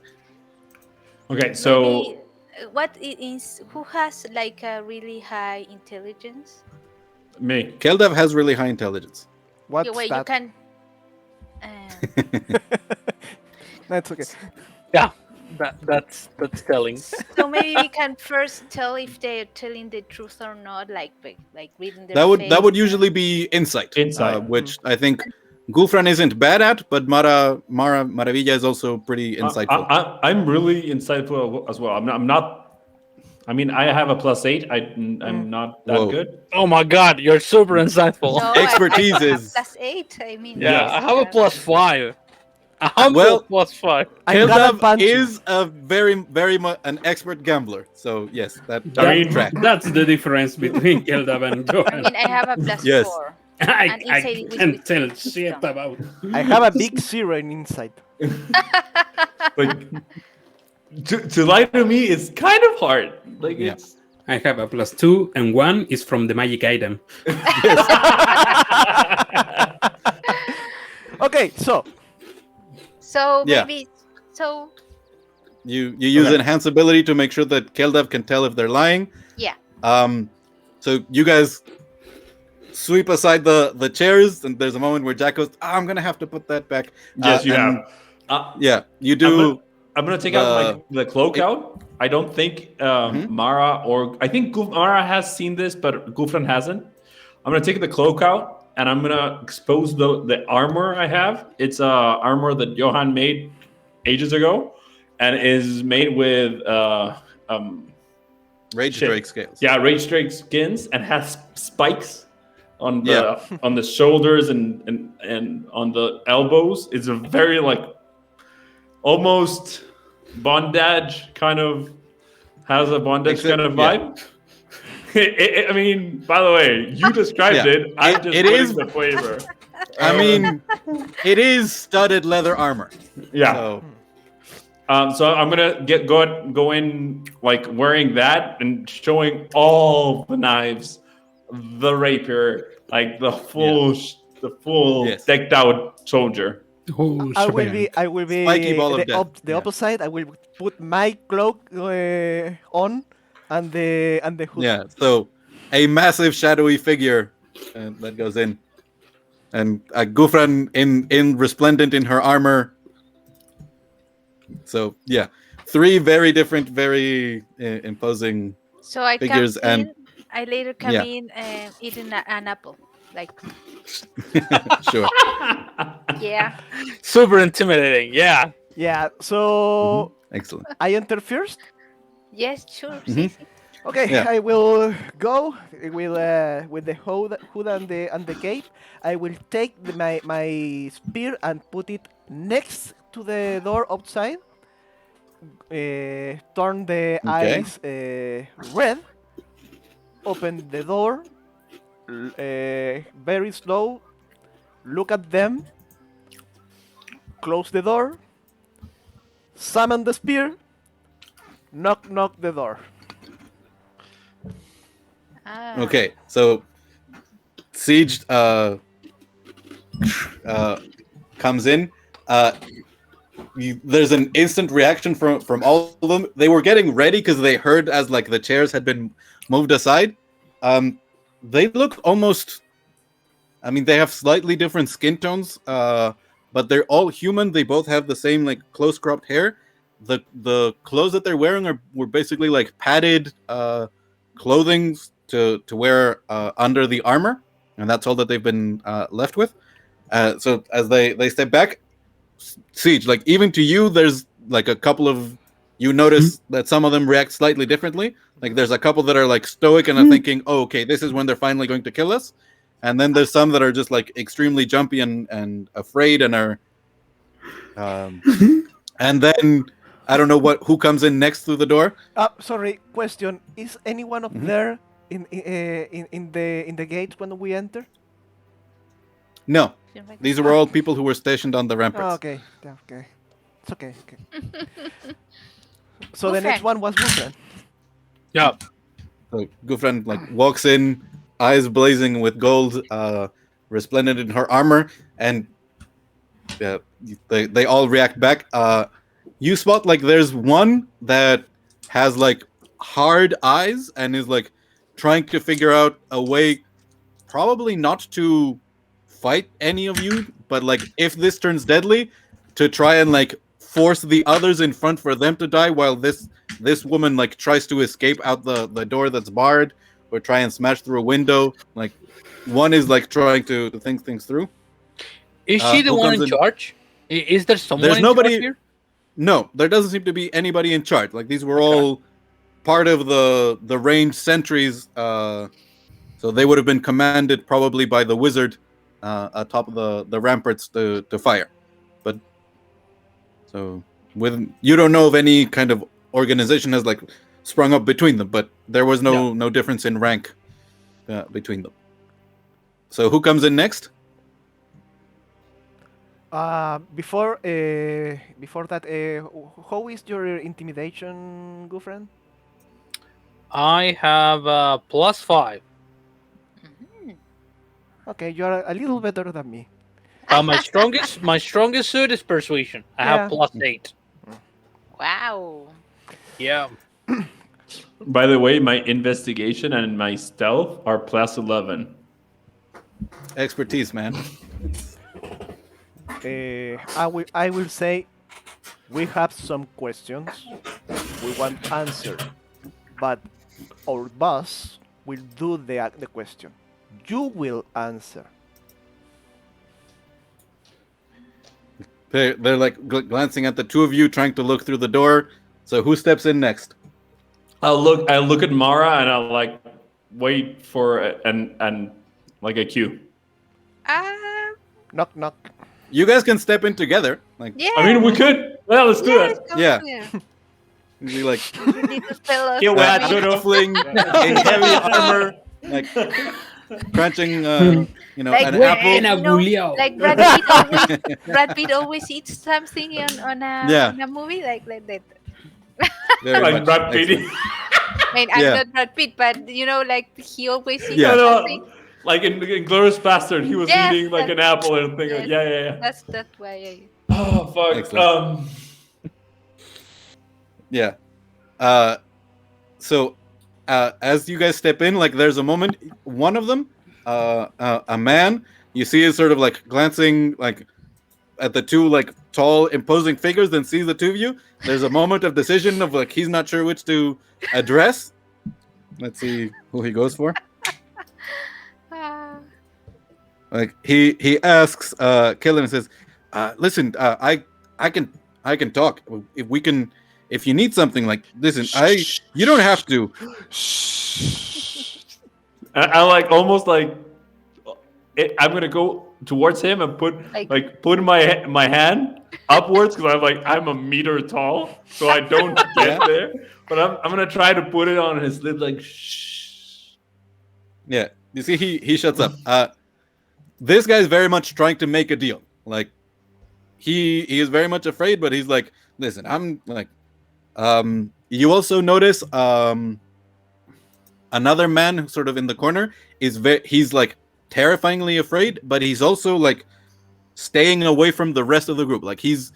Okay, so Maybe, what is who has like a really high intelligence? me. Keldav has really high intelligence. What's Wait, that? you can. That's okay. Yeah, that's telling. So maybe we can first tell if they're telling the truth or not, like reading their That would face. usually be insight. Insight. Which I think Ghufran isn't bad at, but Maravilla is also pretty insightful. I'm really insightful as well. I'm not. I mean, I have a +8. I'm not that Whoa. good. Oh my god, you're super insightful. No, Expertise I have is- +8. I mean, Yeah, yes, I have a +5. A humble Well- +5. I'm gonna Keldav punch you. is a very much an expert gambler. So yes, that I mean- track. That's the difference between Keldav and I Johan. mean, I have a +4. Yes. I and inside it was can't with tell wisdom. shit about. I have a big 0 in insight. Like to lie to me is kind of hard. Like Yeah. it's. I have a +2, and 1 is from the magic item. Okay, so So Yeah. maybe so You use Okay. enhance ability to make sure that Keldav can tell if they're lying. yeah. So you guys sweep aside the chairs, and there's a moment where Jack goes, I'm gonna have to put that back. Yes, you and have. Uh, Yeah, you I'm do. gonna, I'm gonna take out the cloak it- out. I don't think Mhm. Mara or I think Mara has seen this, but Ghufran hasn't. I'm gonna take the cloak out and I'm gonna expose the armor I have. It's armor that Johan made ages ago, and is made with Rage Drake scales. Yeah, Rage Drake skins, and has spikes on Yeah. the shoulders and on the elbows. It's a very like almost bondage kind of has a bondage Except- kind of yeah. vibe. I mean, by the way, you described Yeah. it. I'm just It putting is- the flavor. I mean, it is studded leather armor. Yeah. So So I'm gonna go in like wearing that and showing all the knives, the rapier, like the full Yes. decked out soldier. Oh, I will shebang. be Spiky ball of death. the Yeah. opposite. I will put my cloak on and the hood. yeah, so a massive shadowy figure that goes in, and Ghufran in resplendent in her armor. So yeah, three very different, very imposing. So I Figures come and- in. I later come yeah. in eating an apple. Like, Sure. yeah. Super intimidating. Yeah. Yeah. So Excellent. I enter first. Yes, sure. Mhm. Sí, sí. Okay, Yeah. I will go with the hood and the cape. I will take my spear and put it next to the door outside. Turn the Okay. eyes red. Open the door. Very slow. Look at them. Close the door. Summon the spear. Knock the door. Ah. Okay, so Siege comes in. There's an instant reaction from all of them. They were getting ready because they heard as like the chairs had been moved aside. They look almost. I mean, they have slightly different skin tones, but they're all human. They both have the same like close cropped hair. The clothes that they're wearing were basically like padded clothing to wear under the armor, and that's all that they've been left with. So as they step back, Siege, like even to you, there's like a couple of you notice that some of them react slightly differently. Like there's a couple that are like stoic and are thinking, "Oh, okay, this is when they're finally going to kill us," and then there's some that are just like extremely jumpy and afraid and are. And then I don't know who comes in next through the door. Sorry. Question: is anyone up Mhm. there in the gates when we enter? No, Seems like- these were all people who were stationed on the Oh, ramparts. okay. Yeah, okay. It's okay. So the Ghufran. next one was Ghufran. Yeah. So Ghufran like walks in, eyes blazing with gold, resplendent in her armor, and they all react back. You spot like there's one that has like hard eyes and is like trying to figure out a way, probably not to fight any of you, but like if this turns deadly, to try and like force the others in front for them to die, while this woman like tries to escape out the door that's barred or try and smash through a window. Like one is like trying to think things through. Is she the who one comes in charge? Is there someone There's in nobody- charge here? No, there doesn't seem to be anybody in charge. Like these were all part of the ranged sentries. So they would have been commanded probably by the wizard atop of the ramparts to fire. But so you don't know if any kind of organization has like sprung up between them, but there was no difference in rank between them. So who comes in next? Before that, how is your intimidation, Ghufran? I have +5. Mhm. Okay, you are a little better than me. My strongest suit is persuasion. I have Yeah. +8. Wow. Yeah. By the way, my investigation and my stealth are +11. expertise, man. I will say we have some questions. We want answer, but our boss will do the question. You will answer. They're like glancing at the two of you, trying to look through the door. So who steps in next? I'll look at Mara and I'll like wait for an like a cue. Knock knock. You guys can step in together. Like, Yeah. I mean, we could. Well, let's do it. Yeah. Be like You need to tell us. Yeah, well, what we- shuffling in heavy armor, like crunching, Like an when- apple. Buena you know, bulio. like Brad Pitt always eats something on a movie like that. Very Like much. Brad Pitt. Excellent. I mean, I'm not Brad Pitt, but like he always eats Yeah. something. Like in Glorious Bastard, he was Yes, eating like an apple and thing. yes. Yeah. That's why I. Oh fuck. Excellent. Yeah. So, as you guys step in, like there's a moment, one of them, a man, you see is sort of like glancing like at the two like tall, imposing figures, then sees the two of you. There's a moment of decision of like he's not sure which to address. Let's see who he goes for. Like he asks Keldav and says, "Listen, I can talk. If you need something, like listen, you don't have to." I like almost like I'm gonna go towards him and put my hand upwards because I'm a meter tall, so I don't get there. But I'm gonna try to put it on his lip like shh. Yeah, you see, he shuts up. This guy's very much trying to make a deal. Like he is very much afraid, but he's like, listen, I'm like, you also notice another man sort of in the corner he's like terrifyingly afraid, but he's also like staying away from the rest of the group. Like he's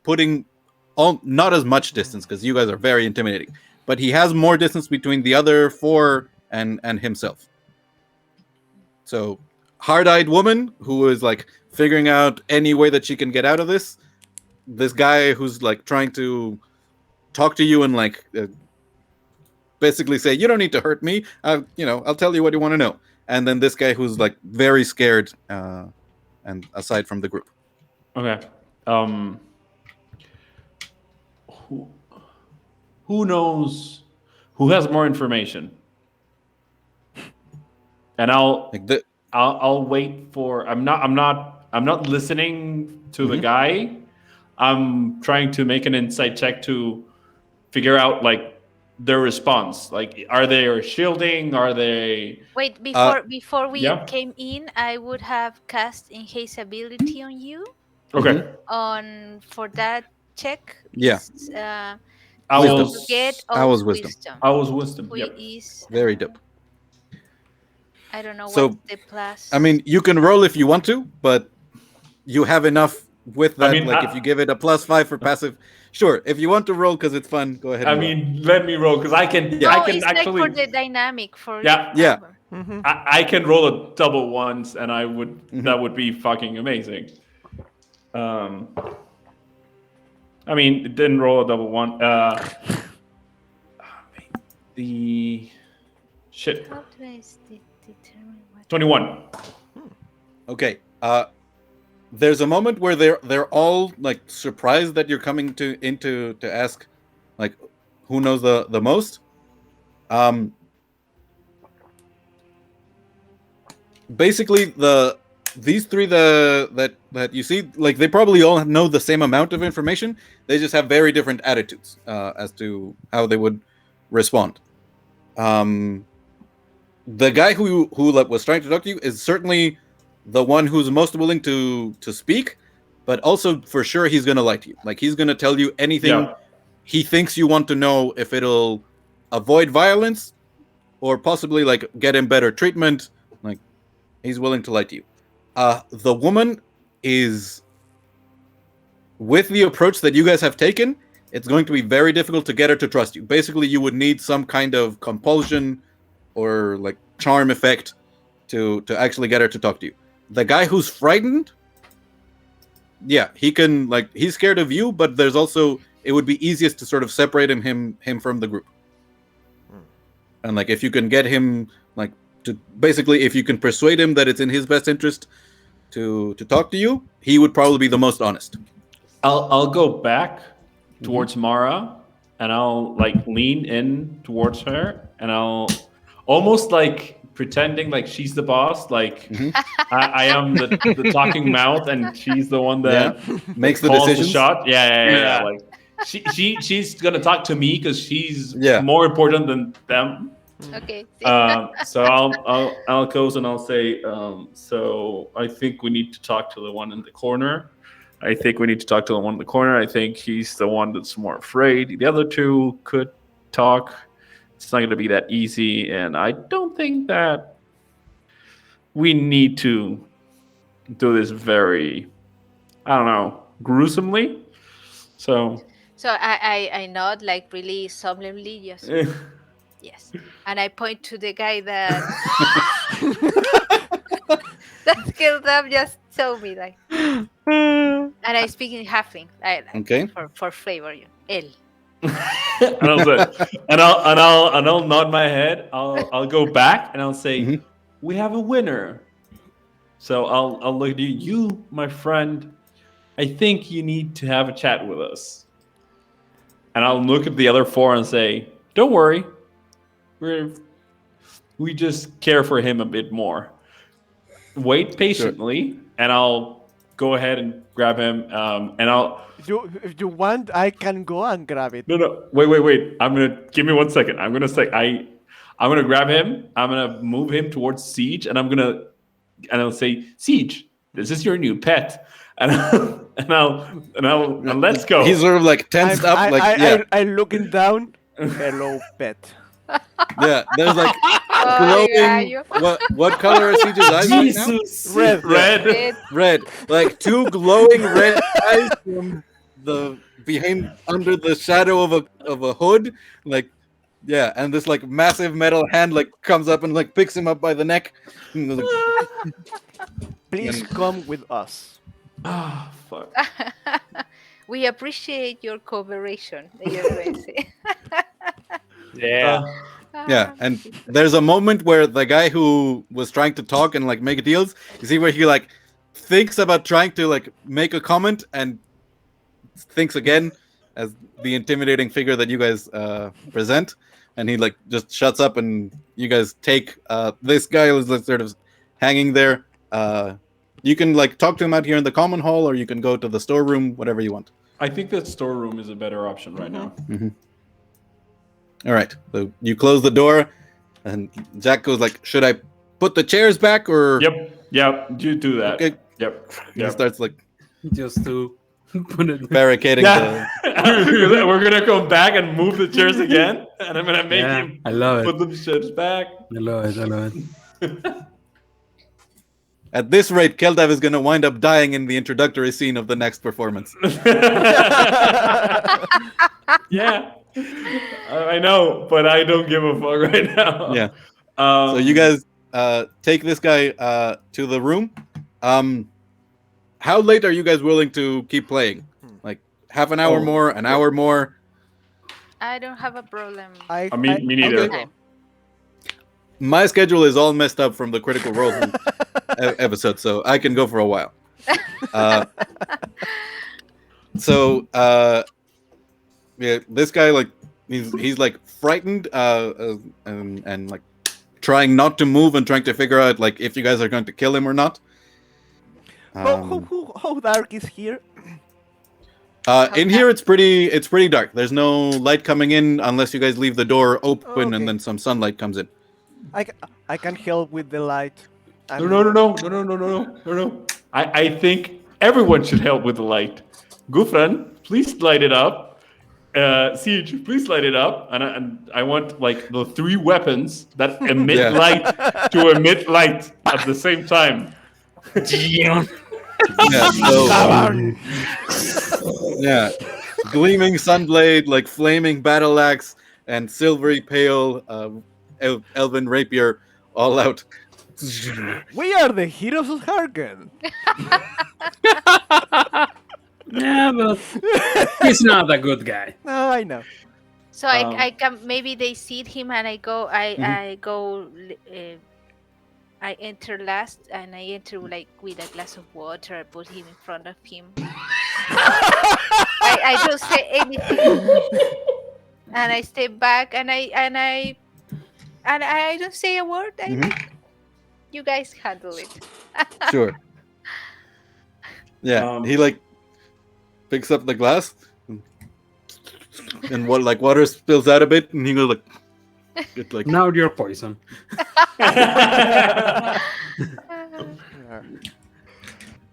putting not as much distance because you guys are very intimidating, but he has more distance between the other four and himself. So hard-eyed woman who is like figuring out any way that she can get out of this guy who's like trying to talk to you and like basically say, you don't need to hurt me, I'll tell you what you want to know. And then this guy who's like very scared and aside from the group. Okay. Who knows? Who has more information? And I'll wait for. I'm not listening to the guy. I'm trying to make an insight check to figure out like their response. Like, are they shielding? Are they? Wait, before we came in, I would have cast enhance ability on you. Okay. For that check. Yeah. I was wisdom. I was wisdom. Who Yep. is Very dope. I don't know So, what's the plus. I mean, you can roll if you want to, but you have enough with that. If you give it a +5 for passive, sure. If you want to roll because it's fun, go ahead. Let me roll because I can. No, I can it's actually. like for the dynamic for Yeah. Mm-hmm. I can roll a double once, and I would. That would be fucking amazing. I mean, it didn't roll a double one. The shit. How do I determine what 21. Okay. There's a moment where they're all like surprised that you're coming to ask, like, who knows the most. Basically, these three that you see, like, they probably all know the same amount of information. They just have very different attitudes as to how they would respond. The guy who was trying to talk to you is certainly the one who's most willing to speak, but also for sure he's gonna lie to you. Like, he's gonna tell you anything he thinks you want to know, if it'll avoid violence or possibly like get him better treatment. Like, he's willing to lie to you. The woman is, with the approach that you guys have taken, it's going to be very difficult to get her to trust you. Basically, you would need some kind of compulsion or like charm effect to actually get her to talk to you. The guy who's frightened, yeah, he can he's scared of you, but there's also it would be easiest to sort of separate him from the group. And if you can get him to basically, if you can persuade him that it's in his best interest to talk to you, he would probably be the most honest. I'll go back towards Mara, and I'll lean in towards her, and I'll almost pretending she's the boss, I am the talking mouth, and she's the one that makes the calls decisions. the shot. Yeah. She's gonna talk to me because she's more important than them. Okay. So I'll close and I'll say, so I think we need to talk to the one in the corner. I think he's the one that's more afraid. The other two could talk. It's not going to be that easy, and I don't think that we need to do this very, I don't know, gruesomely. So I nod really solemnly, just yes, and I point to the guy that that Keldav just told me and I speak in halfling, Okay. for flavor, El. and I'll nod my head. I'll go back and I'll say, we have a winner. So I'll look at you. You, my friend, I think you need to have a chat with us. And I'll look at the other four and say, don't worry. We just care for him a bit more. Wait patiently, and I'll go ahead and grab him. And I'll. If you want, I can go and grab it. No. Wait. Give me 1 second. I'm gonna grab him. I'm gonna move him towards Siege, and I'll say, Siege, this is your new pet, and let's go. He's sort of tensed up, I'm looking down. Hello, pet. Yeah, there's Oh, glowing. What color are Siege's eyes right now? Jesus, Red. Red. Two glowing red eyes from behind under the shadow of a hood. And this massive metal hand comes up and picks him up by the neck. Please come with us. Ah, fuck. We appreciate your cooperation. Yeah. Yeah, and there's a moment where the guy who was trying to talk and make deals, you see where he thinks about trying to make a comment and thinks again as the intimidating figure that you guys present, and he just shuts up, and you guys take this guy who's sort of hanging there. You can talk to him out here in the common hall, or you can go to the storeroom, whatever you want. I think that storeroom is a better option right now. All right, so you close the door, and Jack goes should I put the chairs back, or? Yep. You do that. Okay. Yep. He starts Just to put it. barricading We're gonna come back and move the chairs again, and I'm gonna make him I love put it. the chairs back. I love it. At this rate, Keldav is going to wind up dying in the introductory scene of the next performance. Yeah, I know, but I don't give a fuck right now. Yeah. So you guys take this guy to the room. How late are you guys willing to keep playing? Half an hour more, an hour more? I don't have a problem. Me neither. Okay. My schedule is all messed up from the Critical Role episode, so I can go for a while. This guy he's frightened and trying not to move and trying to figure out if you guys are going to kill him or not. How dark is here? In here it's pretty dark. There's no light coming in unless you guys leave the door open and then some sunlight comes in. I can help with the light. No. I think everyone should help with the light. Ghufran, please light it up. Siege, please light it up. And I want the 3 weapons that emit light to emit light at the same time. Yeah, gleaming sunblade, flaming battle axe, and silvery pale elven rapier all out. We are the heroes of Harken. Yeah, but he's not a good guy. No, I know. So I can maybe they seat him and I enter last and I enter like with a glass of water. I put him in front of him. I don't say anything and I step back and I don't say a word. I like you guys handle it. Sure. Yeah, he like picks up the glass, and what like water spills out a bit, and he goes like, it's like Now you're poison.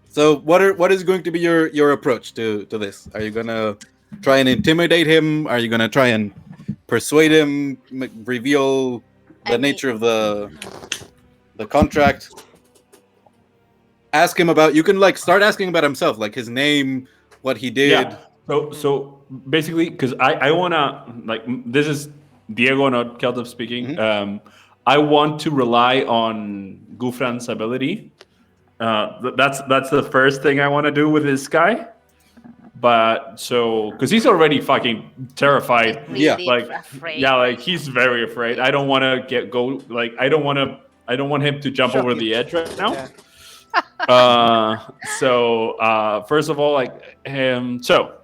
So what is going to be your approach to this? Are you gonna try and intimidate him? Are you gonna try and persuade him? Reveal the nature of the contract? Ask him about. You can like start asking about himself, like his name, what he did. Yeah. So basically, because I wanna like this is Diego, not Keldav speaking. I want to rely on Ghufran's ability. That's the first thing I want to do with this guy. But so because he's already fucking terrified. Really like afraid. yeah, like he's very afraid. I don't want to I don't want him to jump Shock over him. the edge right now. Yeah. So first of all, like so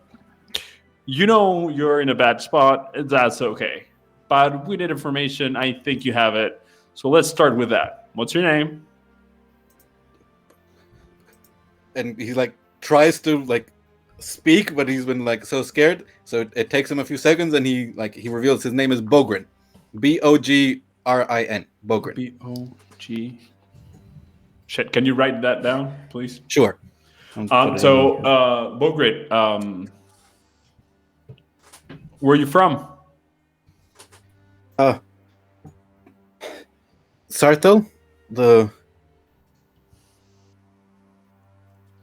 you're in a bad spot. That's okay. But we need information. I think you have it. So let's start with that. What's your name? And he like tries to like speak, but he's been like so scared. So it takes him a few seconds, and he reveals his name is Bogrin, Bogrin, Bogrin. B-O-G. Shit, can you write that down, please? Sure. Bogrin, where are you from? Sartel, Where?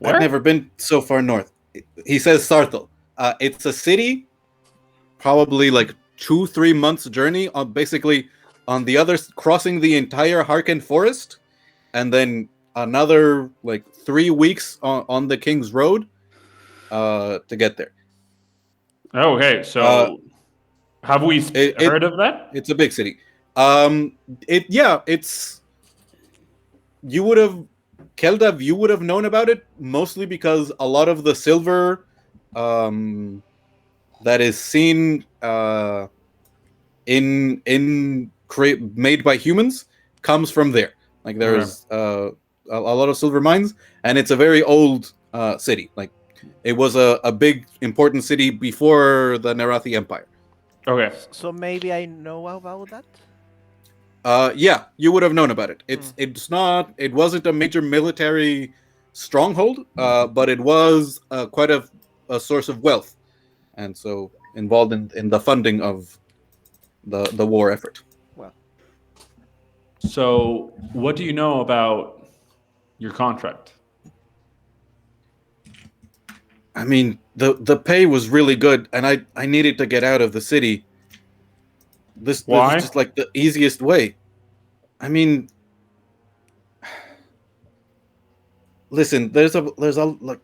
I've never been so far north. He says Sartel. It's a city, probably like 2-3 months journey on basically on the other crossing the entire Harken forest, and then another like 3 weeks on the King's Road to get there. Okay, so have we heard of that? It's a big city. It's you would have Keldav, you would have known about it mostly because a lot of the silver that is seen made by humans comes from there. Like there's a lot of silver mines, and it's a very old city. Like it was a big important city before the Narathi Empire. Okay. So maybe I know about that. Yeah, you would have known about it. It wasn't a major military stronghold, but it was quite a source of wealth, and so involved in the funding of the war effort. Well, So what do you know about your contract? I mean, the pay was really good, and I needed to get out of the city. This Why? is just like the easiest way. I mean, listen, there's a like,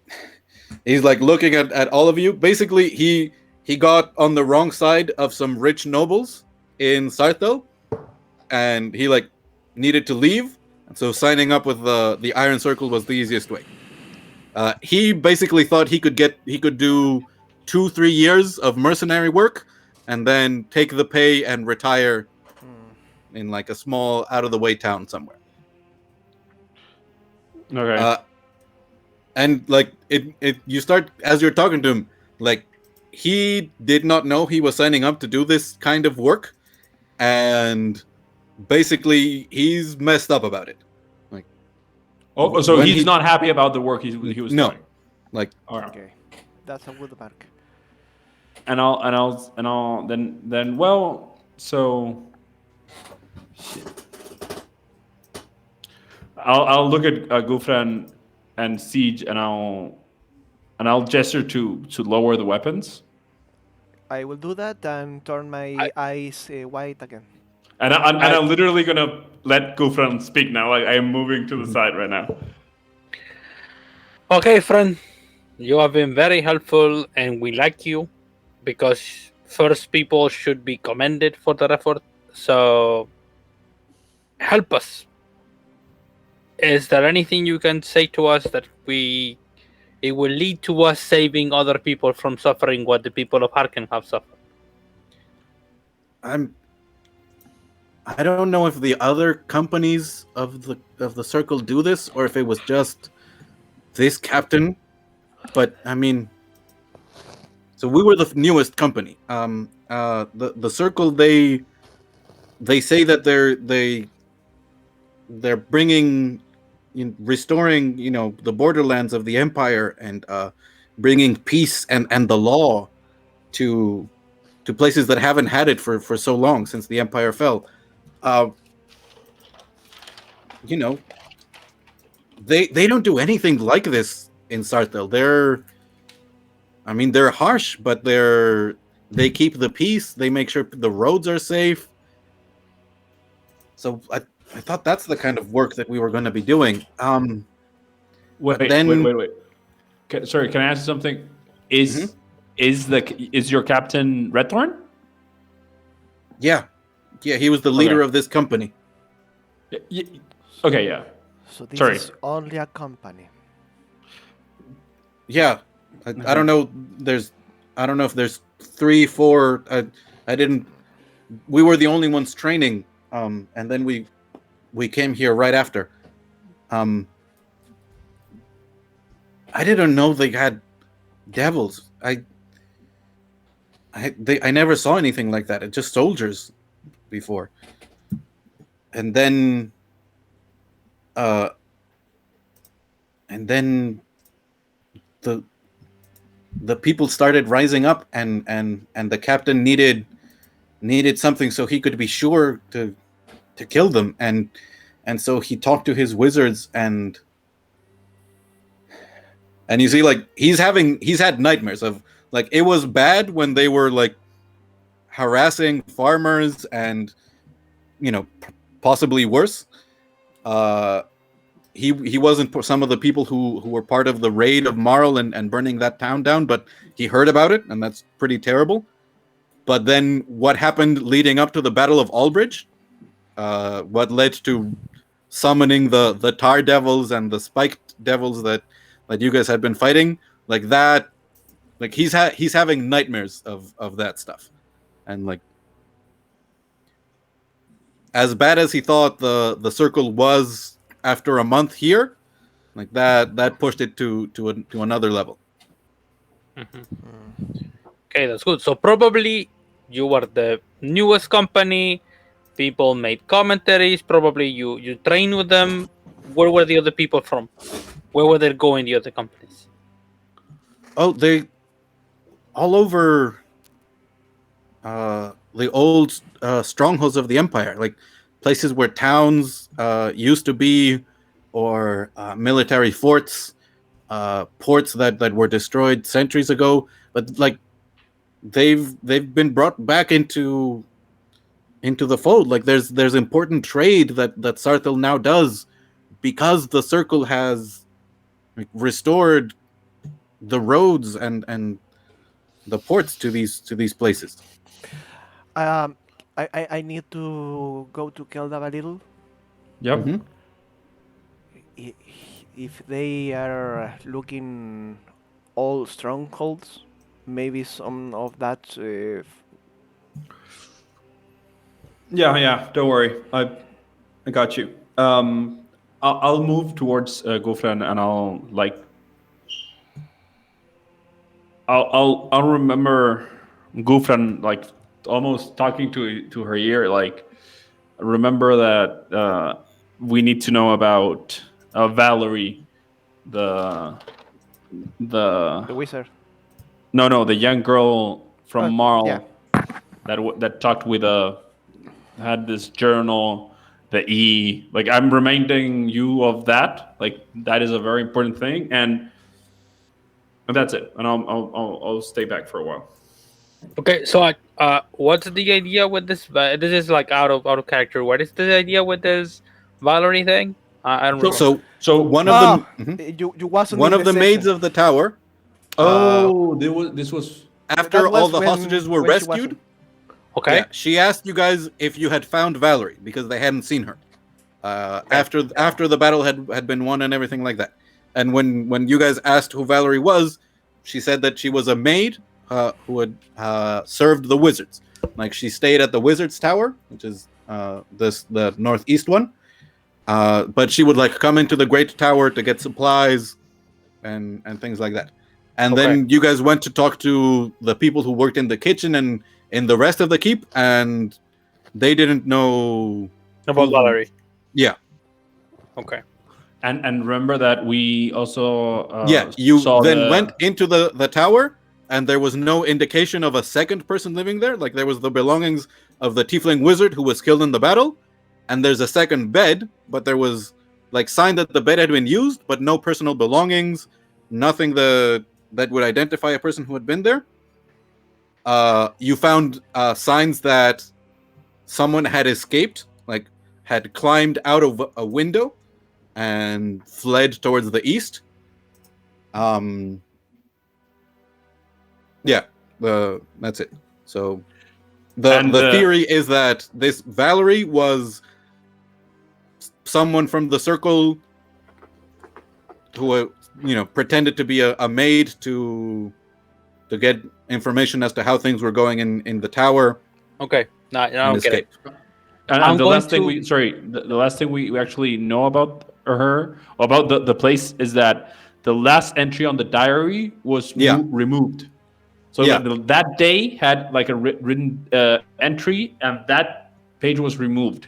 he's like looking at all of you. Basically, he got on the wrong side of some rich nobles in Sartel, and he like needed to leave, and so signing up with the Iron Circle was the easiest way. He basically thought he could do 2-3 years of mercenary work, and then take the pay and retire in like a small out of the way town somewhere. Okay. And like you start as you're talking to him, like he did not know he was signing up to do this kind of work, and basically he's messed up about it. Like, so when he's not happy about the work he was no, doing. like All right. okay, that's a good mark. And I'll then well, so shit. I'll look at Ghufran and Siege, and I'll gesture to lower the weapons. I will do that and turn my eyes white again. And I'm literally gonna let Ghufran speak now. Like I am moving to the side right now. Okay, friend, you have been very helpful, and we like you because first people should be commended for their effort. So help us. Is there anything you can say to us that it will lead to us saving other people from suffering what the people of Harken have suffered? I don't know if the other companies of the circle do this or if it was just this captain, but I mean, so we were the newest company. The circle they say that they're bringing, restoring, the borderlands of the empire and bringing peace and the law to places that haven't had it for so long since the empire fell. They don't do anything like this in Sartel. They're harsh, but they keep the peace. They make sure the roads are safe. So I thought that's the kind of work that we were going to be doing. Wait. Sorry, can I ask you something? Is your captain Redthorn? Yeah, he was the leader of this company. Okay, yeah. So this Sorry. is only a company. Yeah, I don't know. I don't know if there's 3, 4. I didn't. We were the only ones training. And then we came here right after. I didn't know they had devils. I never saw anything like that. It's just soldiers before. And then the people started rising up, and the captain needed something so he could be sure to kill them, and so he talked to his wizards, and you see, like, he's had nightmares of, like, it was bad when they were like harassing farmers and possibly worse. He wasn't some of the people who were part of the raid of Marl and burning that town down, but he heard about it, and that's pretty terrible. But then what happened leading up to the Battle of Albridge, what led to summoning the tar devils and the spiked devils that you guys had been fighting, like that, like he's having nightmares of that stuff. And like, as bad as he thought the circle was after a month here, like that pushed it to another level. Okay, that's good. So probably you were the newest company. People made commentaries. Probably you trained with them. Where were the other people from? Where were they going? The other companies? Oh, they all over the old strongholds of the empire, like places where towns used to be, or military forts, ports that were destroyed centuries ago. But like, they've been brought back into the fold. Like, there's important trade that Sarthel now does because the circle has, like, restored the roads and the ports to these places. I need to go to Keldav a little. Yep. Mhm. If they are looking all strongholds, maybe some of that. Yeah. Don't worry. I got you. I'll move towards Ghufran, and I'll remember Ghufran, like, almost talking to her ear, like, remember that we need to know about Valerie, the wizard. no, the young girl from Marl, yeah. that talked with had this journal, the E. Like, I'm reminding you of that. Like, that is a very important thing, and that's it. And I'll stay back for a while. Okay, so what's the idea with this? This is like out of character. What is the idea with this Valerie thing? I don't remember. So One of Ah, the you wasn't one in of the the maids session. of the tower, oh, this was after That all was the hostages were when she rescued, wasn't. Okay. yeah, she asked you guys if you had found Valerie because they hadn't seen her. After the battle had been won and everything like that. And when you guys asked who Valerie was, she said that she was a maid who had served the wizards. Like she stayed at the wizards tower, which is the northeast one. But she would like come into the great tower to get supplies and things like that. And Okay. then you guys went to talk to the people who worked in the kitchen and in the rest of the keep, and they didn't know About who- Valerie. Yeah. Okay. and remember that we also Yeah, you saw then went into the tower, and there was no indication of a second person living there. Like there was the belongings of the tiefling wizard who was killed in the battle, and there's a second bed, but there was like sign that the bed had been used, but no personal belongings, nothing that would identify a person who had been there. You found signs that someone had escaped, like had climbed out of a window and fled towards the east. Yeah, that's it. So the theory is that this Valerie was someone from the circle who pretended to be a maid to get information as to how things were going in the tower. Okay. No, I and don't get it. escape. And I'm the going last thing to- we the last thing we actually know about her, about the place, is that the last entry on the diary was removed. So Yeah. that day had like a written entry, and that page was removed.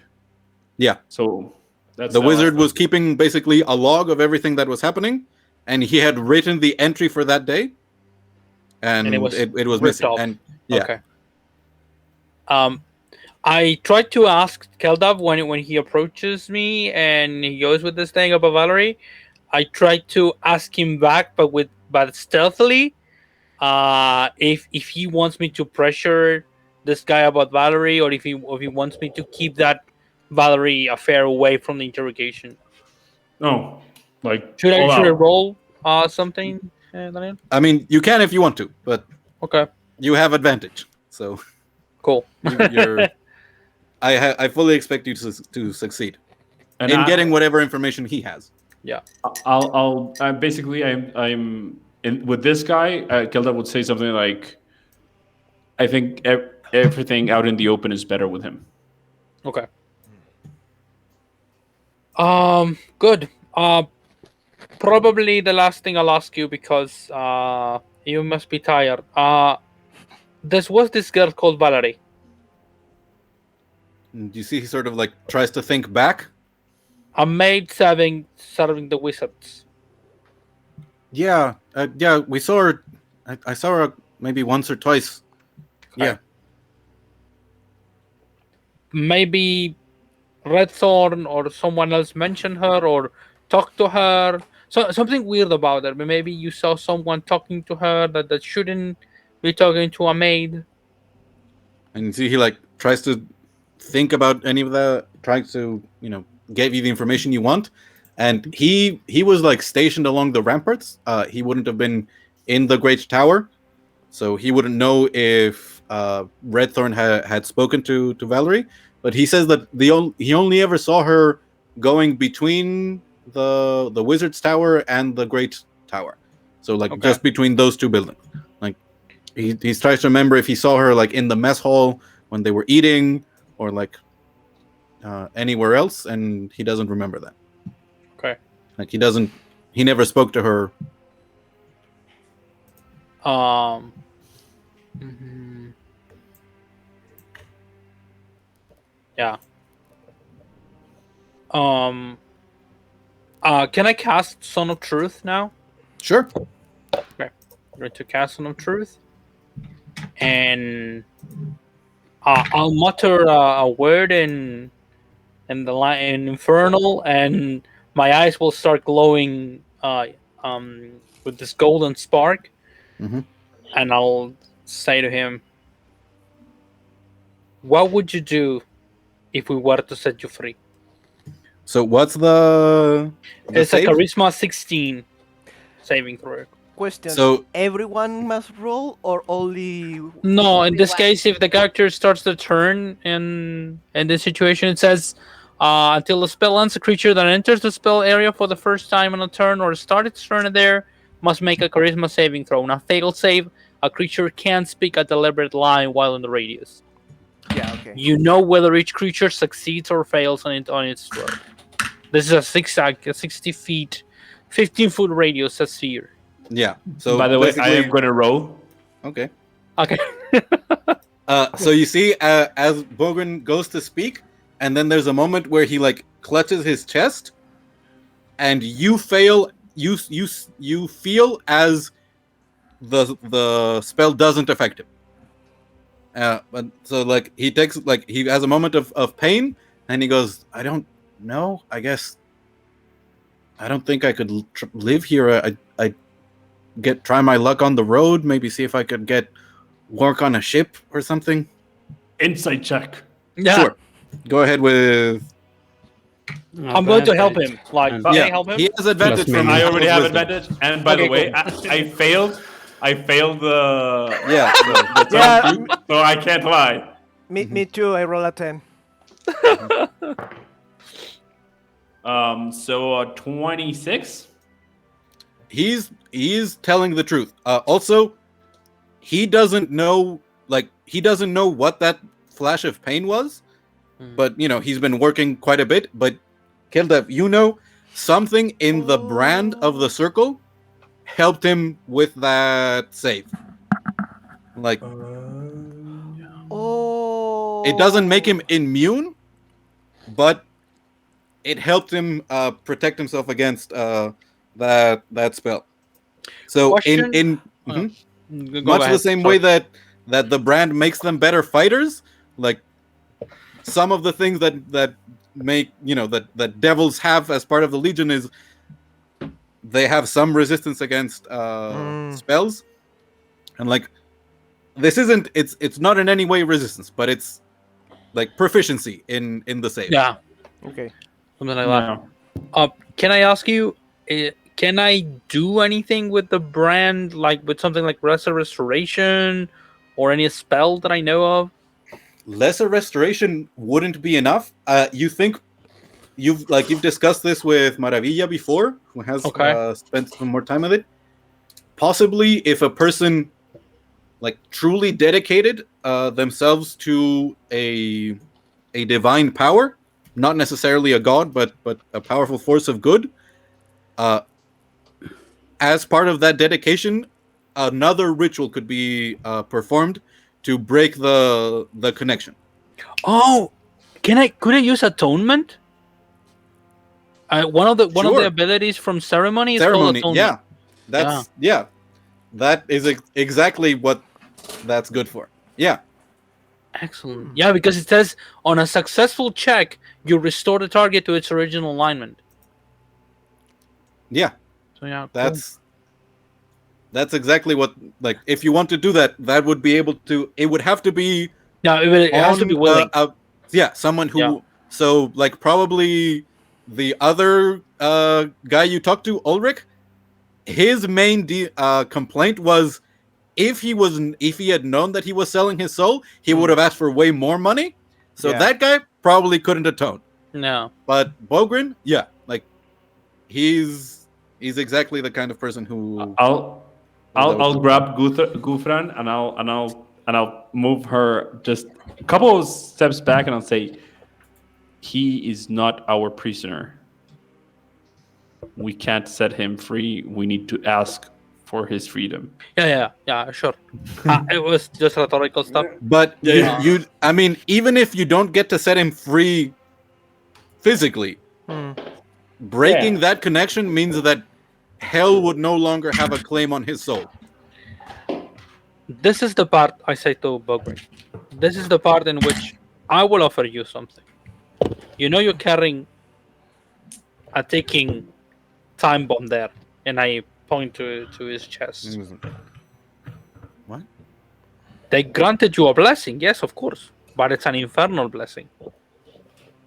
Yeah. So that's The wizard was keeping basically a log of everything that was happening, and he had written the entry for that day, and it was ripped missing. off. And yeah, Okay. I tried to ask Keldav when he approaches me and he goes with this thing about Valerie. I tried to ask him back, but stealthily. If he wants me to pressure this guy about Valerie, or if he wants me to keep that Valerie affair away from the interrogation. No, like Should I all out. roll something, Daniel? I mean, you can if you want to, but Okay, you have advantage. So cool. you're. I fully expect you to succeed And in getting whatever information he has. Yeah. I'm basically I'm in with this guy. Kelda would say something like, "I think everything out in the open is better with him." Okay. Good. Probably the last thing I'll ask you, because you must be tired. Was this girl called Valerie? And you see, he sort of like tries to think back. A maid serving the wizards. Yeah, yeah, we saw her. I saw her maybe once or twice. Okay. Yeah, Maybe Redthorn or someone else mentioned her or talked to her. So something weird about her. Maybe you saw someone talking to her that shouldn't be talking to a maid. and you see, he like tries to think about any of that, tries to give you the information you want. And he was like stationed along the ramparts. He wouldn't have been in the Great Tower, so he wouldn't know if Redthorn had spoken to Valerie. But he says that he only ever saw her going between the Wizard's Tower and the Great Tower, so like Okay. just between those two buildings. Like he tries to remember if he saw her like in the mess hall when they were eating, or like anywhere else, and he doesn't remember that. Okay. Like he never spoke to her. Mhm. Yeah. Can I cast Son of Truth now? Sure. Okay. I'm going to cast Son of Truth. And I'll mutter a word in the line in Infernal, and my eyes will start glowing with this golden spark. Mhm. And I'll say to him, What would you do if we were to set you free? So what's the It's save? a charisma 16 saving throw. Question: So everyone must roll, or only? No, in this Everyone. case, if the character starts the turn in this situation, it says until the spell ends, a creature that enters the spell area for the first time on a turn or start its turn there must make a charisma saving throw. On a failed save, a creature can't speak a deliberate lie while in the radius. Yeah. Okay. You know whether each creature succeeds or fails on its throw. This is a 60 feet, 15-foot radius, a sphere. yeah. So By the way, I basically- am going to roll. Okay. Okay. So you see, as Bogren goes to speak, and then there's a moment where he like clutches his chest, and you fail. You feel as the spell doesn't affect him. But so like he has a moment of pain, and he goes, "I don't know. I guess I don't think I could live here. I try my luck on the road. Maybe see if I could get work on a ship or something." Insight check. Yeah. Sure. Go ahead with. I'm going to help him. Like, And- can Yeah, I help him? he has advantage Plus from. menu. I already have wisdom. advantage. And by Okay, the way, cool. I failed. I failed the Yeah. the Yeah. too, so I can't lie. Me too. I roll a 10. So 26. He's telling the truth. Also, he doesn't know what that flash of pain was, but he's been working quite a bit. But Keldav, something in the brand of the circle helped him with that save. Like Oh. it doesn't make him immune, but it helped him protect himself against that spell. So Question? in Oh, mhm. Go much ahead. the same way that the brand makes them better fighters, like some of the things that make that devils have as part of the legion is they have some resistance against spells, and like this isn't it's not in any way resistance, but it's like proficiency in the save. Yeah, Okay. something like that. Can I ask you? Can I do anything with the brand, like with something like Restoration, or any spell that I know of? Lesser restoration wouldn't be enough. You think you've discussed this with Maravilla before, who has spent some more time with it. Possibly, if a person like truly dedicated themselves to a divine power, not necessarily a god, but a powerful force of good. As part of that dedication, another ritual could be performed to break the connection. Oh, could I use atonement? One of the Sure. abilities from ceremony is called atonement. That is exactly what that's good for. Yeah. Excellent. Yeah, because it says on a successful check, you restore the target to its original alignment. Yeah. So yeah, that's exactly what, like, if you want to do that, that would be able to. It would have to be. No, it has to be willing. Someone who. Yeah. So like probably the other guy you talked to, Ulrich. His main complaint was if he had known that he was selling his soul, he would have asked for way more money. So that guy probably couldn't atone. No. But Bogren, yeah, like he's exactly the kind of person who I'll grab Ghufran and I'll move her just a couple of steps back and I'll say, he is not our prisoner. We can't set him free. We need to ask for his freedom. Yeah, sure. It was just rhetorical stuff. But you I mean, even if you don't get to set him free physically, breaking that connection means that hell would no longer have a claim on his soul. This is the part I say to Bogren. This is the part in which I will offer you something. You're carrying a ticking time bomb there, and I point to his chest. What? They granted you a blessing, yes, of course. but it's an infernal blessing.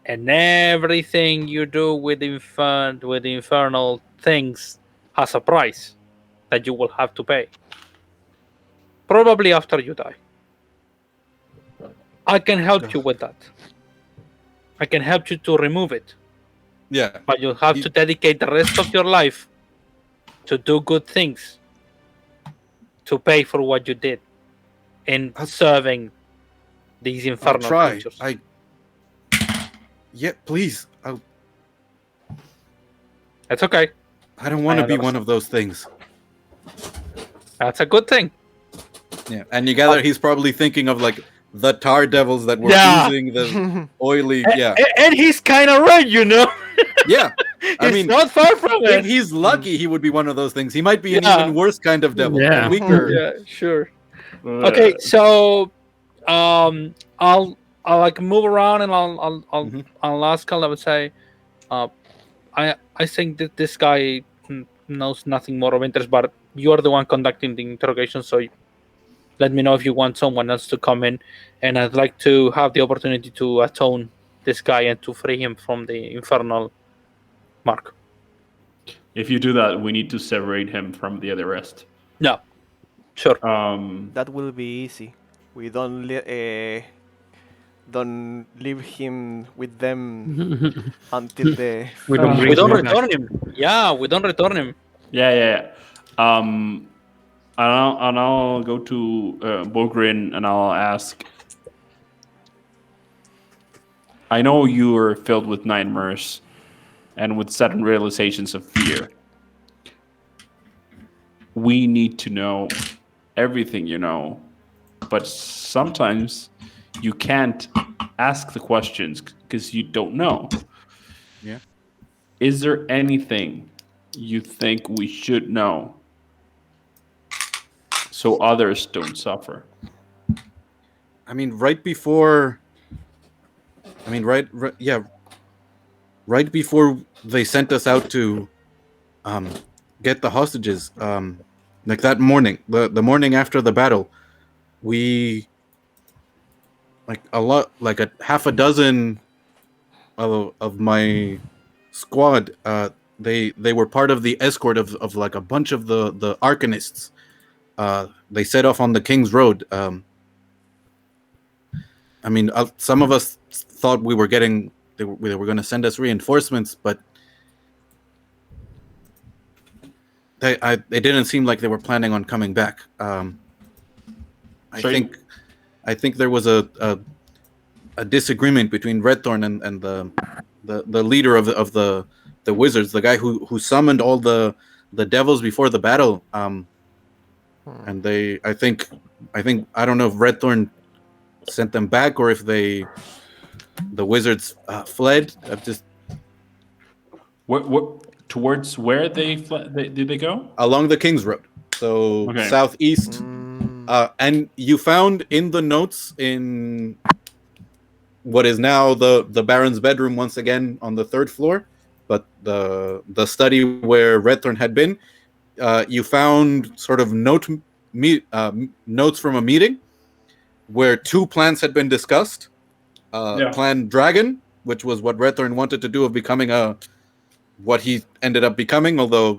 And everything you do with infernal things has a price that you will have to pay. Probably after you die. I can help you with that. I can help you to remove it. Yeah. But you'll have to dedicate the rest of your life to do good things, to pay for what you did in serving these I'll infernal try. creatures. Yeah, please. It's okay. I don't want to be one of those things. That's a good thing. Yeah, and you gather he's probably thinking of like the tar devils that were oozing the oily. Yeah, And he's kind of right, you know. yeah. I mean, not far from if it. he's lucky, he would be one of those things. He might be an even worse kind of devil, Yeah. a weaker. Yeah, sure. Okay, so I'll like move around and I'll ask Keldav. I would say, I think that this guy knows nothing more of interest, but you are the one conducting the interrogation, so let me know if you want someone else to come in, and I'd like to have the opportunity to atone this guy and to free him from the infernal mark. If you do that, we need to separate him from the other rest. Yeah, sure. That will be easy. We don't leave him with them until the We don't We don't bring him back. return him. Yeah, we don't return him. Yeah. And I'll go to Bogrin and I'll ask. I know you are filled with nightmares and with sudden realizations of fear. We need to know everything you know, but sometimes you can't ask the questions because you don't know. Yeah. Is there anything you think we should know so others don't suffer? I mean, right before they sent us out to get the hostages, like that morning, the morning after the battle, we like a half a dozen of my squad, they were part of the escort of like a bunch of the arcanists. They set off on the King's Road. I mean, some of us thought we were getting they were going to send us reinforcements, but they didn't seem like they were planning on coming back. I think there was a disagreement between Redthorn and the leader of the wizards, the guy who summoned all the devils before the battle. And I think I don't know if Redthorn sent them back or if the wizards fled. What towards where they did they go? Along the King's Road, so southeast. And you found in the notes in what is now the Baron's bedroom once again on the 3rd floor, but the study where Redthorn had been, you found sort of notes from a meeting where 2 plans had been discussed. Plan Dragon, which was what Redthorn wanted to do, of becoming what he ended up becoming, although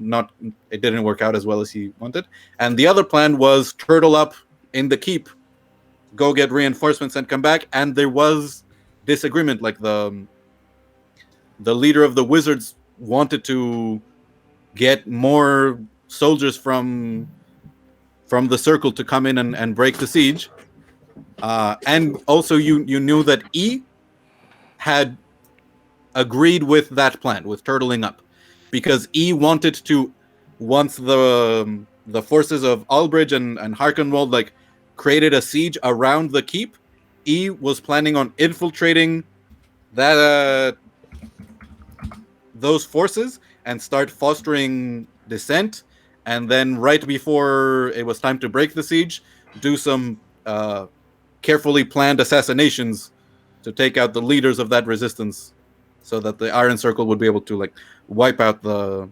it didn't work out as well as he wanted. And the other plan was turtle up in the keep, go get reinforcements and come back. And there was disagreement, like the leader of the wizards wanted to get more soldiers from the circle to come in and break the siege. And also you knew that E had agreed with that plan, with turtling up, because E wanted to, once the forces of Albridge and Harkenwald like created a siege around the keep, E was planning on infiltrating that those forces and start fostering dissent, and then right before it was time to break the siege, do some carefully planned assassinations to take out the leaders of that resistance, so that the Iron Circle would be able to like wipe out the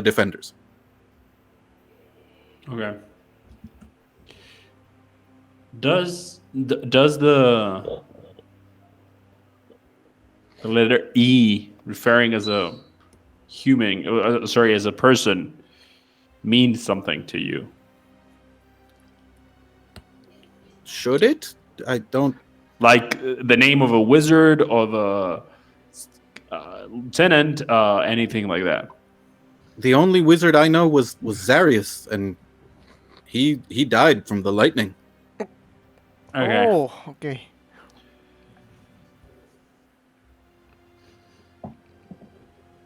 defenders. Okay. Does the the letter E, referring as a human, as a person, means something to you? Should it? I don't. Like the name of a wizard or the lieutenant, anything like that. The only wizard I know was Zarius, and he died from the lightning. Okay. Oh, okay.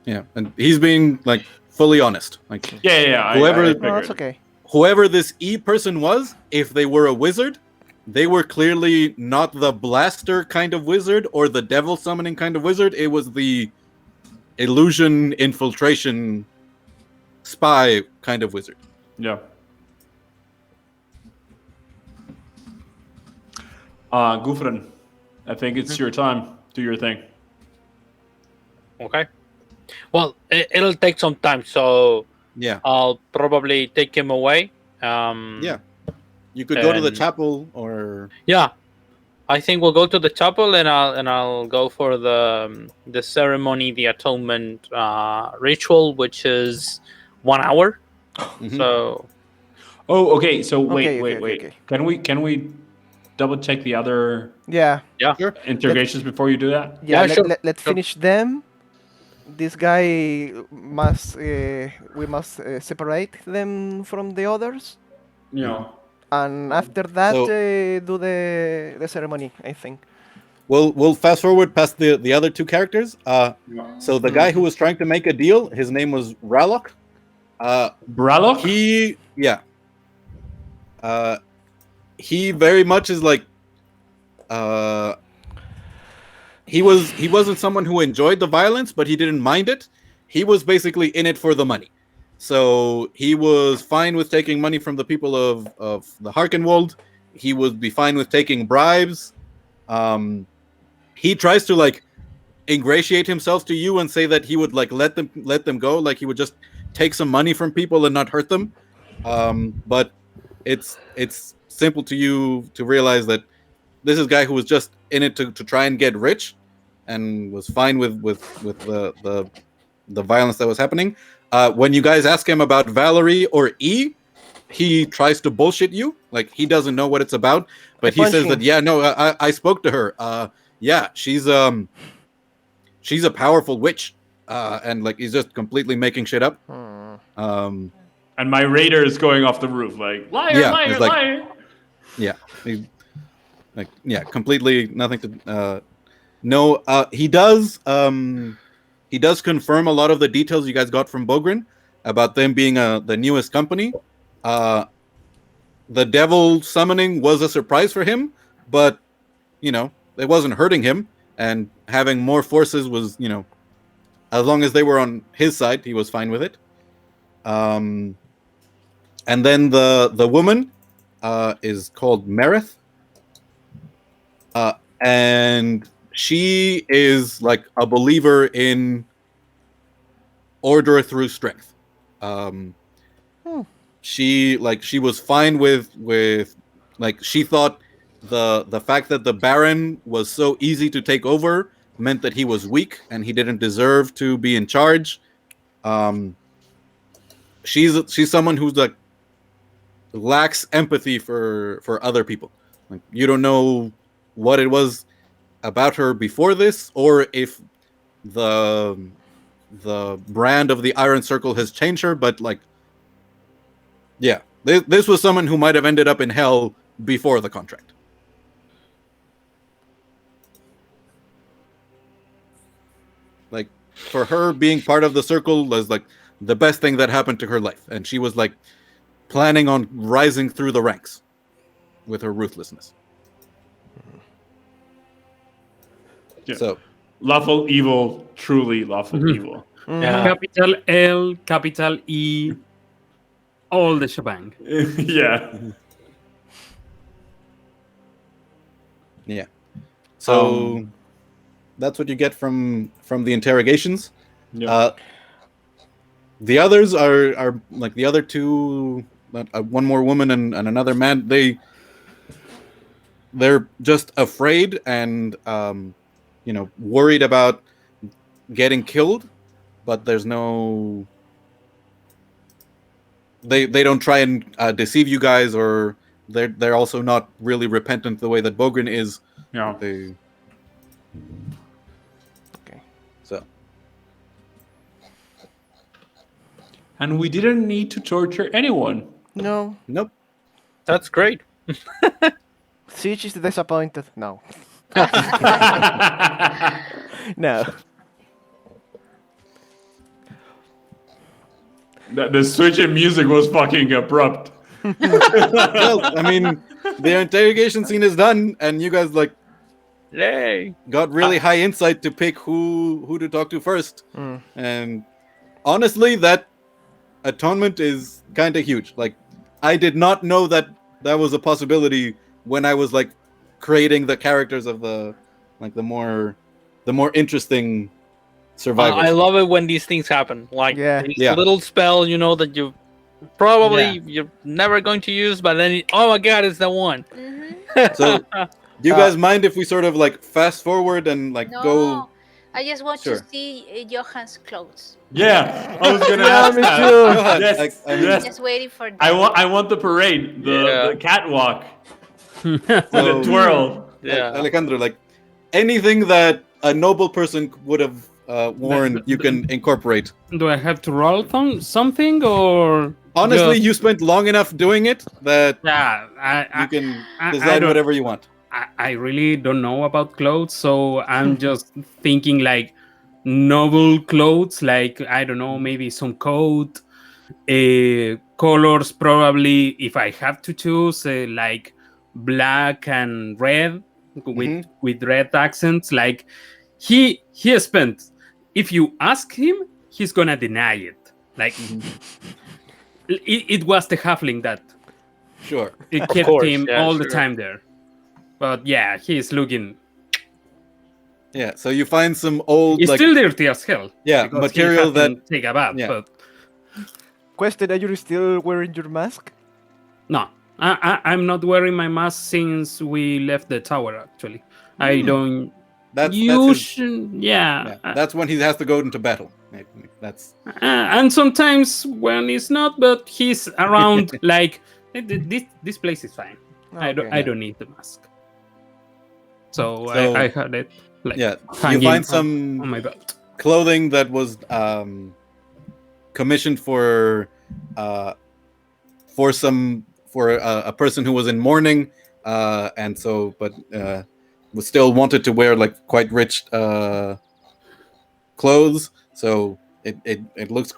Yeah, and he's being like fully honest. Like Yeah. Whoever- I No, that's figured. okay. whoever this E person was, if they were a wizard, they were clearly not the blaster kind of wizard or the devil summoning kind of wizard. It was the illusion infiltration spy kind of wizard. Yeah. Ghufran, I think it's your time. Do your thing. Okay. Well, it'll take some time, so Yeah, I'll probably take him away. yeah. You could go to the And- chapel, or Yeah, I think we'll go to the chapel, and I'll go for the ceremony, the atonement ritual, which is 1 hour. Mhm. So Oh, okay. So Okay, wait. okay. Can we double check the other Yeah, sure. interrogations before you do that? yeah. Yeah, sure, Let's sure. finish them. This guy must. We must separate them from the others, Yeah. and after that, So- do the ceremony. I think. We'll fast forward past the other two characters. So the guy who was trying to make a deal, his name was Ralok. Bralok? He very much is like he wasn't someone who enjoyed the violence, but he didn't mind it. He was basically in it for the money. So he was fine with taking money from the people of the Harkenwald. He would be fine with taking bribes. He tries to like ingratiate himself to you and say that he would like let them go, like he would just take some money from people and not hurt them. But it's simple to you to realize that this is a guy who was just in it to try and get rich, and was fine with the violence that was happening. When you guys ask him about Valerie or E, he tries to bullshit you, like he doesn't know what it's about. But he says that I spoke to her. Yeah, she's a powerful witch, and like he's just completely making shit up. And my raider is going off the roof like liar, Yeah, liar, it's like- liar. Yeah, completely nothing to. No, he does confirm a lot of the details you guys got from Bogrin about them being the newest company. The devil summoning was a surprise for him, but it wasn't hurting him, and having more forces was, as long as they were on his side, he was fine with it. And then the woman is called Merith, and she is like a believer in order through strength. She was fine with like, she thought the fact that the Baron was so easy to take over meant that he was weak and he didn't deserve to be in charge. She's someone who's like lacks empathy for other people. Like, you don't know what it was about her before this, or if the brand of the Iron Circle has changed her, but like, yeah, this was someone who might have ended up in hell before the contract. Like, for her, being part of the circle was like the best thing that happened to her life, and she was like planning on rising through the ranks with her ruthlessness. Yeah. So Lawful evil, truly lawful Mhm. evil. Yeah. Capital L, capital E, all the shebang. Yeah. yeah, so that's what you get from the interrogations. Yeah. The others are like the other two, one more woman and another man. They're just afraid, and worried about getting killed, but there's no. They don't try and deceive you guys, or they're also not really repentant the way that Bogrin is. Yeah. They. Okay. So. And we didn't need to torture anyone. No. Nope. That's great. Siege is disappointed. No. No. The switch in music was fucking abrupt. Well, I mean, the interrogation scene is done, and you guys Yay. got really high insight to pick who to talk to first. And honestly, that atonement is kind of huge. I did not know that was a possibility when I was creating the characters of the more interesting survivors. I love it when these things happen. These little spell, that you probably you're never going to use, but then oh my god, it's the one. So, do you guys mind if we sort of fast forward and No, go? I just want Sure. to see Johan's clothes. Yeah, I was gonna Yeah, ask me that. too. Yes, I mean- yes. Just waiting for that. I want the parade, the catwalk, So, the twirl. Yeah. Alejandro, anything that a noble person would have worn, you can incorporate. Do I have to roll something or? Honestly, just- you spent long enough doing it that Yeah, you can I decide don't- whatever you want. I really don't know about clothes, so I'm just thinking noble clothes, I don't know, maybe some coat, colors probably. If I have to choose, black and red with red accents. He spent. If you ask him, he's gonna deny it. It was the halfling that Sure. it kept course, him yeah, all the sure. time there. But yeah, he's looking. Yeah. So you find some old He's still dirty as hell. Yeah, because material he hasn't take a bath. yeah. But Question: are you still wearing your mask? no, I'm not wearing my mask since we left the tower. Actually, I don't. that's Yeah. that's when he has to go into battle. That's And sometimes when it's not, but he's around. This place is fine. I don't need the mask. So I had it. you hanging find on some my belt. clothing that was commissioned for a person who was in mourning, and so was still wanted to wear quite rich clothes. So it looks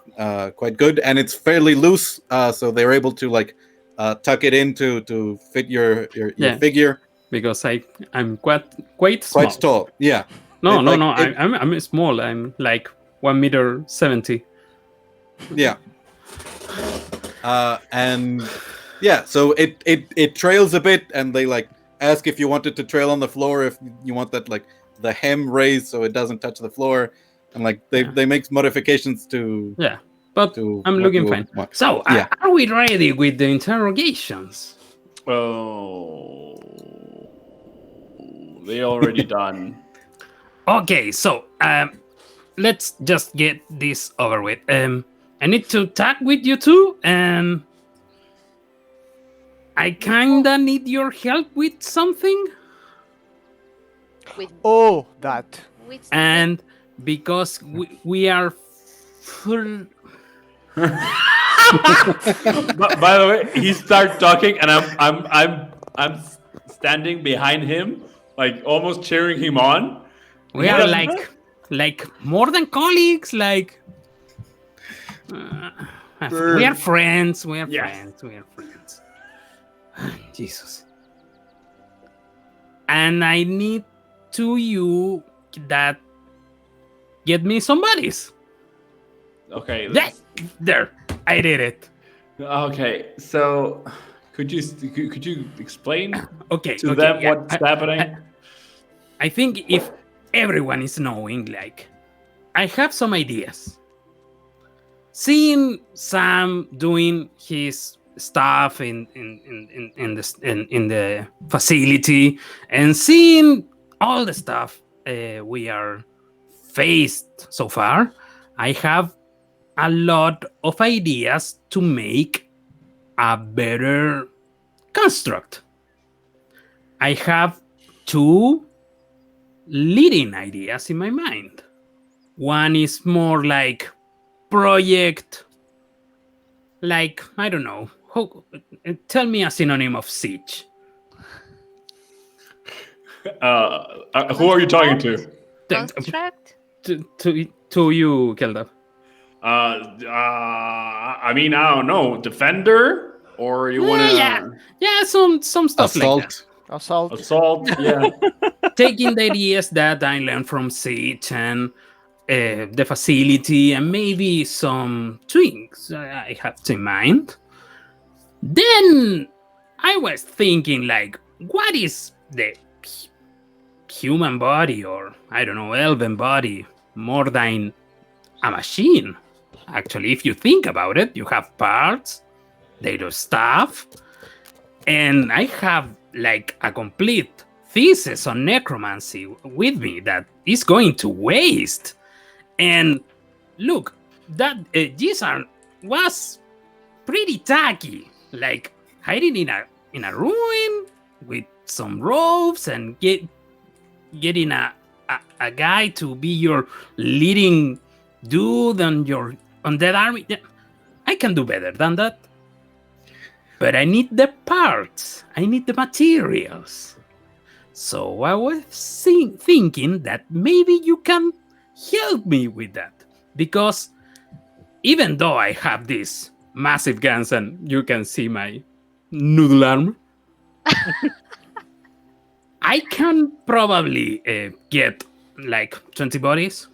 quite good, and it's fairly loose. So they're able to tuck it in to fit your figure. Because I'm quite small. Quite tall. Yeah. No, It, no, like, no. it- I'm small. I'm 1.70 meters. Yeah. And yeah, so it trails a bit, and they ask if you want it to trail on the floor, if you want that the hem raised so it doesn't touch the floor, and they make modifications to. Yeah, but To I'm what looking you fine. want. So Yeah. are we ready with the interrogations? Oh, they already done. Okay, so let's just get this over with. I need to talk with you two, and I kinda need your help with something. With, Oh, that. with And because we are full. But by the way, he started talking, and I'm standing behind him, almost cheering him on. We Yeah. are like more than colleagues. We are friends. We are Yes. friends. We are friends. Jesus. And I need you that get me some buddies. Okay. There, I did it. Okay. So, could you explain Okay. to okay, them yeah, what's happening? I think if everyone is knowing, I have some ideas. Seeing Sam doing his stuff in the facility, and seeing all the stuff we are faced so far, I have a lot of ideas to make a better construct. I have two leading ideas in my mind. One is more like project, like, I don't know. Tell me a synonym of siege. Who are you talking to? Construct? To you, Keldav. I mean, I don't know, defender, or you want to Some stuff like that. Assault. assault? Yeah. Taking the ideas that I learned from Siege and the facility, and maybe some tweaks I have in mind. Then I was thinking, like, what is the human body, or I don't know, elven body, more than a machine? Actually, if you think about it, you have parts, they do stuff, and I have like a complete thesis on necromancy with me that is going to waste. And look, that Ghufran was pretty tacky, like hiding in a ruin with some ropes and getting a guy to be your leading dude on your undead army. Yeah, I can do better than that. But I need the parts. I need the materials. So I was thinking that maybe you can help me with that. Because even though I have these massive guns and you can see my noodle arm, I can probably get like 20 bodies.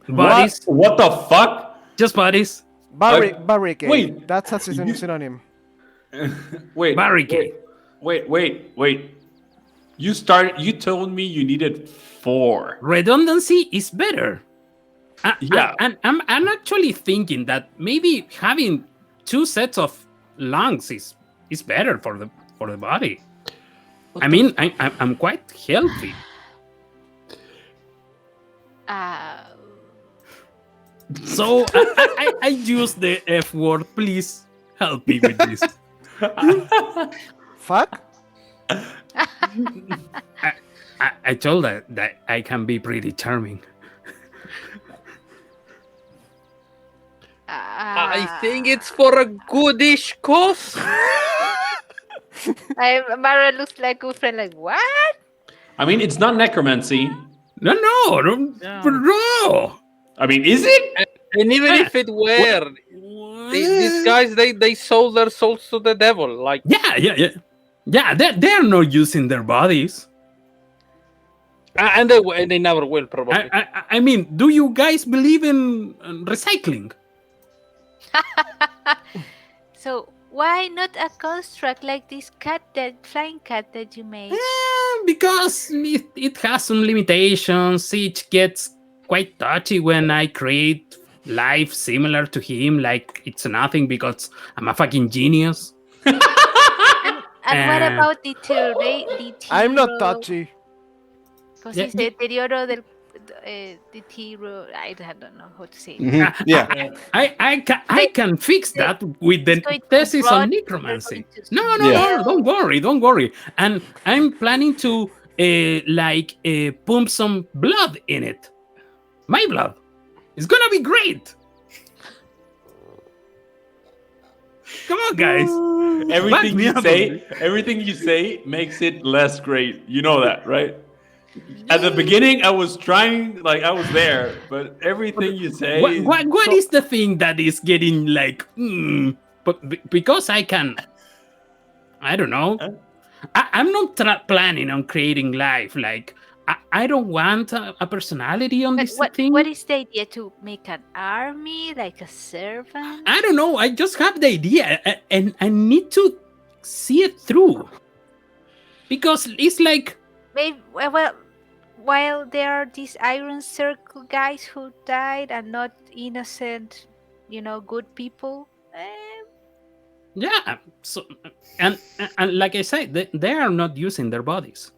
Bodies. What the fuck? Just bodies. Barricade. Wait. That's a synonym. Wait. Barricade. Wait. You told me you needed 4. Redundancy is better. Yeah. I'm actually thinking that maybe having 2 sets of lungs is better for the body. I mean, I'm quite healthy. So I use the F word. Please help me with this. Fuck? I told her that I can be pretty charming. I think it's for a goodish cause. Mara looks like Ghufran, like, what? I mean, it's not necromancy. No. I mean, is it? And even if it were, these guys, they sold their souls to the devil. Like, yeah. They're not using their bodies. and they never will, probably. I mean, do you guys believe in recycling? So why not a construct like this flying cat that you made? Because it has some limitations. It gets quite touchy when I create life similar to him, like it's nothing because I'm a fucking genius. And what about deteriorate? I'm not touchy. Because Yeah, it's deterioro del deterioro. I don't know how to say it. Mhm. Yeah. I can fix that with the It's going to thesis rot, on you're necromancy. going to No, Yeah. don't worry. And I'm planning to pump some blood in it. My blood. It's gonna be great. Come on, guys. Everything me you up on say, everything you say makes it less great. You know that, right? At the beginning, I was trying, like I was there, but everything you say. What is the thing that is getting like? But because I can, I don't know. Huh? I'm not planning on creating life. Like I don't want a personality on But this thing. what is the idea, to make an army, like a servant? I don't know. I just have the idea, and I need to see it through because it's like. Maybe, well, while there are these Iron Circle guys who died and not innocent, good people. Yeah. So and like I said, they are not using their bodies.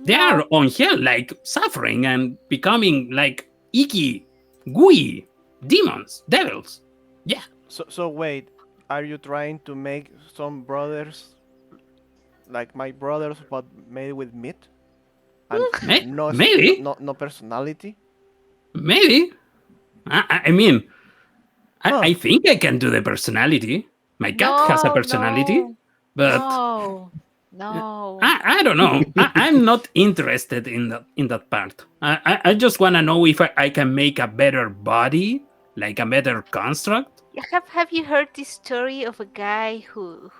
They are on hell, like suffering and becoming like icky, gooey demons, devils. Yeah. So wait, are you trying to make some brothers like my brothers, but made with meat and Maybe. no personality? Maybe. I mean, Huh? I think I can do the personality. My cat has a No, personality, no, but no. I don't know. I'm not interested in that part. I just want to know if I can make a better body, like a better construct. Have you heard this story of a guy who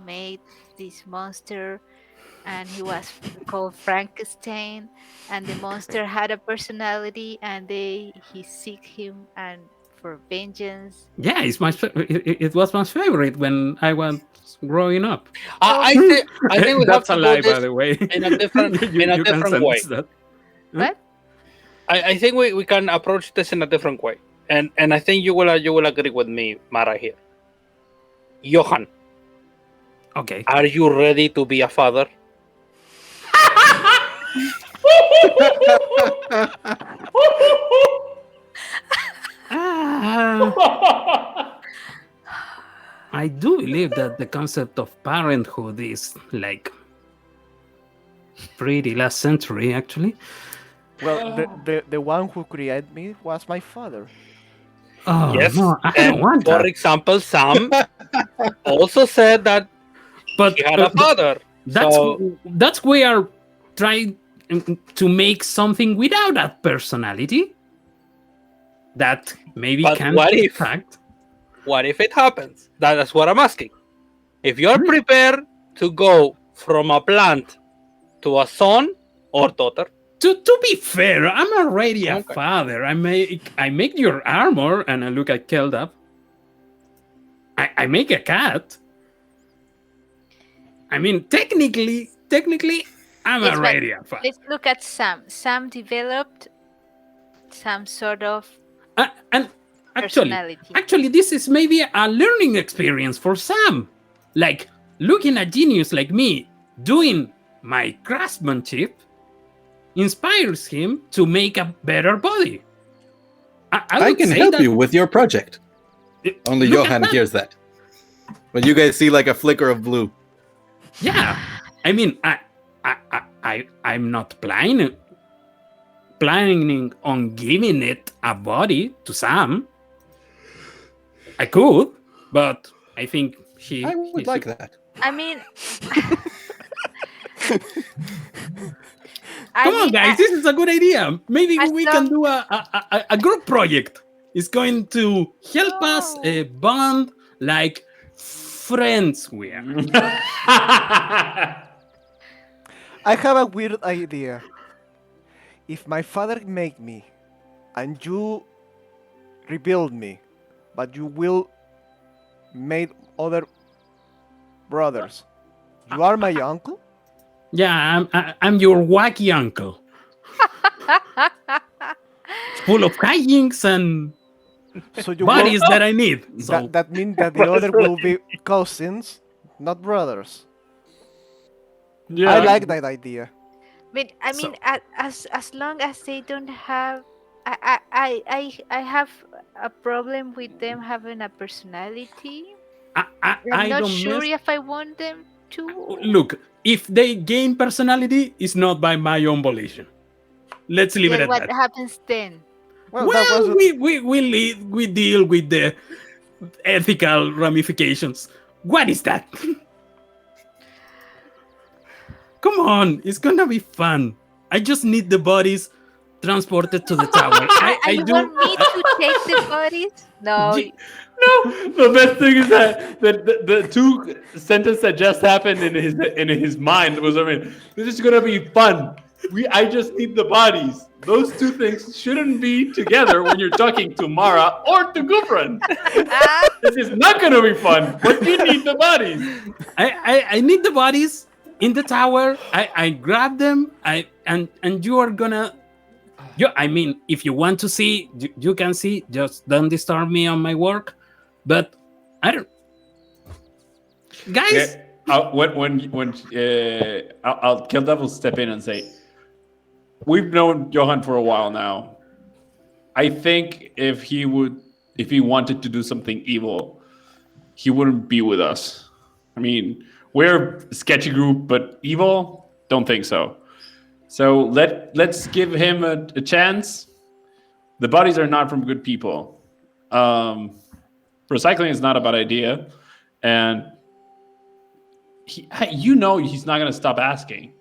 made this monster, and he was called Frankenstein, and the monster had a personality, and he seek him and for vengeance. Yeah, it was my favorite when I was growing up. I think we have That's to a do lie, by this the way. in a different in a You can different way. sense that. What? I think we can approach this in a different way, and I think you will agree with me, Mara here. Johan, Okay. are you ready to be a father? I do believe that the concept of parenthood is like pretty last century, actually. Well, the one who created me was my father. Oh Yes. no, I And don't want for that. example, Sam also said that But he had a father. that's we are trying to make something without a personality that maybe But can what if- fact. What if it happens? That's what I'm asking. If you're prepared to go from a plant to a son or daughter, To be fair, I'm already a Okay. father. I make your armor, and I look at Keldav. I make a cat. I mean, technically, I'm Yes, but already a father. Let's look at Sam. Sam developed some sort of And personality. actually, this is maybe a learning experience for Sam. Like looking at genius like me doing my craftsmanship inspires him to make a better body. I would can say help that- you with your project. Only Look at Johan that. hears that. But you guys see like a flicker of blue. Yeah, I mean, I'm not planning on giving it a body to Sam. I could, but I think I would like that. I mean, Come on, guys, this is a good idea. Maybe As we can long- do a group project. It's going to help us Oh. bond like friends we are. I have a weird idea. If my father make me, and you rebuild me, but you will make other brothers, you are my uncle? Yeah, I'm your wacky uncle. Full of hijinks and So you bodies will, that I need. So that means that the other will be cousins, not brothers. Yeah. I like that idea. I mean, as long as they don't have, I have a problem with them having a personality. I I'm not don't sure mess- if I want them to. Look, if they gain personality, it's not by my own volition. Let's leave it Then at what that. happens then? Well, that Well, was we deal with the ethical ramifications. What is that? Come on, it's gonna be fun. I just need the bodies transported to the tower. I You do. want me to take the bodies? No. Ye- No, the best thing is that the two sentences that just happened in his mind was, I mean, this is gonna be fun. I just need the bodies. Those two things shouldn't be together when you're talking to Mara or to Ghufran. This is not gonna be fun, but you need the bodies. I need the bodies in the tower. I grab them. And you are gonna. I mean, if you want to see, you can see. Just don't disturb me on my work. But I don't. Guys, I'll Keldav will step in and say, we've known Johan for a while now. I think if he wanted to do something evil, he wouldn't be with us. I mean, we're a sketchy group, but evil, don't think so. So let's give him a chance. The bodies are not from good people. Recycling is not a bad idea, and he's not going to stop asking.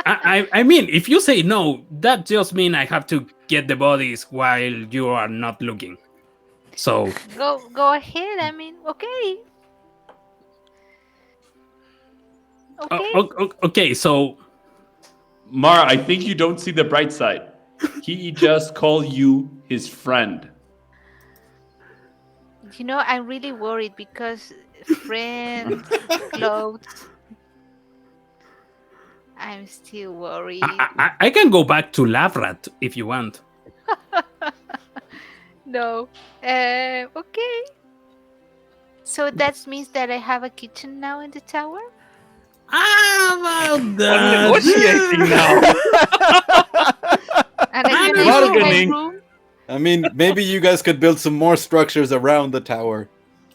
I mean, if you say no, that just means I have to get the bodies while you are not looking. So Go ahead. I mean, okay. Okay. okay, so Mara, I think you don't see the bright side. He just called you his friend. You know, I'm really worried because friends, clothes. I'm still worried. I can go back to Lavrat if you want. No. Okay. So that means that I have a kitchen now in the tower? About I'm that. negotiating now. And I can I'm use my bargaining. room? I mean, maybe you guys could build some more structures around the tower.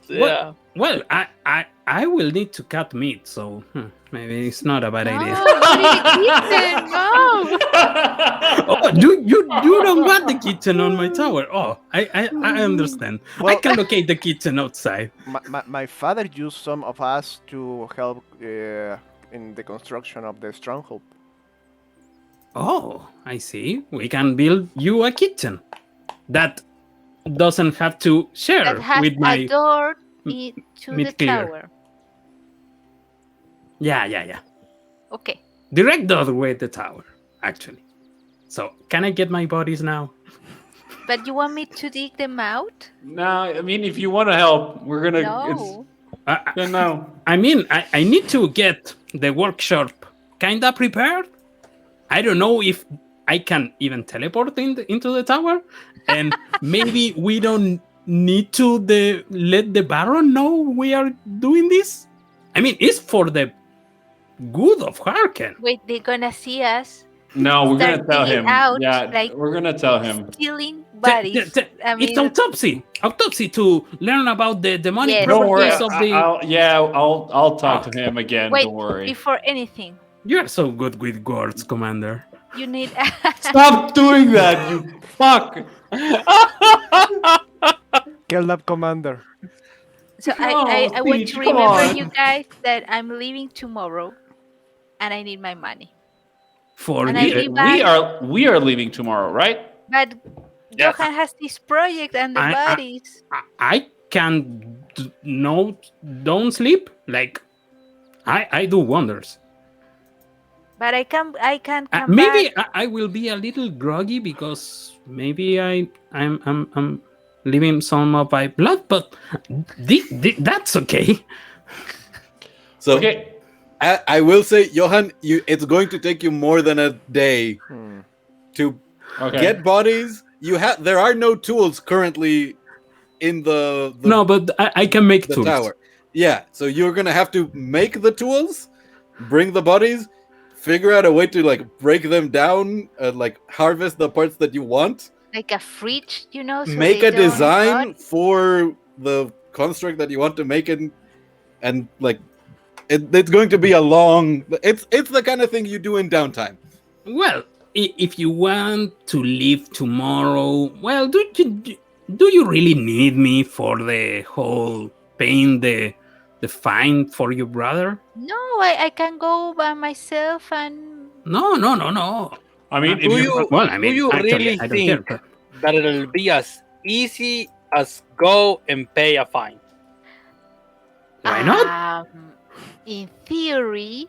Yeah. Well, I will need to cut meat, so maybe it's not a bad No, idea. not in the kitchen. No. Oh, you don't want the kitchen on my tower? Oh, I understand. I Well- can locate the kitchen outside. My father used some of us to help in the construction of the stronghold. Oh, I see. We can build you a kitchen that doesn't have to share That has with my. a door to the mid-clear. tower. Yeah. Okay. Direct doorway the tower, actually. So, can I get my bodies now? But you want me to dig them out? No, I mean, if you want to help, we're gonna. No. No. I mean, I need to get the workshop kinda prepared. I don't know if I can even teleport into the tower, and maybe we don't need to let the Baron know we are doing this. I mean, it's for the good of Harken. Wait, they're gonna see us No, we're gonna Start tell digging him. out, Yeah, like, we're gonna tell him. stealing bodies. I It's mean, autopsy to learn about the demonic Yes. Don't worry. properties of the. I'll talk to him again. wait, Don't worry. before anything, You are so good with words, Commander. you need. Stop doing that, you fuck. Keldav Commander. So No, I want Peach, to come remember on. you guys that I'm leaving tomorrow, and I need my money. For And you. I leave We are leaving tomorrow, right? But Yeah. Johan has this project and the I- bodies. I can don't sleep. Like I do wonders. But I can come Maybe back. I will be a little groggy because maybe I'm leaving some of my blood, but that's okay. So Okay. I will say, Johan, it's going to take you more than a day to Okay. get bodies. There are no tools currently in the No, but I can make the tools. tower. Yeah, so you're gonna have to make the tools, bring the bodies, figure out a way to like break them down, like harvest the parts that you want, Like a fridge, so make they a don't design rot. for the construct that you want to make it, and like it's going to be a long. It's the kind of thing you do in downtime. Well, if you want to leave tomorrow, well, do you really need me for the whole paying the fine for your brother? No, I can go by myself and No. I mean, Do you Well, I mean, do you actually, really I don't care. think But that it'll be as easy as go and pay a fine? why not? in theory,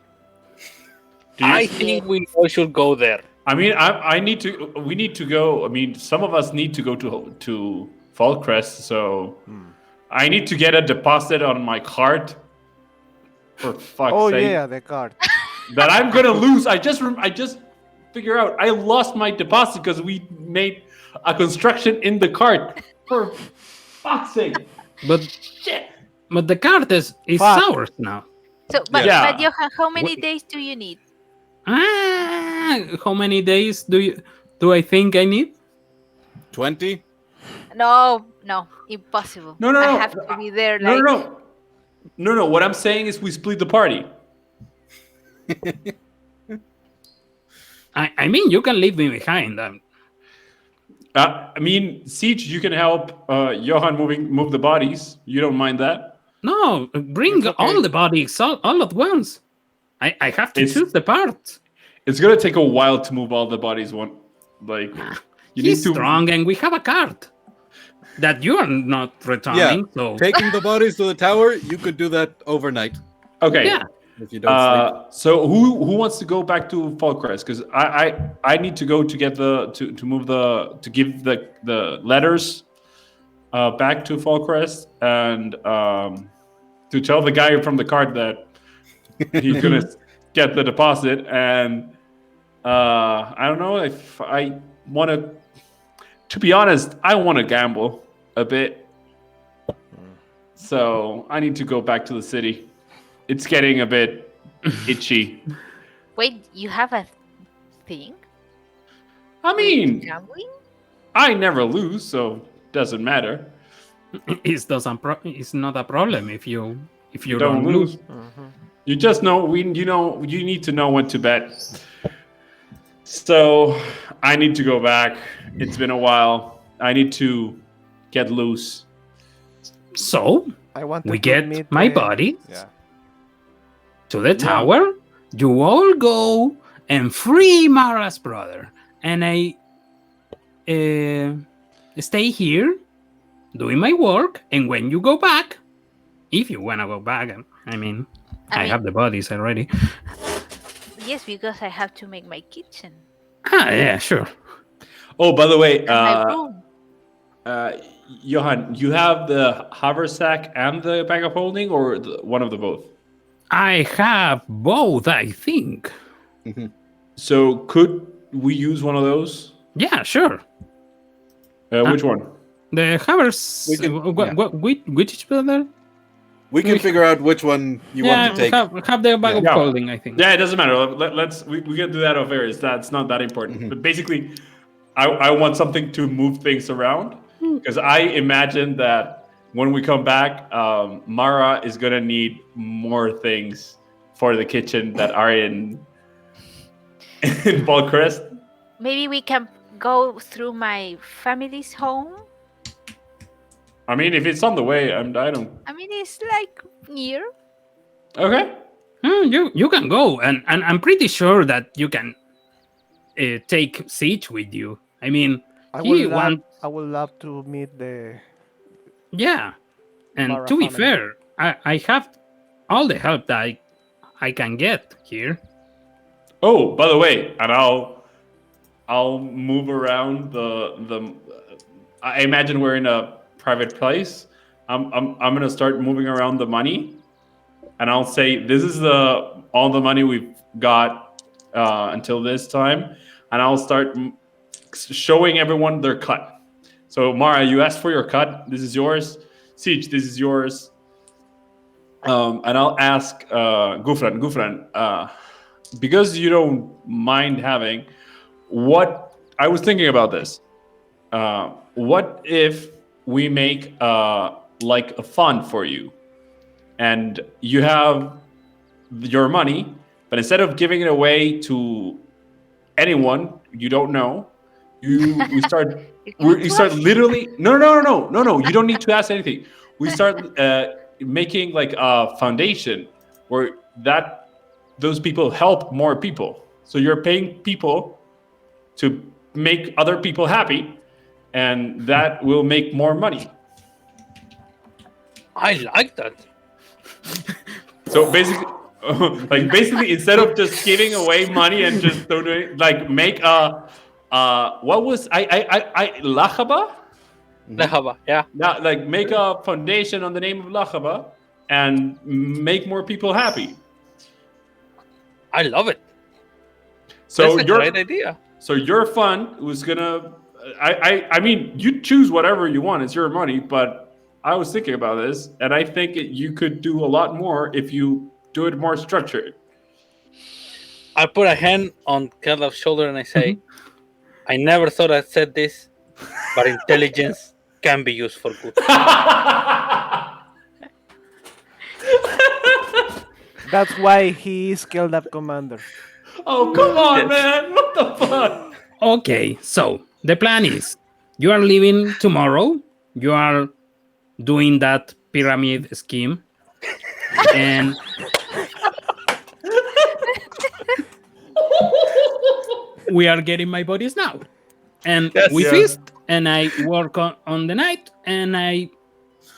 I think we all should go there. I mean, I need to. We need to go. I mean, some of us need to go to Fallcrest, so I need to get a deposit on my cart. For fuck's Oh sake, yeah, the card. that I'm gonna lose. I just figure out I lost my deposit because we made a construction in the cart. For fuck's sake! But Shit. But the card is Fuck. ours now. So, but Yeah. Johan, how many Wait. days do you need? How many days do I think I need? 20? No, impossible. No, no, I no. have to be there. No, Like, no, no, no. What I'm saying is we split the party. I mean, you can leave me behind. I mean, Siege, you can help Johan move the bodies. You don't mind that? No, bring It's okay. all the bodies all at once. I have to It's- choose the parts. It's gonna take a while to move all the bodies. You He's need to. strong, and we have a card that you are not returning. So Taking the bodies to the tower, you could do that overnight Okay. yeah, if you don't sleep. So who wants to go back to Fallcrest? Because I need to go to get to give the letters back to Fallcrest and to tell the guy from the card that he's gonna get the deposit. And I don't know if I want to. To be honest, I want to gamble a bit. So I need to go back to the city. It's getting a bit itchy. wait, you have a thing? I mean, Gambling? I never lose, so doesn't matter. it's not a problem if you Don't lose. Mm-hmm. You just know you need to know when to bet. So I need to go back. It's been a while. I need to get loose. So I want we to get meet my the- body Yeah. to the tower. You all go and free Mara's brother, and I stay here doing my work. And when you go back, if you wanna go back, I mean, I have the bodies already. Yes, because I have to make my kitchen Yeah, sure. Oh, by the way, and my room. Johan, you have the haversack and the bag of holding, or one of the both? I have both, I think. So could we use one of those? Yeah, sure. Which one? The havers. We can- Which brother? We can figure out which one you want to take. Have the bag of Yeah. holding, I think. Yeah, it doesn't matter. We can do that off air. That's not that important. But basically, I want something to move things around because I imagine that when we come back, Mara is gonna need more things for the kitchen that are in Balcrest. Maybe we can go through my family's home. I mean, if it's on the way, I don't. I mean, it's like near. Okay. You can go, and I'm pretty sure that you can take Siege with you. I mean, I he would love to meet the. yeah. And Mara to be family. fair, I have all the help that I can get here. Oh, by the way, and I'll move around the. I imagine we're in a private place. I'm gonna start moving around the money, and I'll say this is all the money we've got until this time, and I'll start showing everyone their cut. So Mara, you asked for your cut. This is yours. Siege, this is yours. And I'll ask Ghufran. Ghufran, because you don't mind having, what I was thinking about this. What if we make like a fund for you, and you have your money, but instead of giving it away to anyone you don't know, we start literally no. You don't need to ask anything. We start making like a foundation where those people help more people. So you're paying people to make other people happy, and that will make more money. I like that. So basically, instead of just giving away money and just doing make a what was I Lahaba? Lehava, yeah. Now, make a foundation on the name of Lahaba and make more people happy. I love it. So That's a great idea. So your fund was gonna. I mean, you choose whatever you want. It's your money, but I was thinking about this, and I think you could do a lot more if you do it more structured. I put a hand on Keldav's shoulder and I say, I never thought I'd said this, but intelligence can be used for good. That's why he is Keldav commander. Oh, come on, Yes. man. What the fuck? Okay, so the plan is you are leaving tomorrow. You are doing that pyramid scheme. And we are getting my bodies now. And Yes. we Yeah. feast, and I work on the night, and I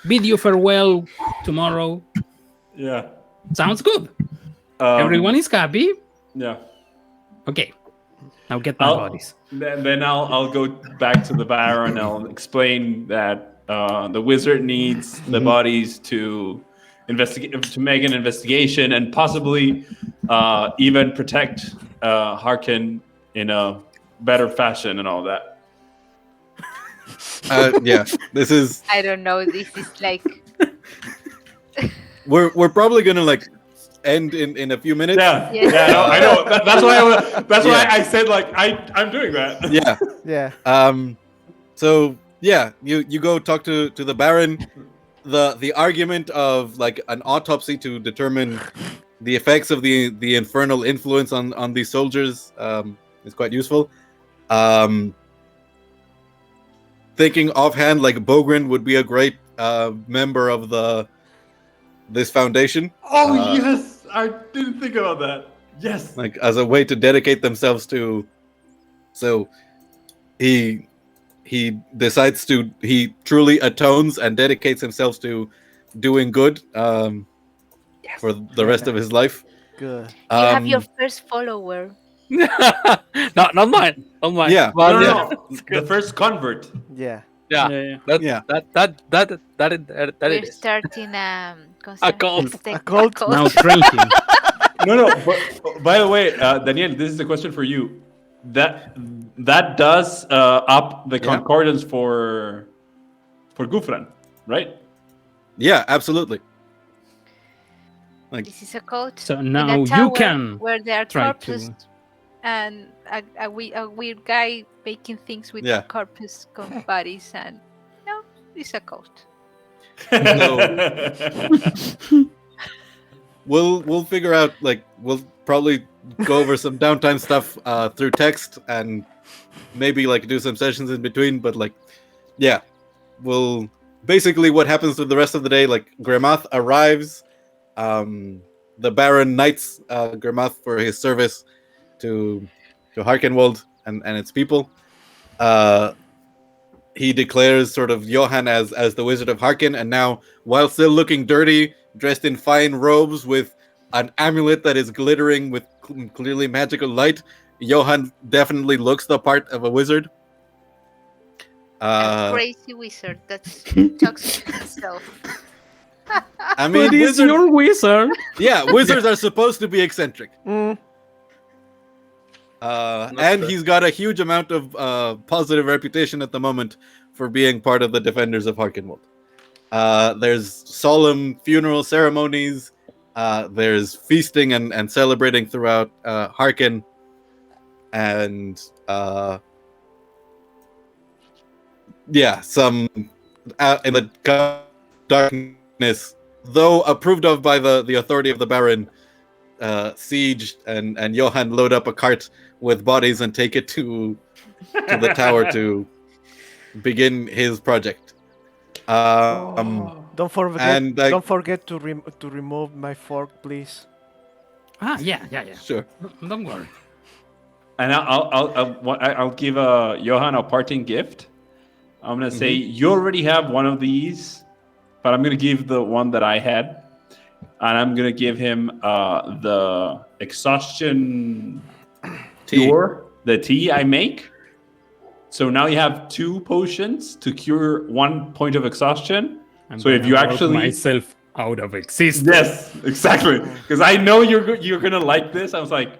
bid you farewell tomorrow. Yeah. Sounds good. Everyone is happy. Yeah. Okay, now get my bodies. Then I'll go back to the bar and I'll explain that the wizard needs the bodies to investigate, to make an investigation, and possibly even protect Harken in a better fashion and all that. Yeah, this is. I don't know. This is like We're probably gonna like end in a few minutes. Yeah, Yes. yeah, no, I know. That's why that's why Yeah. I said like I'm doing that. Yeah. Yeah. So yeah, you go talk to the Baron. The argument of like an autopsy to determine the effects of the infernal influence on these soldiers is quite useful. Thinking offhand, like Bogren would be a great member of this foundation. Oh yes, I didn't think about that. Yes. Like as a way to dedicate themselves to. So he decides to, he truly atones and dedicates himself to doing good for the rest of his life. Good. you have your first follower. Not mine. Not mine. Yeah. But No. The first convert. Yeah. Yeah. Yeah. That We're it is. starting A cult. A cult? Now drinking. No. But, by the way, Daniel, this is a question for you. That does up the Yeah. concordance for Ghufran, right? Yeah, absolutely. Like This is a cult. So in now a you tower can where there are try corpus to. and a weird guy making things with Yeah. corpus bodies, and no, it's a cult. we'll figure out, like we'll probably go over some downtime stuff through text and maybe like do some sessions in between, but like yeah, we'll basically what happens to the rest of the day, like Gremath arrives, the Baron knights Gremath for his service to Harkenwald and its people. He declares sort of Johan as the Wizard of Harken, and now, while still looking dirty, dressed in fine robes with an amulet that is glittering with clearly magical light, Johan definitely looks the part of a wizard. A crazy wizard that talks to himself. I mean, But it's your wizard. yeah, wizards are supposed to be eccentric. Mm. And he's got a huge amount of positive reputation at the moment for being part of the defenders of Harkenwald. There's solemn funeral ceremonies. There's feasting and celebrating throughout Harken. And yeah, some in the darkness, though approved of by the authority of the Baron, siege and Johan load up a cart with bodies and take it to the tower to begin his project. Don't forget. And, like- don't forget to remove my fork, please. Yeah. Sure. Don't worry. And I'll give Johan a parting gift. I'm gonna say you already have one of these, but I'm gonna give the one that I had, and I'm gonna give him the exhaustion cure, the tea I make. So now you have 2 potions to cure 1 point of exhaustion. So if you actually myself out of existence. yes, exactly, because I know you're gonna like this. I was like,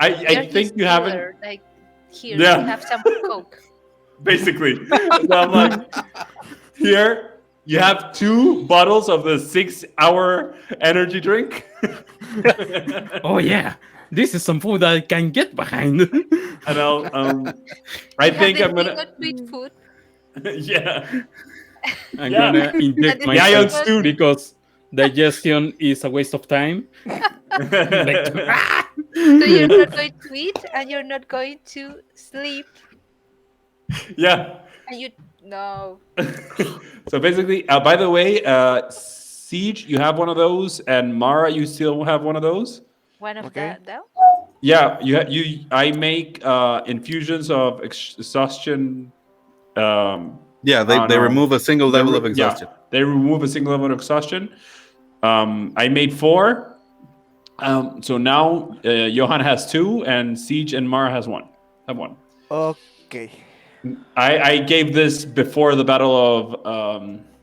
I They're think just you haven't. killer, like here, Yeah. have some coke. Basically. So I'm like, here, You have 2 bottles of the 6-hour energy drink. Oh yeah, this is some food I can get behind. And I think I'm gonna. Sweet food. Yeah. I'm Yeah. gonna inject The Yeah, myself it's dude. because digestion is a waste of time. Like, So you're not going to eat and you're not going to sleep. Yeah. And you no. So basically, by the way, Siege, you have one of those, and Mara, you still have one of those. One of Okay. that though? Yeah, I make infusions of exhaustion. Yeah, I don't they know. remove a single level of exhaustion. Yeah, they remove a single level of exhaustion. I made 4. So now Johan has 2, and Siege and Mara has 1. Have 1. Okay. I gave this before the Battle of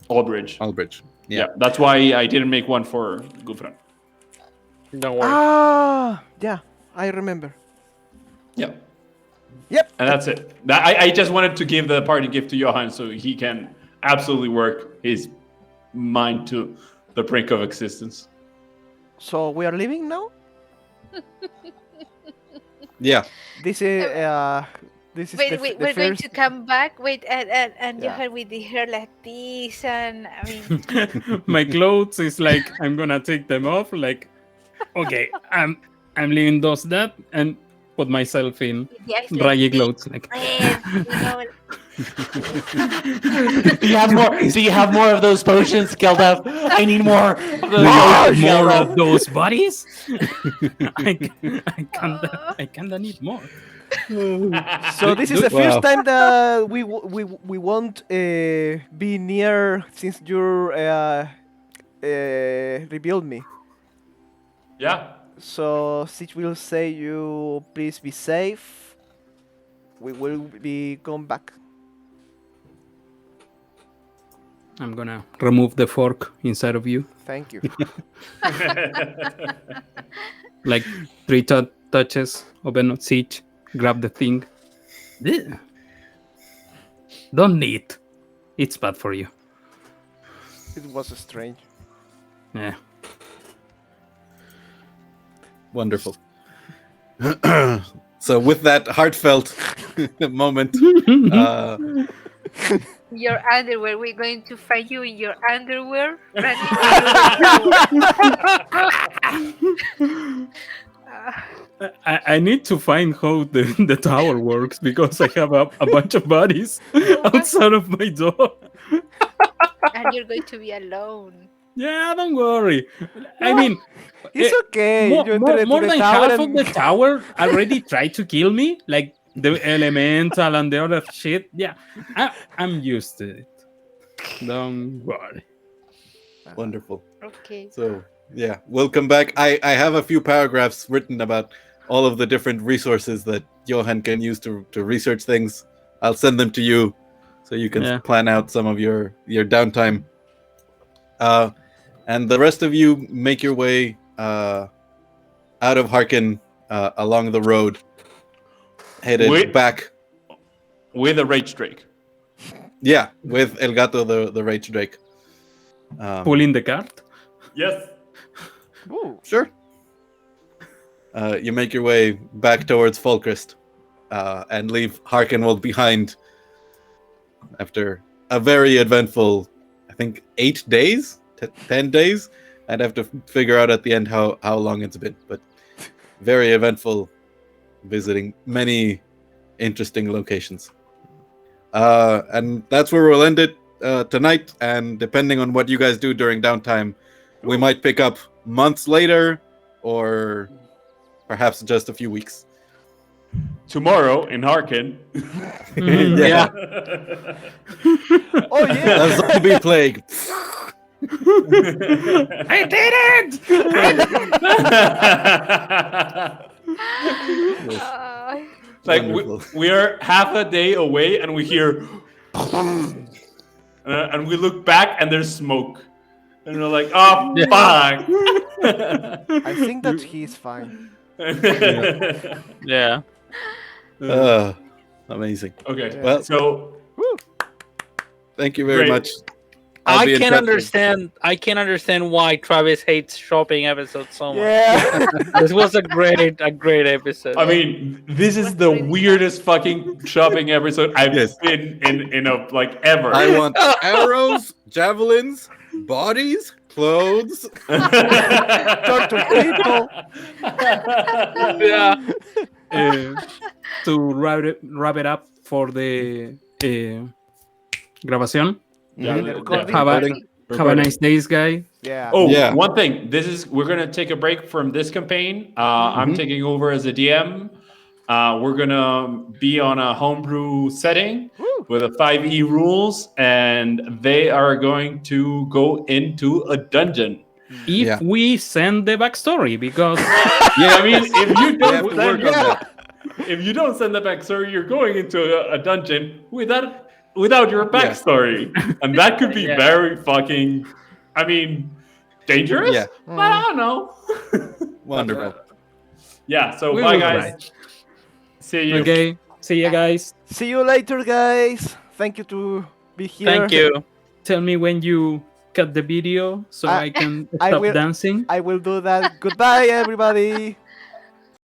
Aldridge. Albridge. Yeah, that's why I didn't make one for Ghufran. Don't worry. Yeah, I remember. Yeah. Yep. And that's it. I just wanted to give the party gift to Johan so he can absolutely work his mind to the brink of existence. So we are leaving now. Yeah. This is Wait, the we're going first. to come back. Wait, and you Yeah. heard with the hair like this, and I mean, my clothes is like I'm gonna take them off. Like, okay, I'm leaving those that and put myself in the eyes raggy like this, clothes. Like, red, Do you have more? Do you have more of those potions, Keldav? I need more. Of those potions, more Keldav. of those bodies. I kinda need more. So this is the Wow. first time that we won't be near since you revealed me. Yeah. So Siege will say you please be safe. We will be come back. I'm gonna remove the fork inside of you. Thank you. Like 3 touches, open up siege, grab the thing. Ugh. Don't eat. It's bad for you. It was strange. Yeah. Wonderful. So with that heartfelt moment, your underwear. We're going to find you in your underwear. I need to find how the tower works because I have a bunch of bodies outside of my door. And you're going to be alone. Yeah, don't worry. I mean, It's okay. more, You enter into more the than tower half of and- the tower already tried to kill me, like the elemental and the other shit. Yeah, I'm used to it. Don't worry. wonderful. Okay. So yeah, we'll come back. I have a few paragraphs written about all of the different resources that Johan can use to research things. I'll send them to you so you can Yeah. plan out some of your downtime. And the rest of you make your way out of Harken along the road, headed Wait. back. With a rage drake. Yeah, with El Gato, the Rage Drake. Pulling the cart. Yes. Ooh. Sure. You make your way back towards Falkrist and leave Harkenwald behind after a very eventful, I think, 8 days, 10 days. I'd have to figure out at the end how long it's been, but very eventful, visiting many interesting locations. And that's where we'll end it tonight. And depending on what you guys do during downtime, we might pick up months later or perhaps just a few weeks. Tomorrow in Harken. Yeah. Oh yeah. A zombie plague. I did it! Like Wonderful. we are half a day away and we hear and we look back and there's smoke. And we're like, oh, fuck. I think that he's fine. Yeah. Amazing. Okay. Well, So thank you very Great. much. I'll be I can't interested. understand why Travis hates shopping episodes so much. Yeah. This was a great episode. I mean, this is was the really weirdest fucking shopping episode I've Yes. been in a like ever. I want arrows, javelins, bodies, clothes. Torture people. Yeah. To wrap it up for the grabación. Yeah, Mhm. yeah. Recording. Have a, Recording. have a nice days, guy. Yeah. Oh, Yeah. one thing. We're gonna take a break from this campaign. I'm taking over as a DM. We're gonna be on a homebrew setting Woo. with a 5e rules, and they are going to go into a dungeon. If Yeah. we send the backstory, because Yeah, I mean, if you We have don't to work send, on that. if you don't send the backstory, you're going into a dungeon without your backstory, and that could be Yeah. very fucking. I mean, dangerous. Yeah. But I don't know. Wonderful. Yeah. So We bye, will guys. try. See you. Okay, see you guys. See you later, guys. Thank you to be here. Thank you. Tell me when you cut the video so I can I stop will- dancing. I will do that. Goodbye, everybody.